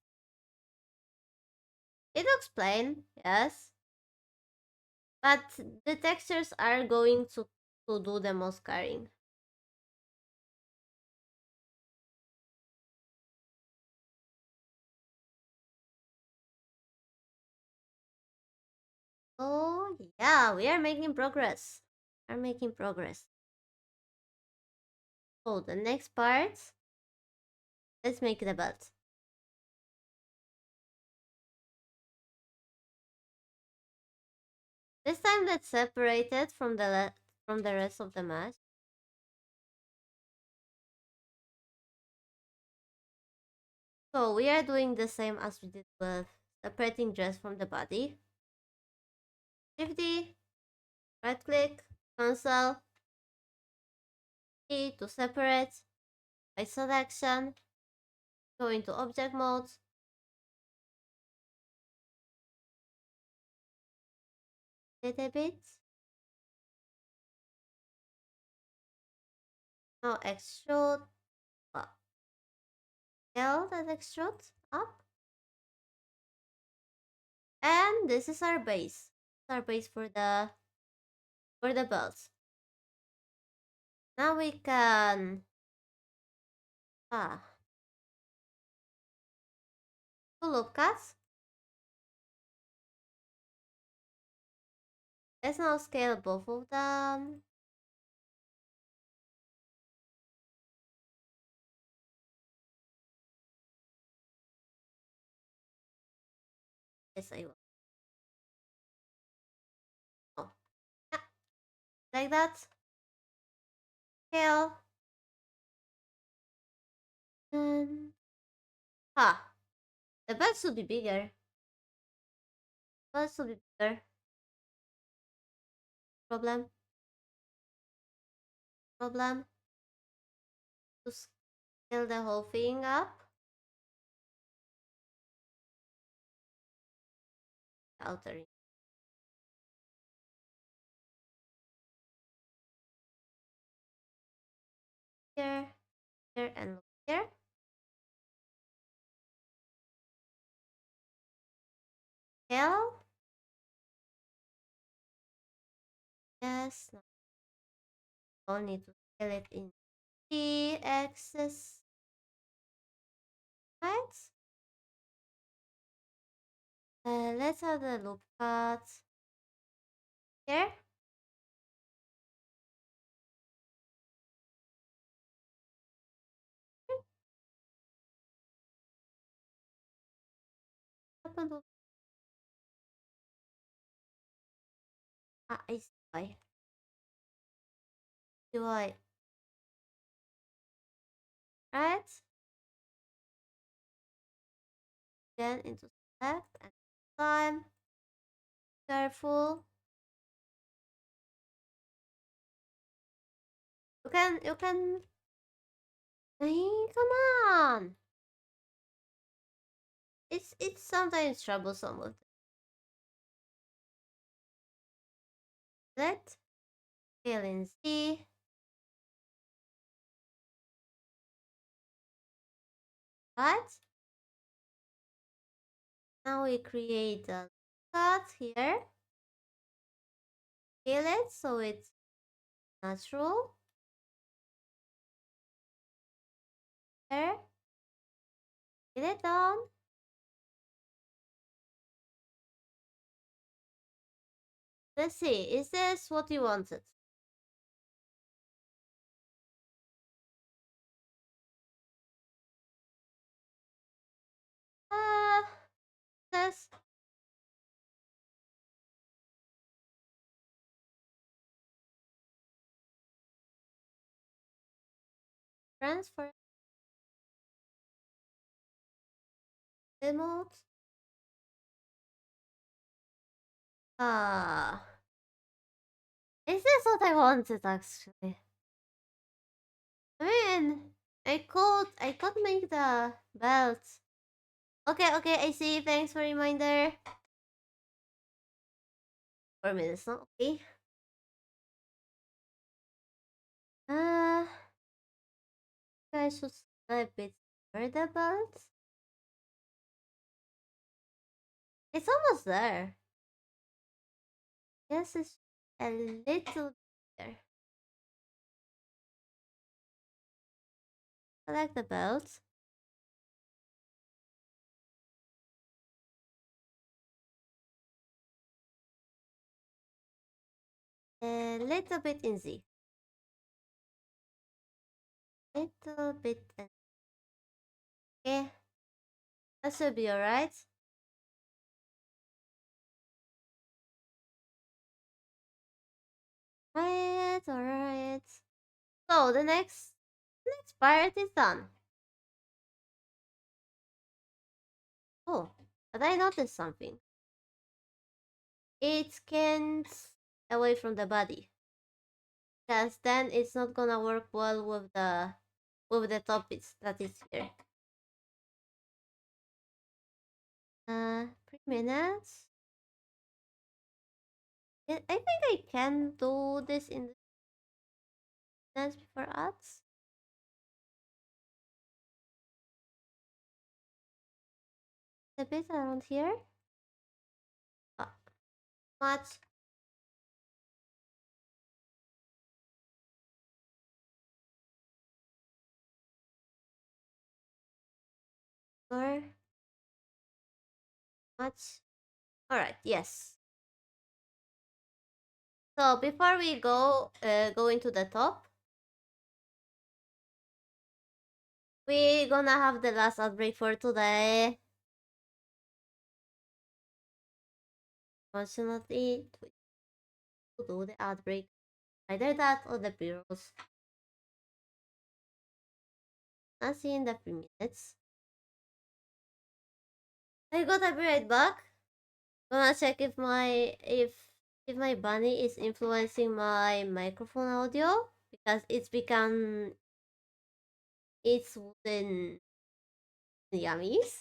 Speaker 1: It looks plain, yes, but the textures are going to do the most carrying. Oh, yeah, we are making progress. We are making progress. So, the next part, let's make the belt. This time, let's separate it from from the rest of the mask. So, we are doing the same as we did with separating dress from the body. Shift D, right click, cancel, E to separate, by selection, go into object mode, little bit. Now extrude up. Scale that extrude up. And this is our base. Our base for the belt. Now we can two loop cuts. Let's now scale both of them. Yes, I will. Oh, yeah, like that. Scale. And the belt should be bigger. Belt should be bigger. Problem. Problem. To scale the whole thing up. Outer. Here, here, and look here. Scale. Yes. No. Don't need to scale it in the axis. Right? Let's have the loop cut here. Happened to I see why. See why. Right? Then into select and time. Careful. You can hey, come on. It's sometimes troublesome with that. Fill in Z. Right? Now we create a cut here. Fill it so it's natural. There. Fill it down. Let's see. Is this what you wanted? Uh, this. Transfer remote. Ah, is this what I wanted actually? I mean, I could make the belts. Okay, okay, I see. Thanks for reminder. 4 minutes, no? Okay. Uh, I should a bit for the belts. It's almost there. Yes, it's a little there. I like the belts. A little bit in Z. Little bit. Okay, that should be alright. Right, alright. So the next part is done. Oh, but I noticed something. It scans away from the body. Because then it's not gonna work well with the topics that is here. 3 minutes. I think I can do this in the minutes before ads. A bit around here. Uh, much. Or much. Alright, yes. So before we go into the top, we're gonna have the last outbreak for today. Unfortunately, to do the outbreak. Either that or the bureaus. Not seeing the 3 minutes. I gotta be right back. Gonna check if my bunny is influencing my microphone audio because it's wooden yummies.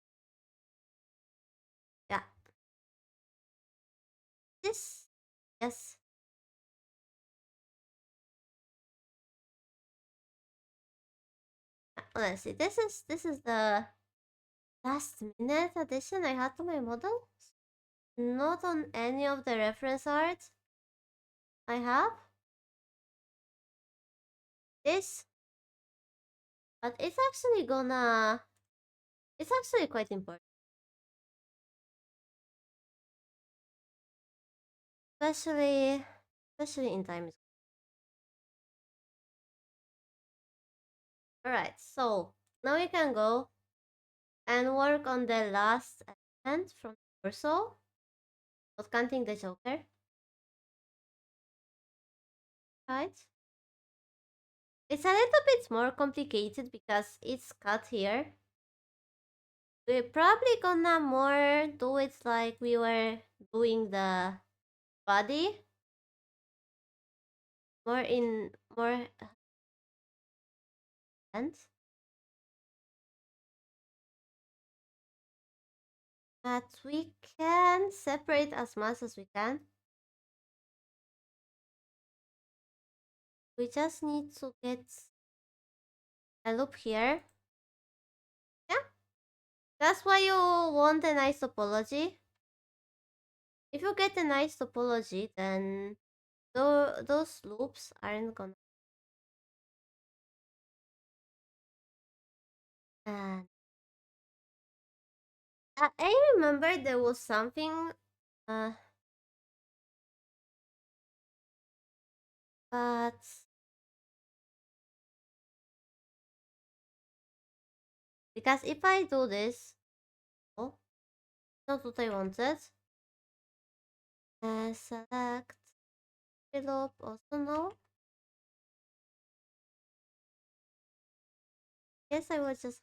Speaker 1: this? Yes. Let's see. This is the last minute addition I had to my model. Not on any of the reference art I have. This, but it's actually gonna. It's actually quite important, especially in times. All right, so now we can go and work on the last element from the torso, not counting the Joker. Right? It's a little bit more complicated because it's cut here. We're probably gonna more do it like we were doing the body. More hands. But we can separate as much as we can. We just need to get a loop here. Yeah, that's why you want a nice topology. If you get a nice topology, then those loops aren't gonna. And I remember there was something, uh, but because if I do this, oh, not what I wanted. Select loop, also no. Guess I was just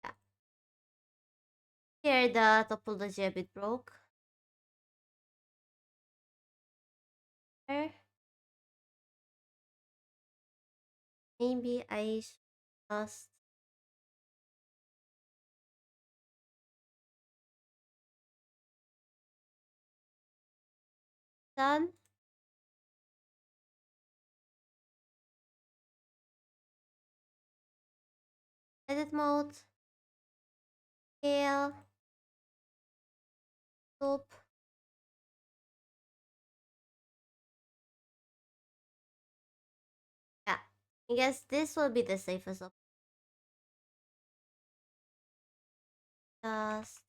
Speaker 1: yeah. Here the topology a bit broke. There. Maybe I should just done. Edit mode. Scale. Loop. Yeah. I guess this will be the safest option. Just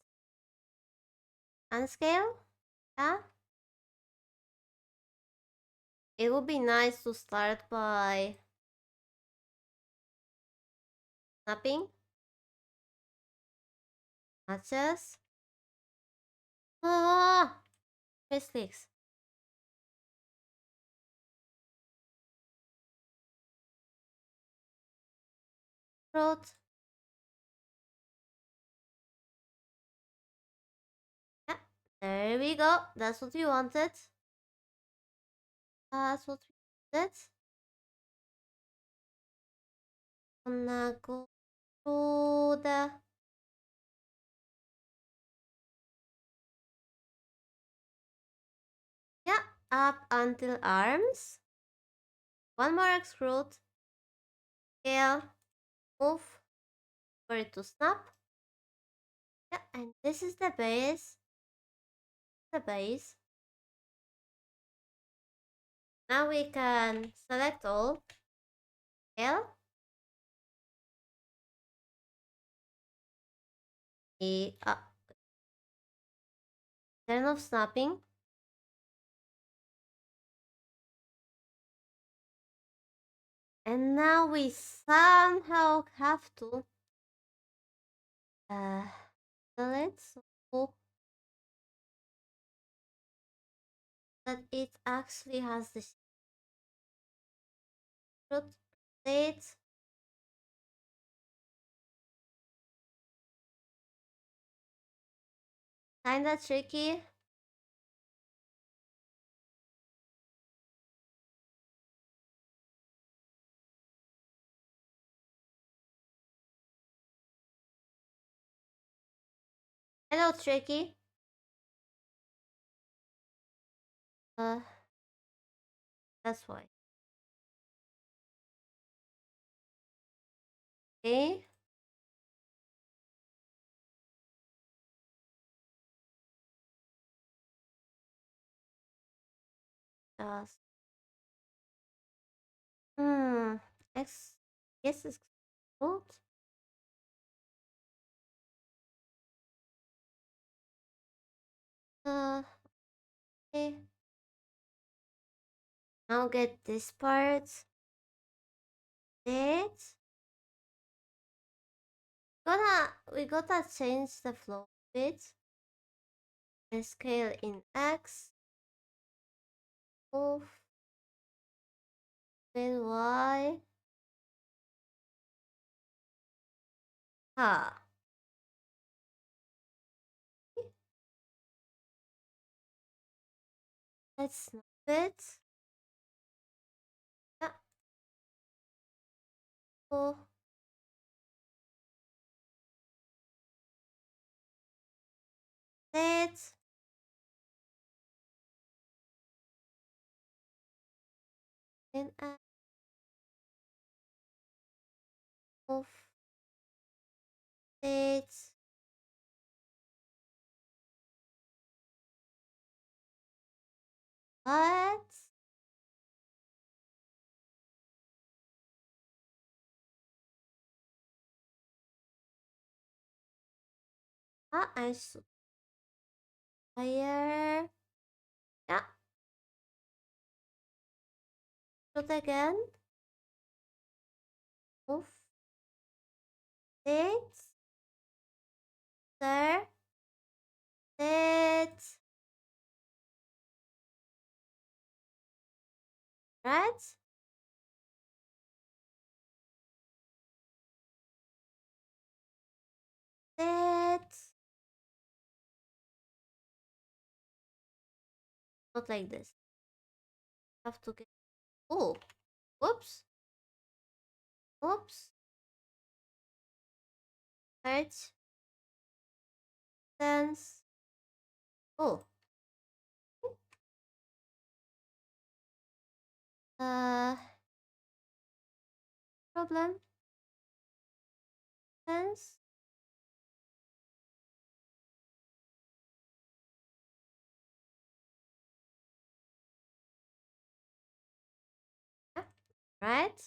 Speaker 1: unscale. Yeah. It would be nice to start by snapping matches. Ah, mistakes. Throat. Yeah, there we go. That's what we wanted. That's what we wanted. Gonna go through the yeah up until arms. One more extrude. Scale. Move for it to snap. Yeah, and this is the base. The base. Now we can select all. Scale. Turn off snapping. And now we somehow have to tell it so that it actually has this root state. Kinda tricky. Hello, tricky. Uh, that's why. Okay. Just hmm. X. Yes, it's good. Uh. Okay. Now get this part. It. We gotta change the flow bit. The scale in X. Move in Y. Ha. Let's snap it. Yeah. Oh. It. In X. Move it. What? Ah, I should higher. Yeah. Shoot again. Move it. There. It. Right? It. Not like this. Have to get. Oh. Whoops. Oops. Right. Sense. Oh. Uh. Problem. Sense. Yeah. Right.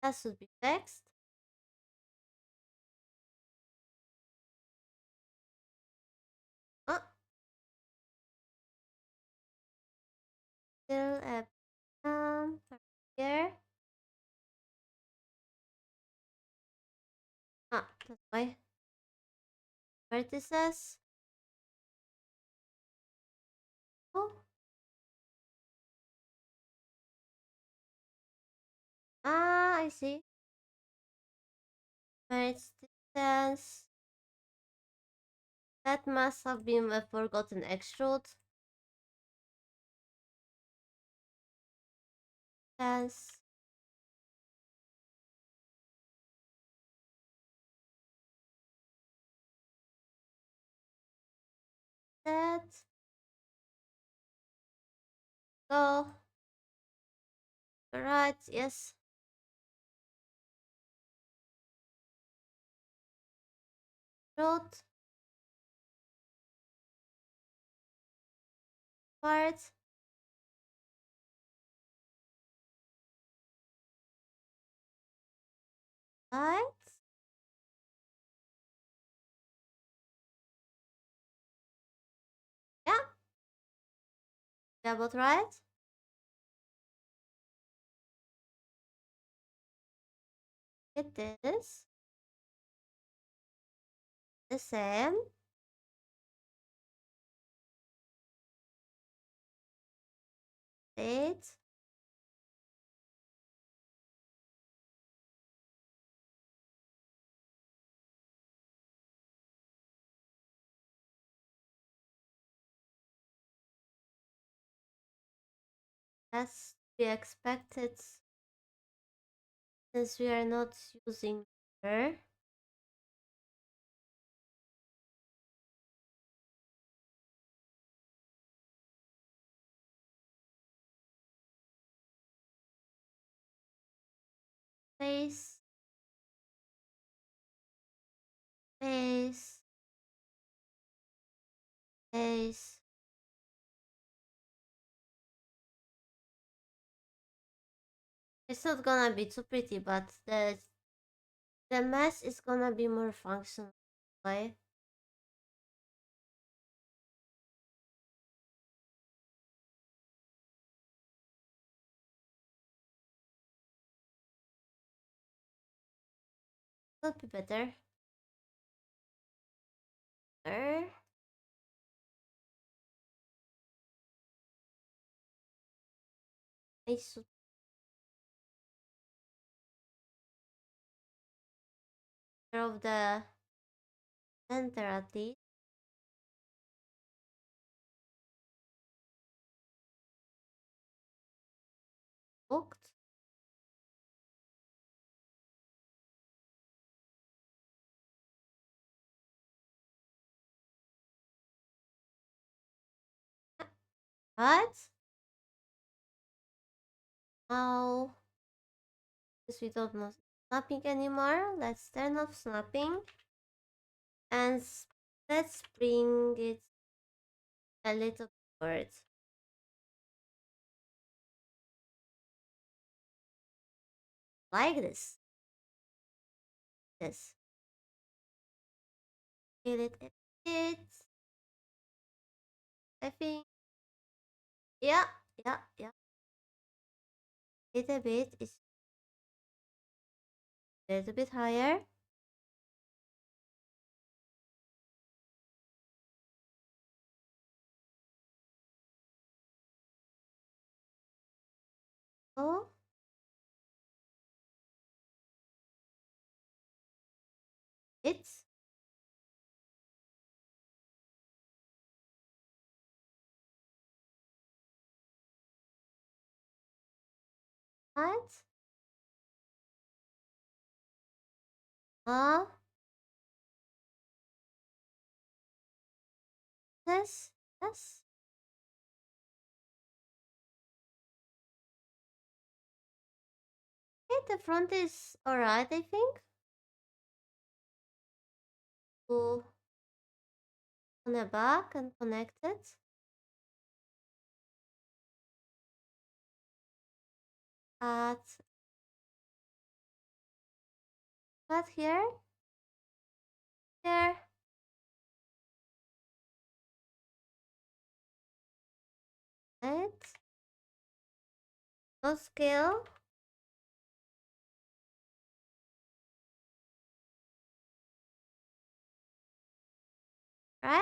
Speaker 1: That should be fixed. Oh. Still a here. Ah, that's why. Vertices. Oh. Ah, I see. Merge distance. That must have been a forgotten extrude. Dance. That. Go. Right, yes. Root. Part. Right. Yeah. Double right. It is the same. It as we expected since we are not using her. Space. Space. Space. It's not gonna be too pretty, but the mess is gonna be more functional, right? Could be better. Better. I should of the center at least. Booked. What? Now, since we don't know snapping anymore, let's turn off snapping and let's bring it a little forward. Like this. This. Feel it a bit. I think. Yeah, yeah, yeah. Little bit is a little bit higher. Oh, it's what? Ah, this, yes. Okay, the front is alright, I think. Go on the back and connect it. At cut here, here, right? No scale, right?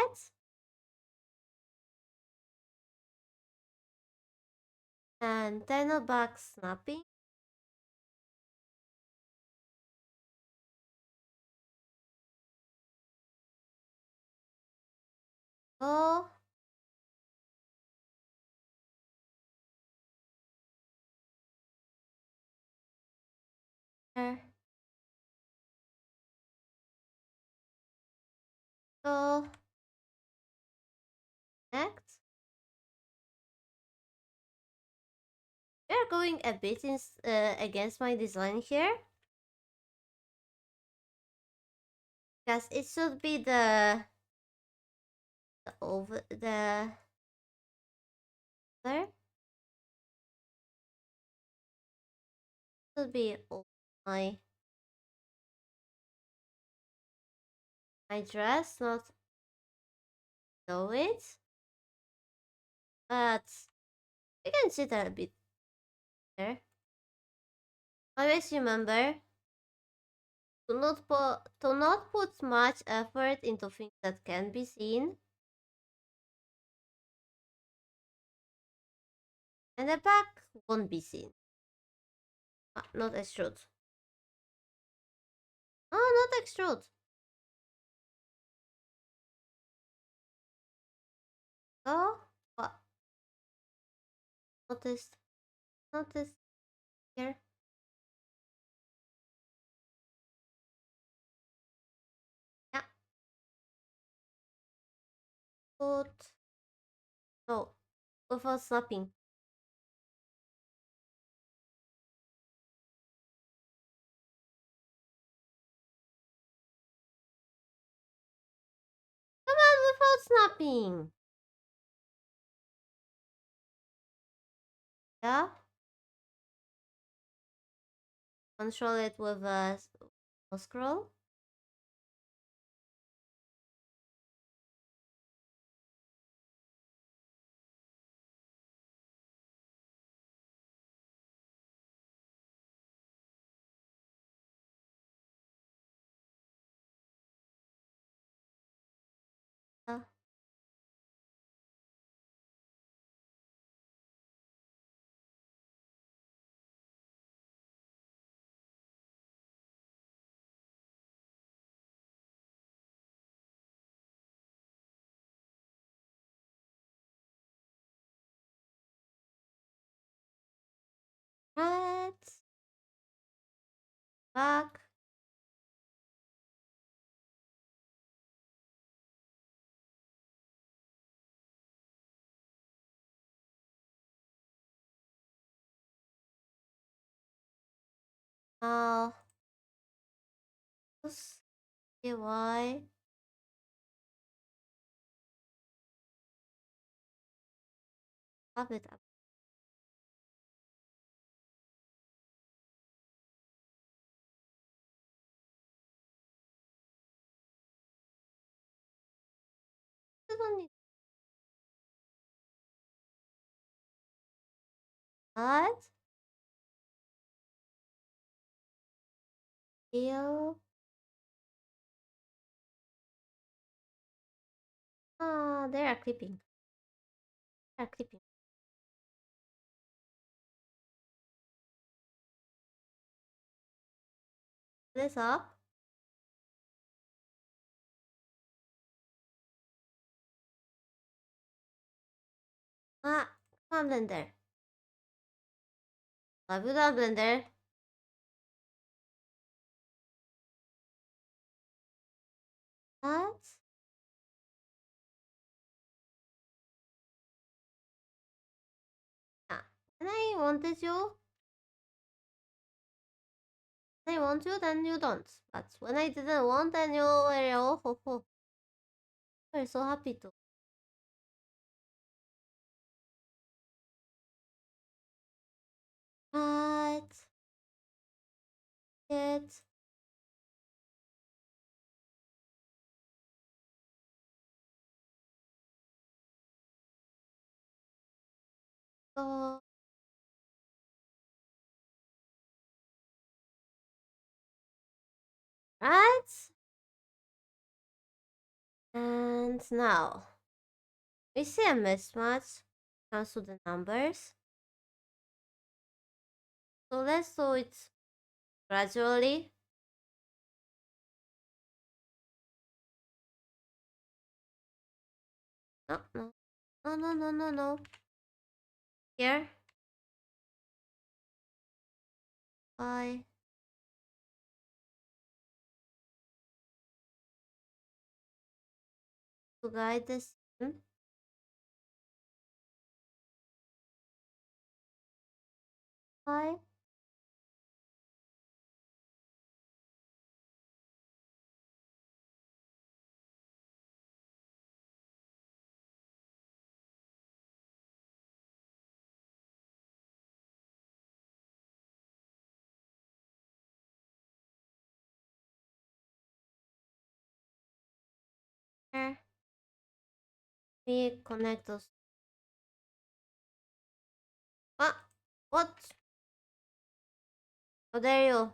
Speaker 1: And tunnel back snapping. Go here, go next. We're going a bit against my design here because it should be the over the there should be over my dress, not below it, but you can see that a bit there. Always remember to not put much effort into things that can be seen, and the back won't be seen. Not extrude. No, not extrude. Oh, what? Notice, notice here. Yeah, put no without snapping. without snapping. Yeah? Control it with a scroll. Uh, right. Back. Now, see why. Up it up. You don't need that. Feel. Ah, they are clipping. They are clipping. This up. Ah, come on, Blender. Love you, that Blender. What? Ah, when I wanted you, when I want you, then you don't. But when I didn't want, then you were oh ho ho. We're so happy to. Right. It. Go. Right. And now we see a mismatch comes to the numbers. So let's do it gradually. No, no, no, no, no, no, no. Here. I to guide this. I here. We connect those. Ah, what? Oh, there you.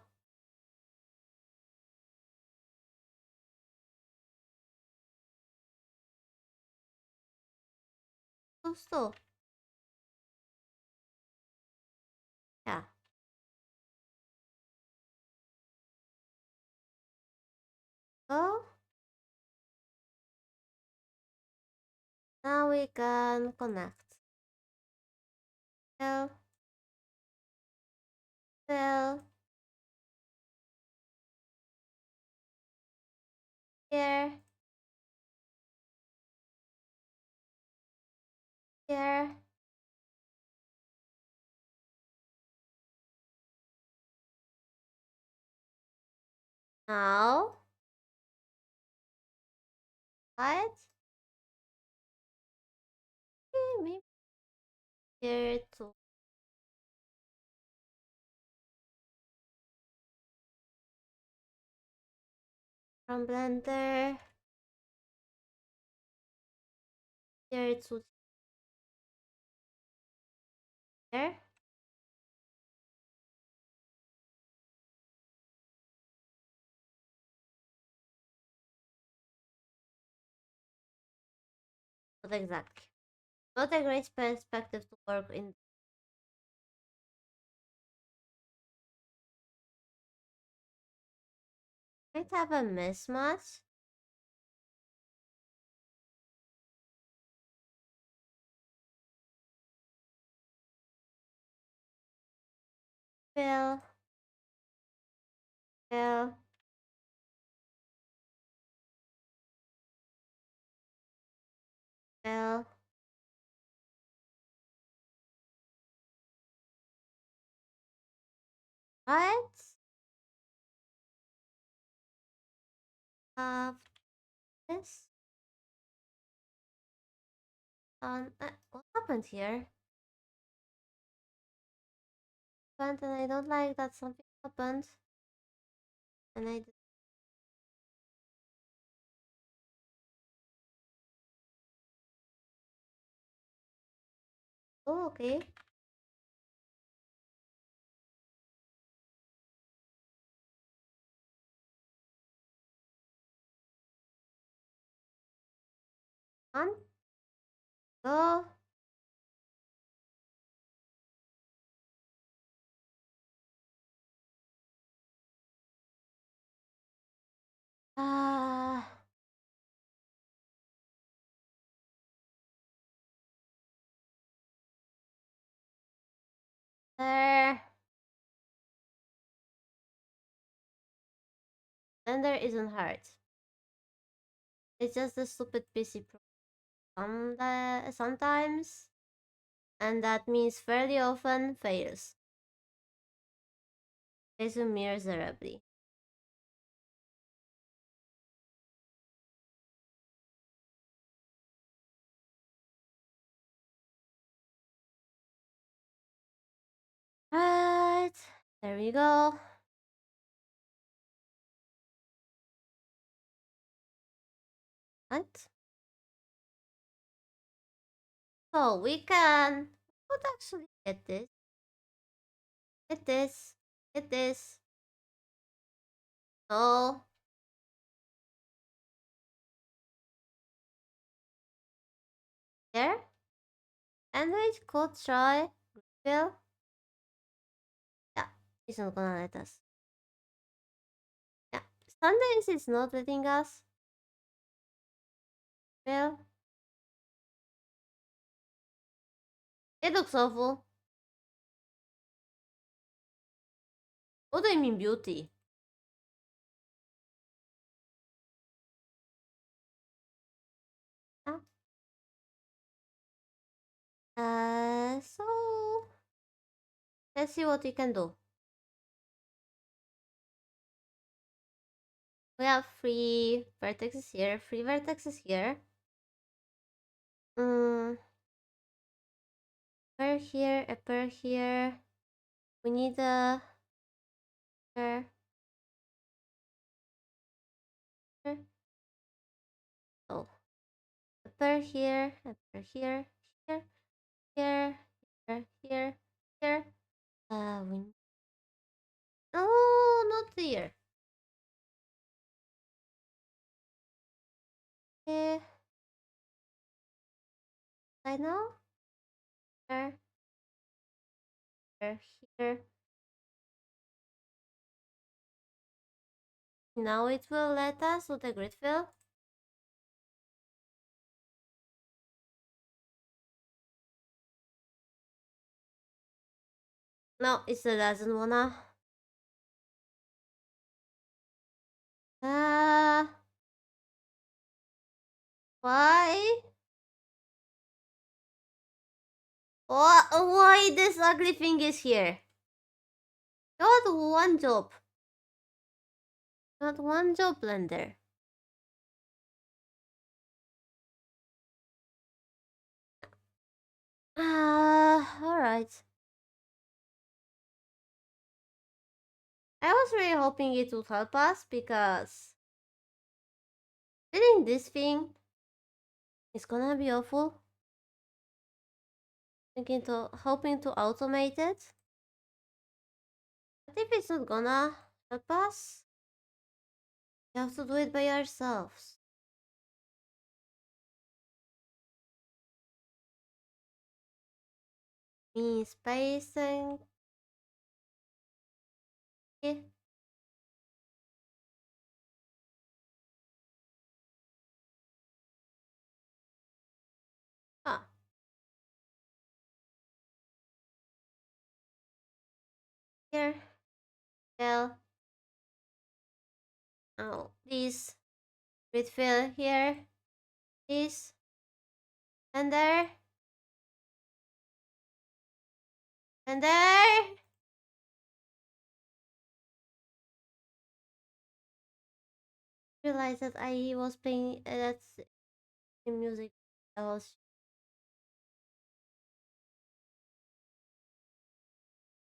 Speaker 1: Oh, so yeah. So now we can connect. Well, well, here, here. Now, right? Here to from Blender. Here to there. Not exactly. Not a great perspective to work in. Might have a mismatch. Fill. Fill. Fill. Right? Have this. What happened here? And I don't like that something happened. And I. Oh, okay. On. Go. Ah. There. And there isn't hard. It's just a stupid PC sometimes. And that means fairly often fails. Fails miserably. Right. There we go. What? So we could actually get this. Get this. Get this. No. There. And we could try. Will. Yeah. It's not gonna let us. Yeah. Sometimes it's not letting us. Well. It looks awful. What do you mean beauty? Ah. So let's see what we can do. We have three vertices here, three vertices here. Pair here, a pair here. We need a pair. Oh, a pair here, a pair here, here, here, here, here, here. We. Oh, not here. Eh. I know. Here, here, here. Now it will let us with the grid fill. No, it still doesn't wanna. Why? Why this ugly thing is here? Not one job. Not one job, Blender. right? I was really hoping it would help us because feeling this thing is gonna be awful. Hoping to automate it. But if it's not gonna help us, we have to do it by ourselves. Me spacing. Ah, here. Well, oh, this. With fill here. This. And there. And there. Realized that I was playing that's the music. I was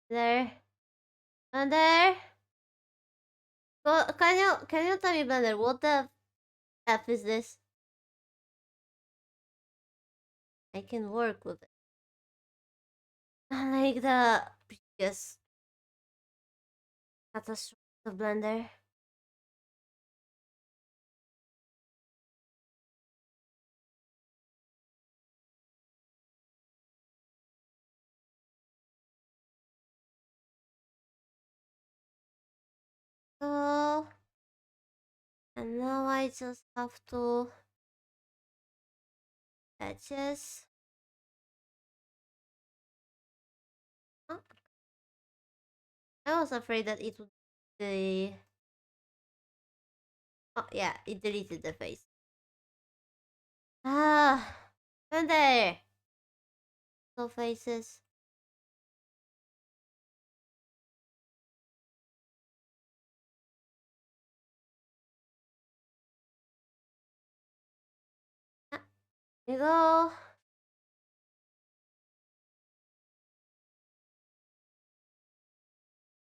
Speaker 1: there. And there. Well, can you tell me, Blender, what the F is this? I can work with it. Like the previous catastrophe of Blender. So, and now I just have to edges. Oh, I was afraid that it would be. Oh yeah, it deleted the face. Ah, and there. So faces. Ah, here you go.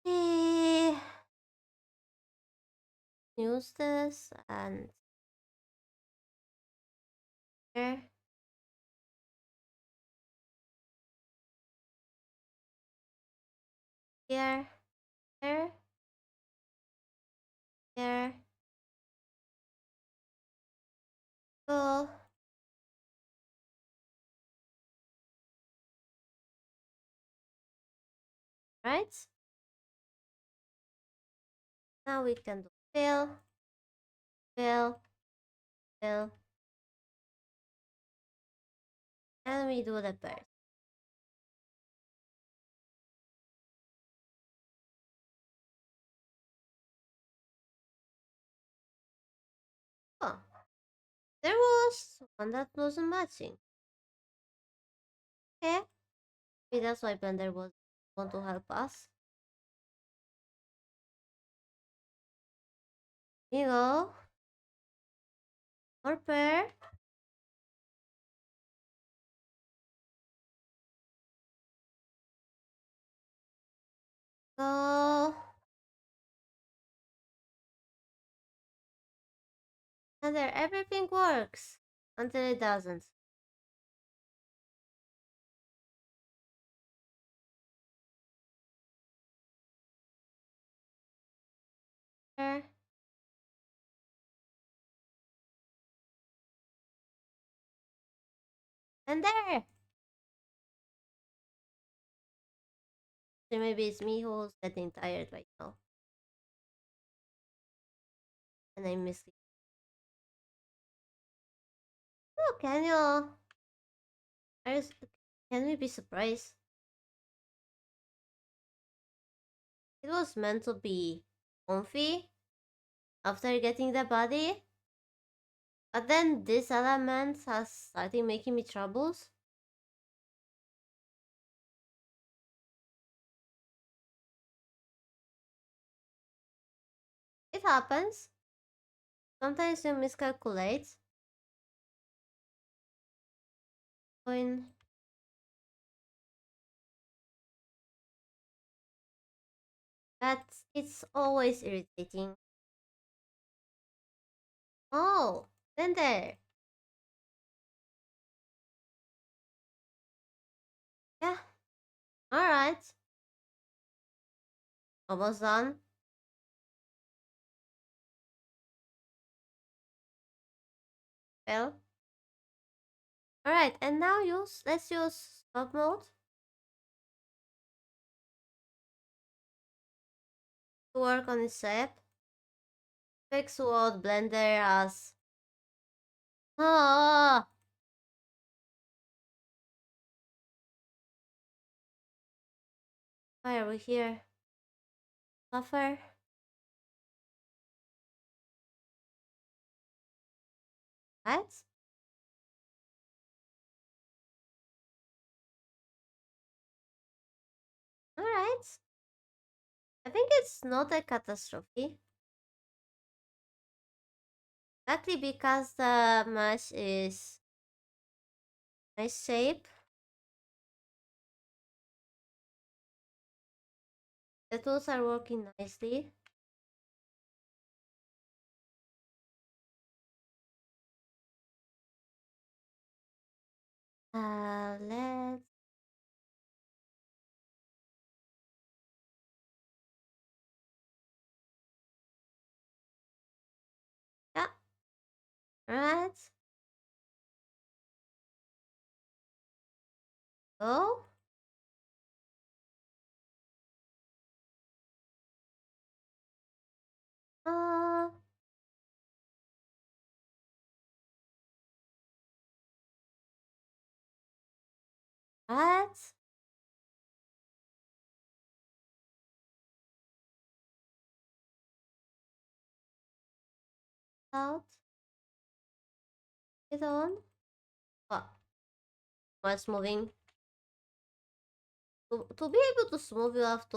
Speaker 1: Eh, use this and here, here, here, here. Go. Right? Now we can do fill, fill, fill, and we do the bird. Oh, there was one that wasn't matching. Okay, maybe that's why Blender was want to help us. Here you go. More pair. Go. And there, everything works until it doesn't. There. And there. So maybe it's me who's getting tired right now. And I miss it. Oh, can you? Can we be surprised? It was meant to be comfy after getting the body. But then this element has started making me troubles. It happens. Sometimes you miscalculate. When It's always irritating. Oh, then there. Yeah, alright. Almost done. Well, alright, and now let's use stop mode to work on this shape. Fix what Blender has. Ah, why are we here? Buffer. What? Alright. I think it's not a catastrophe. Exactly because the mesh is nice shape. The tools are working nicely. Let's yeah, right. Go. Uh, right. Out. Get on. Oh, what's moving? To be able to smooth, you have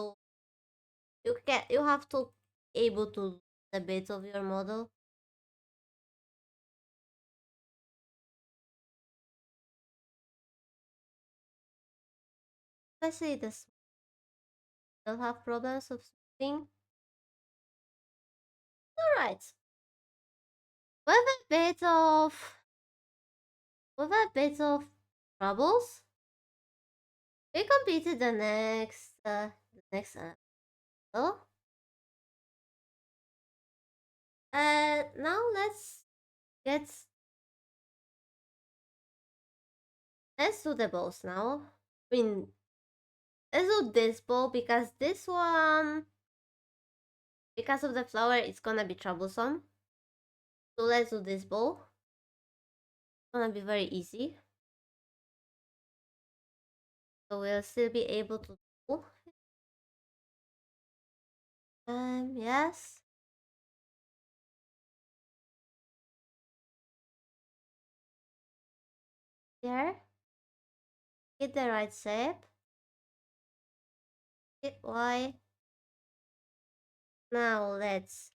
Speaker 1: to able to lose a bit of your model. Especially this will have problems of smoothing. Alright. With a bit of troubles, we completed the next level. Now get let's do the bows now. I mean, let's do this bow because this one, because of the flower, it's gonna be troublesome. So let's do this bow. It's gonna be very easy. So we'll still be able to do. Yes. Here. Get the right shape. Hit Y. Now let's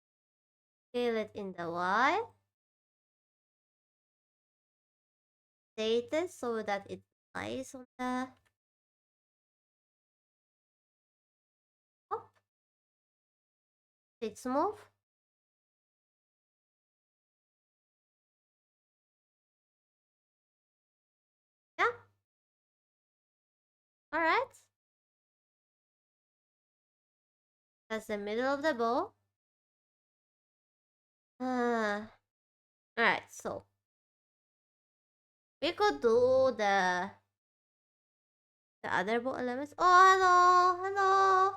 Speaker 1: scale it in the Y. State it so that it lies on the top. It's smooth. Yeah. Alright. That's the middle of the bow. Alright, so we could do the other bow elements. Oh, hello, hello.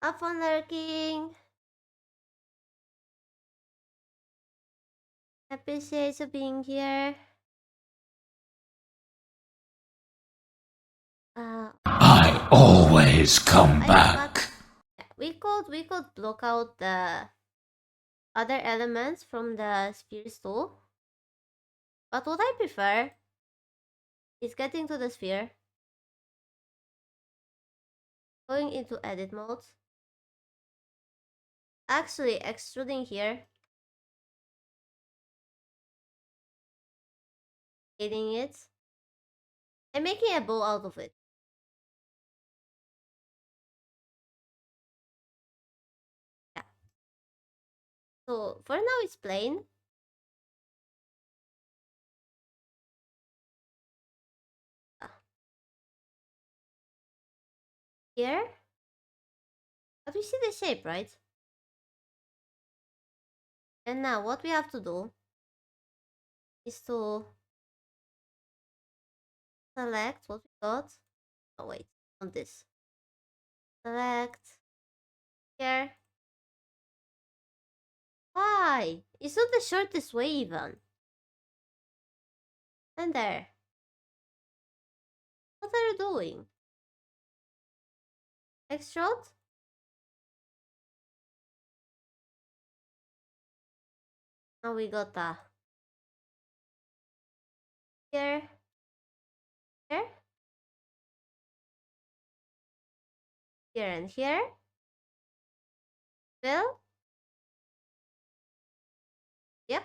Speaker 1: Up on lurking. Appreciate you being here.
Speaker 2: I always come back.
Speaker 1: We could block out the other elements from the spheres too. But what I prefer is getting to the sphere, going into edit mode, actually extruding here, hitting it, and making a bow out of it. So for now it's plain. Ah, here, but we see the shape, right? And now what we have to do is to select what we got. Oh wait, on this. Select here. Why? It's not the shortest way even. And there. What are you doing? Extrude? Now we got here, here, here and here. Fill. Yep.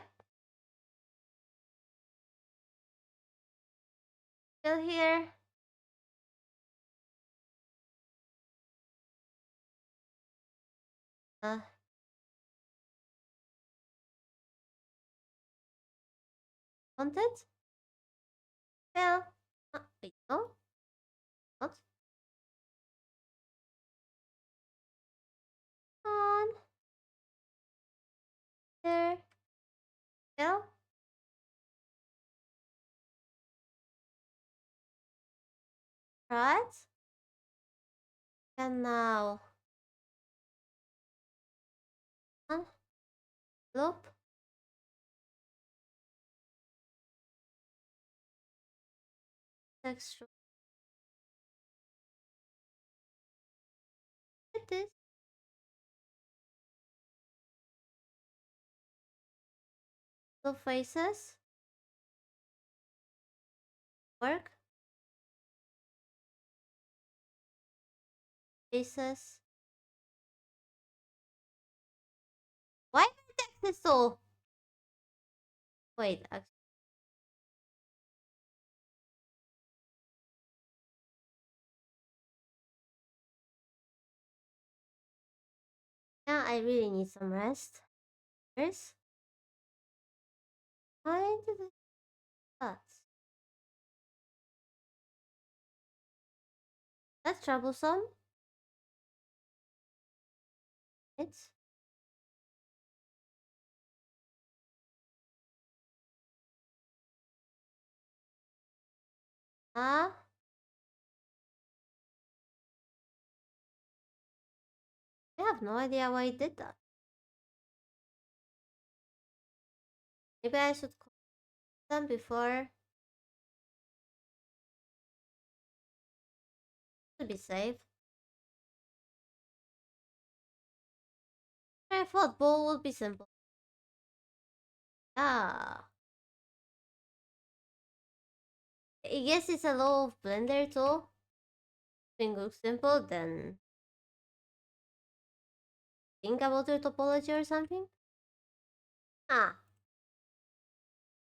Speaker 1: Fill here. Uh, content. Fill. Wait, no. Not. On. There. Fill. Right. And now. On. Loop. Extrude. This. Loop faces. Work. Faces. Why my text is so... Wait, actually. Yeah, I really need some rest. First. Why did it cut? That's troublesome. It's... Ah. I have no idea why it did that. Maybe I should call them before to be safe. I thought bowl would be simple. Ah. I guess it's a law of Blender too. Thing looks simple, then think about your topology or something. Ah.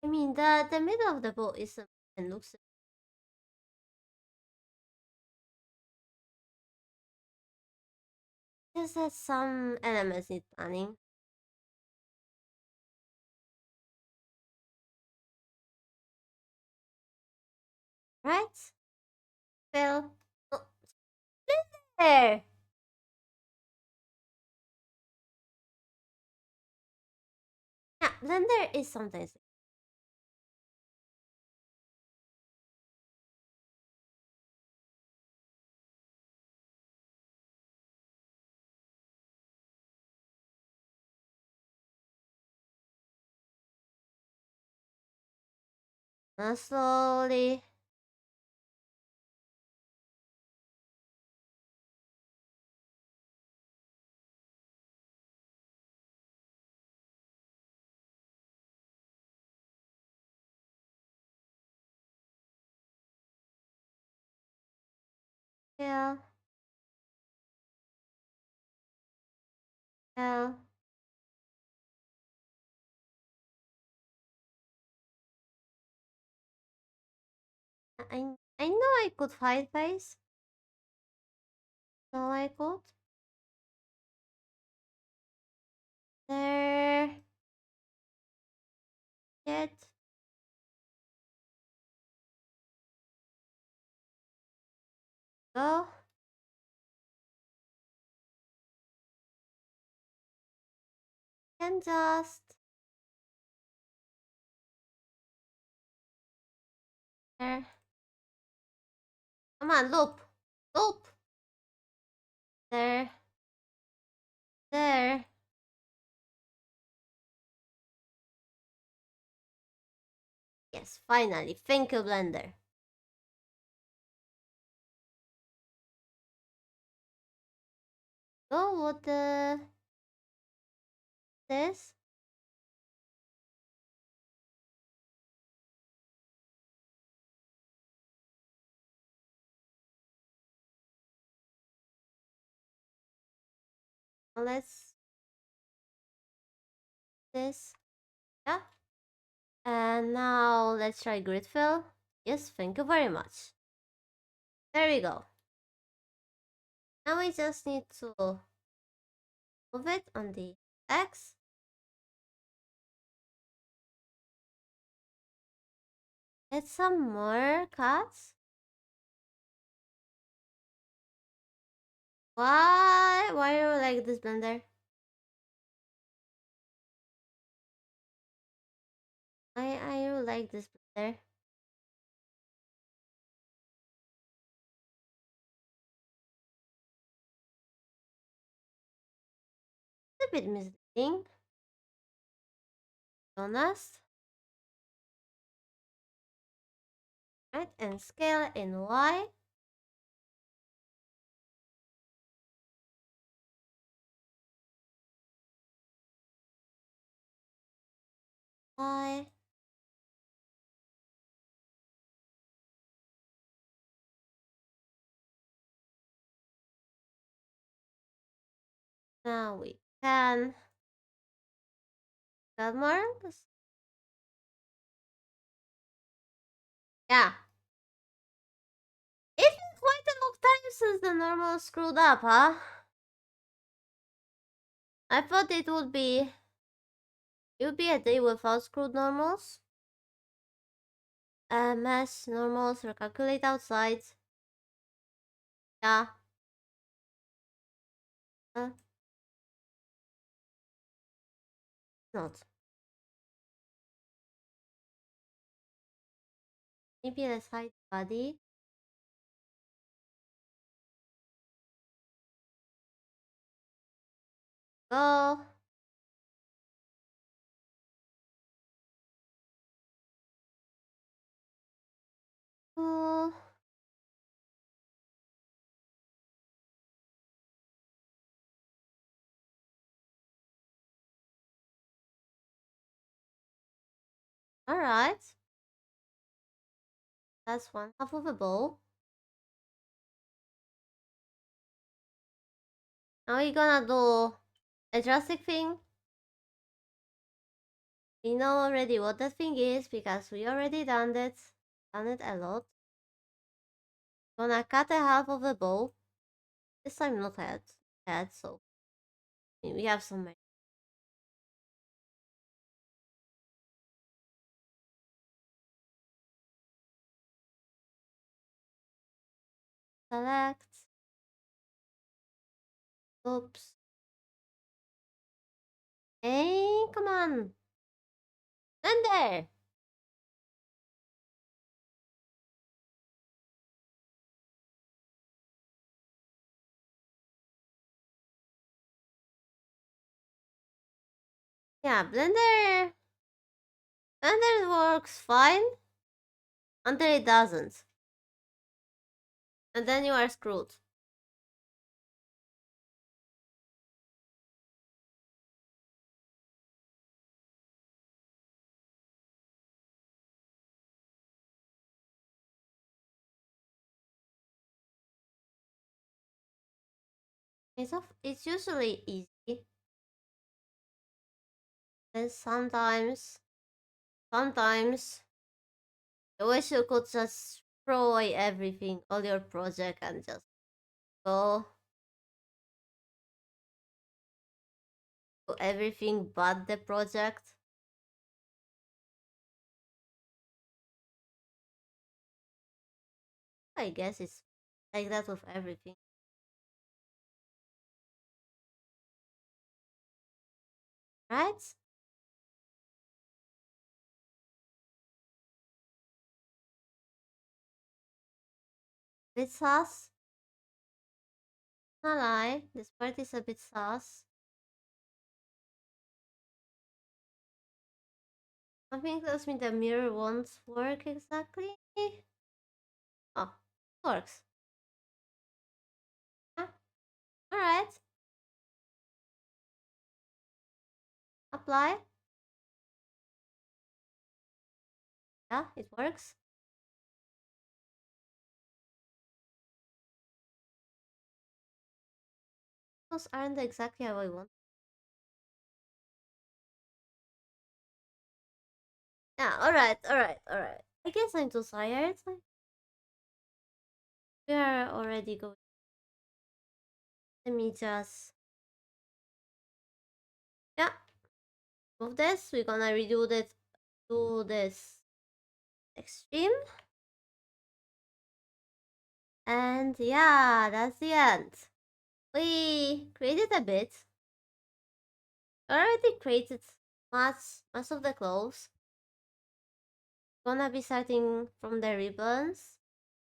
Speaker 1: I mean the middle of the bowl is simple and looks simple. Just that some elements need planning. Right? Well, oh, there. Yeah, Blender is sometimes slowly. Yeah. Yeah. I know I could hide face. No, I could. There. Yet. Go. And just. There. Come on, loop. Loop. There. There. Yes, finally. Thank you, Blender. Go with this. Let's this. Yeah. And now let's try grid fill. Yes, thank you very much. There we go. Now we just need to move it on the X. Get some more cuts. Why? Why are you like this, Blender? Why are you like this, Blender? It's a bit misleading. Honest. Right, and scale in Y. Y. Now we can add more. Yeah. It's been quite a long time since the normal screwed up, huh? I thought it would be a day without screwed normals. Mesh normals recalculate outside. Yeah. Uh, not. Maybe let's hide body. Go. Cool. Alright. That's one half of a bow. Now we're gonna do a drastic thing. We know already what that thing is because we already done it. Done it a lot. Gonna cut a half of a bow. This time not head, so we have some. Select. Oops. Hey, come on. And there. Yeah, Blender works fine until it doesn't. And then you are screwed. It's usually easy. And sometimes I wish you could just throw away everything, all your project, and just go do everything but the project. I guess it's like that with everything. Right? Bit sus. Not lie, this part is a bit sus. Something tells me the mirror won't work exactly. Oh, works. Yeah. Alright. Apply. Yeah, it works. Those aren't exactly how I want. Yeah, alright. I guess I'm too tired. We are already going. Let me just. Yeah, move this. We're gonna redo this. Do this extreme. And yeah, that's the end. We created a bit. Already created much of the clothes. Gonna be starting from the ribbons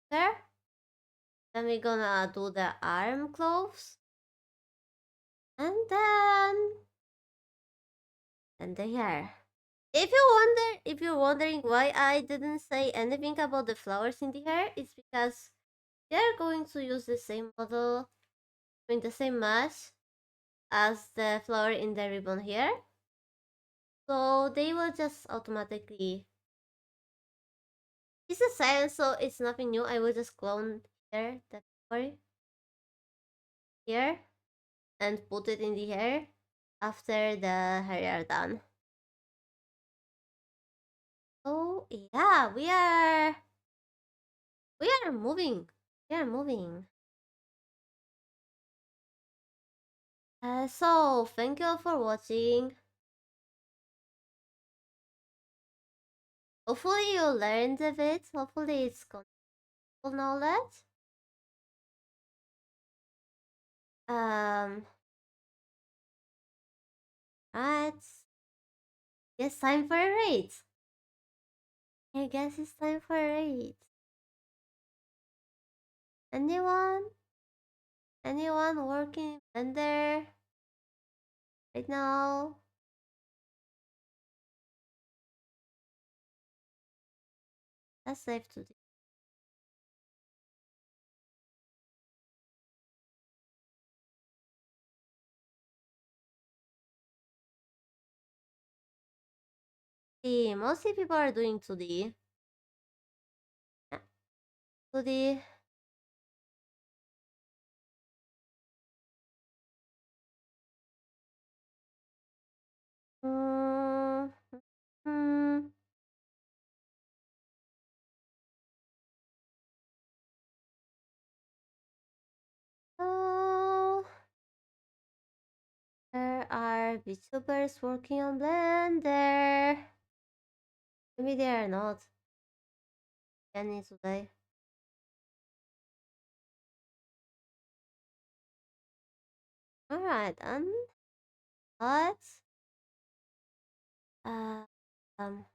Speaker 1: there. Then we're gonna do the arm clothes. And the hair. If you're wondering why I didn't say anything about the flowers in the hair, it's because they're going to use the same model, the same mesh as the flower in the ribbon here. So they will just automatically. It's a science, so it's nothing new. I will just clone here the flower here and put it in the hair after the hair are done. Oh yeah, we are moving. We are moving. So thank you all for watching. Hopefully you learned a bit. Hopefully it's cool knowledge. Um, right. Yes, time for a rate. I guess it's time for a rate. Anyone? Anyone working in Blender right now? That's safe to do. See, mostly people are doing 2D. Yeah, 2D. Mm, mm, oh, there are VTubers working on Blender. Maybe they are not. Any today. Alright, but uh, um,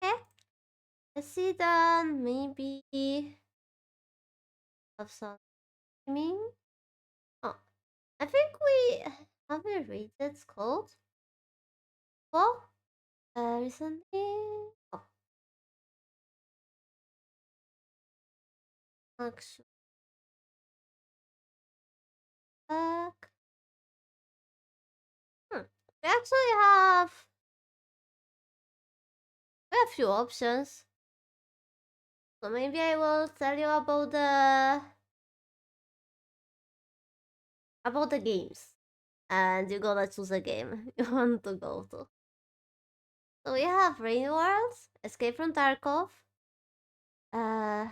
Speaker 1: okay. Let's see then. Maybe have some gaming. Oh, I think we have we rated Cold. Well, recently. Oh, actually, back. We actually have a few options. So maybe I will tell you about the games, and you're gonna choose a game you want to go to. So we have Rain Worlds, Escape from Tarkov, uh,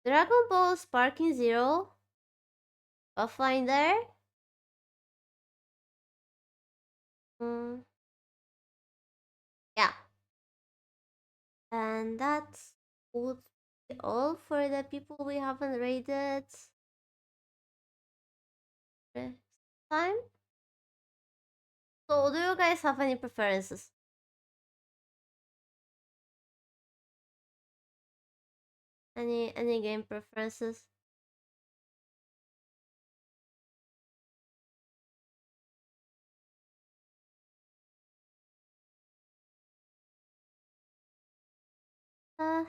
Speaker 1: Dragon Ball Sparking Zero, Pathfinder, Mm, yeah, and that's would be all for the people we haven't rated this time. So, do you guys have any preferences? Any game preferences? Uh,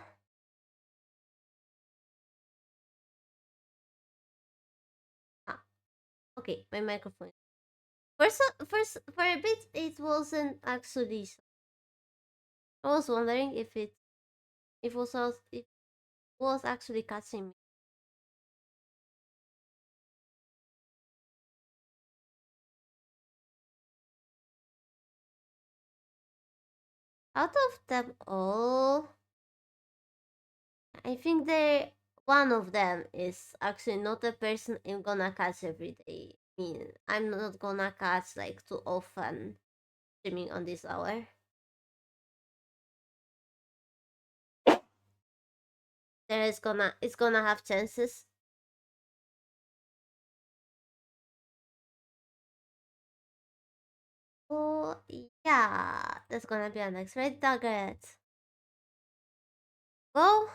Speaker 1: ah, okay, my microphone. For a bit, it wasn't actually. I was wondering if it was actually catching me. Out of them all, I think one of them is actually not a person I'm gonna catch every day. I mean, I'm not gonna catch like too often streaming on this hour. It's gonna have chances. Oh yeah, that's gonna be our next red target. Well,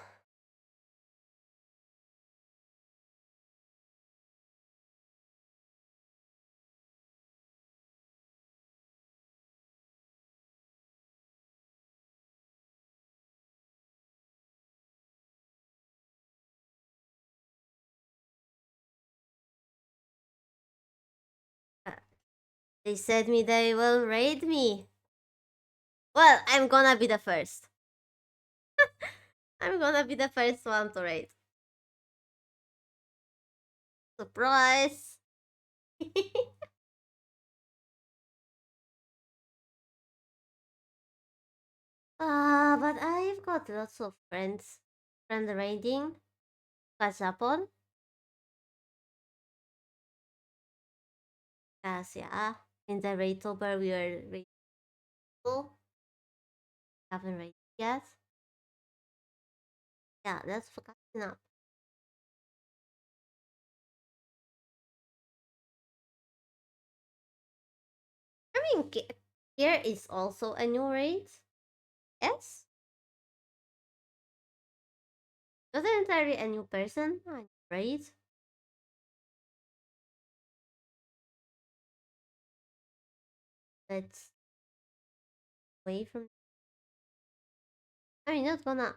Speaker 1: uh, they said me they will raid me. Well, I'm gonna be the first. I'm gonna be the first one to raid. Surprise! But I've got lots of friend raiding, catch up on. Cause yeah, in the Raidtober we are raidable. Haven't raided yet. Yeah, that's for catching up. I mean, here is also a new raid. Yes, not entirely a new person. A new raid. Let's away from. I mean, not gonna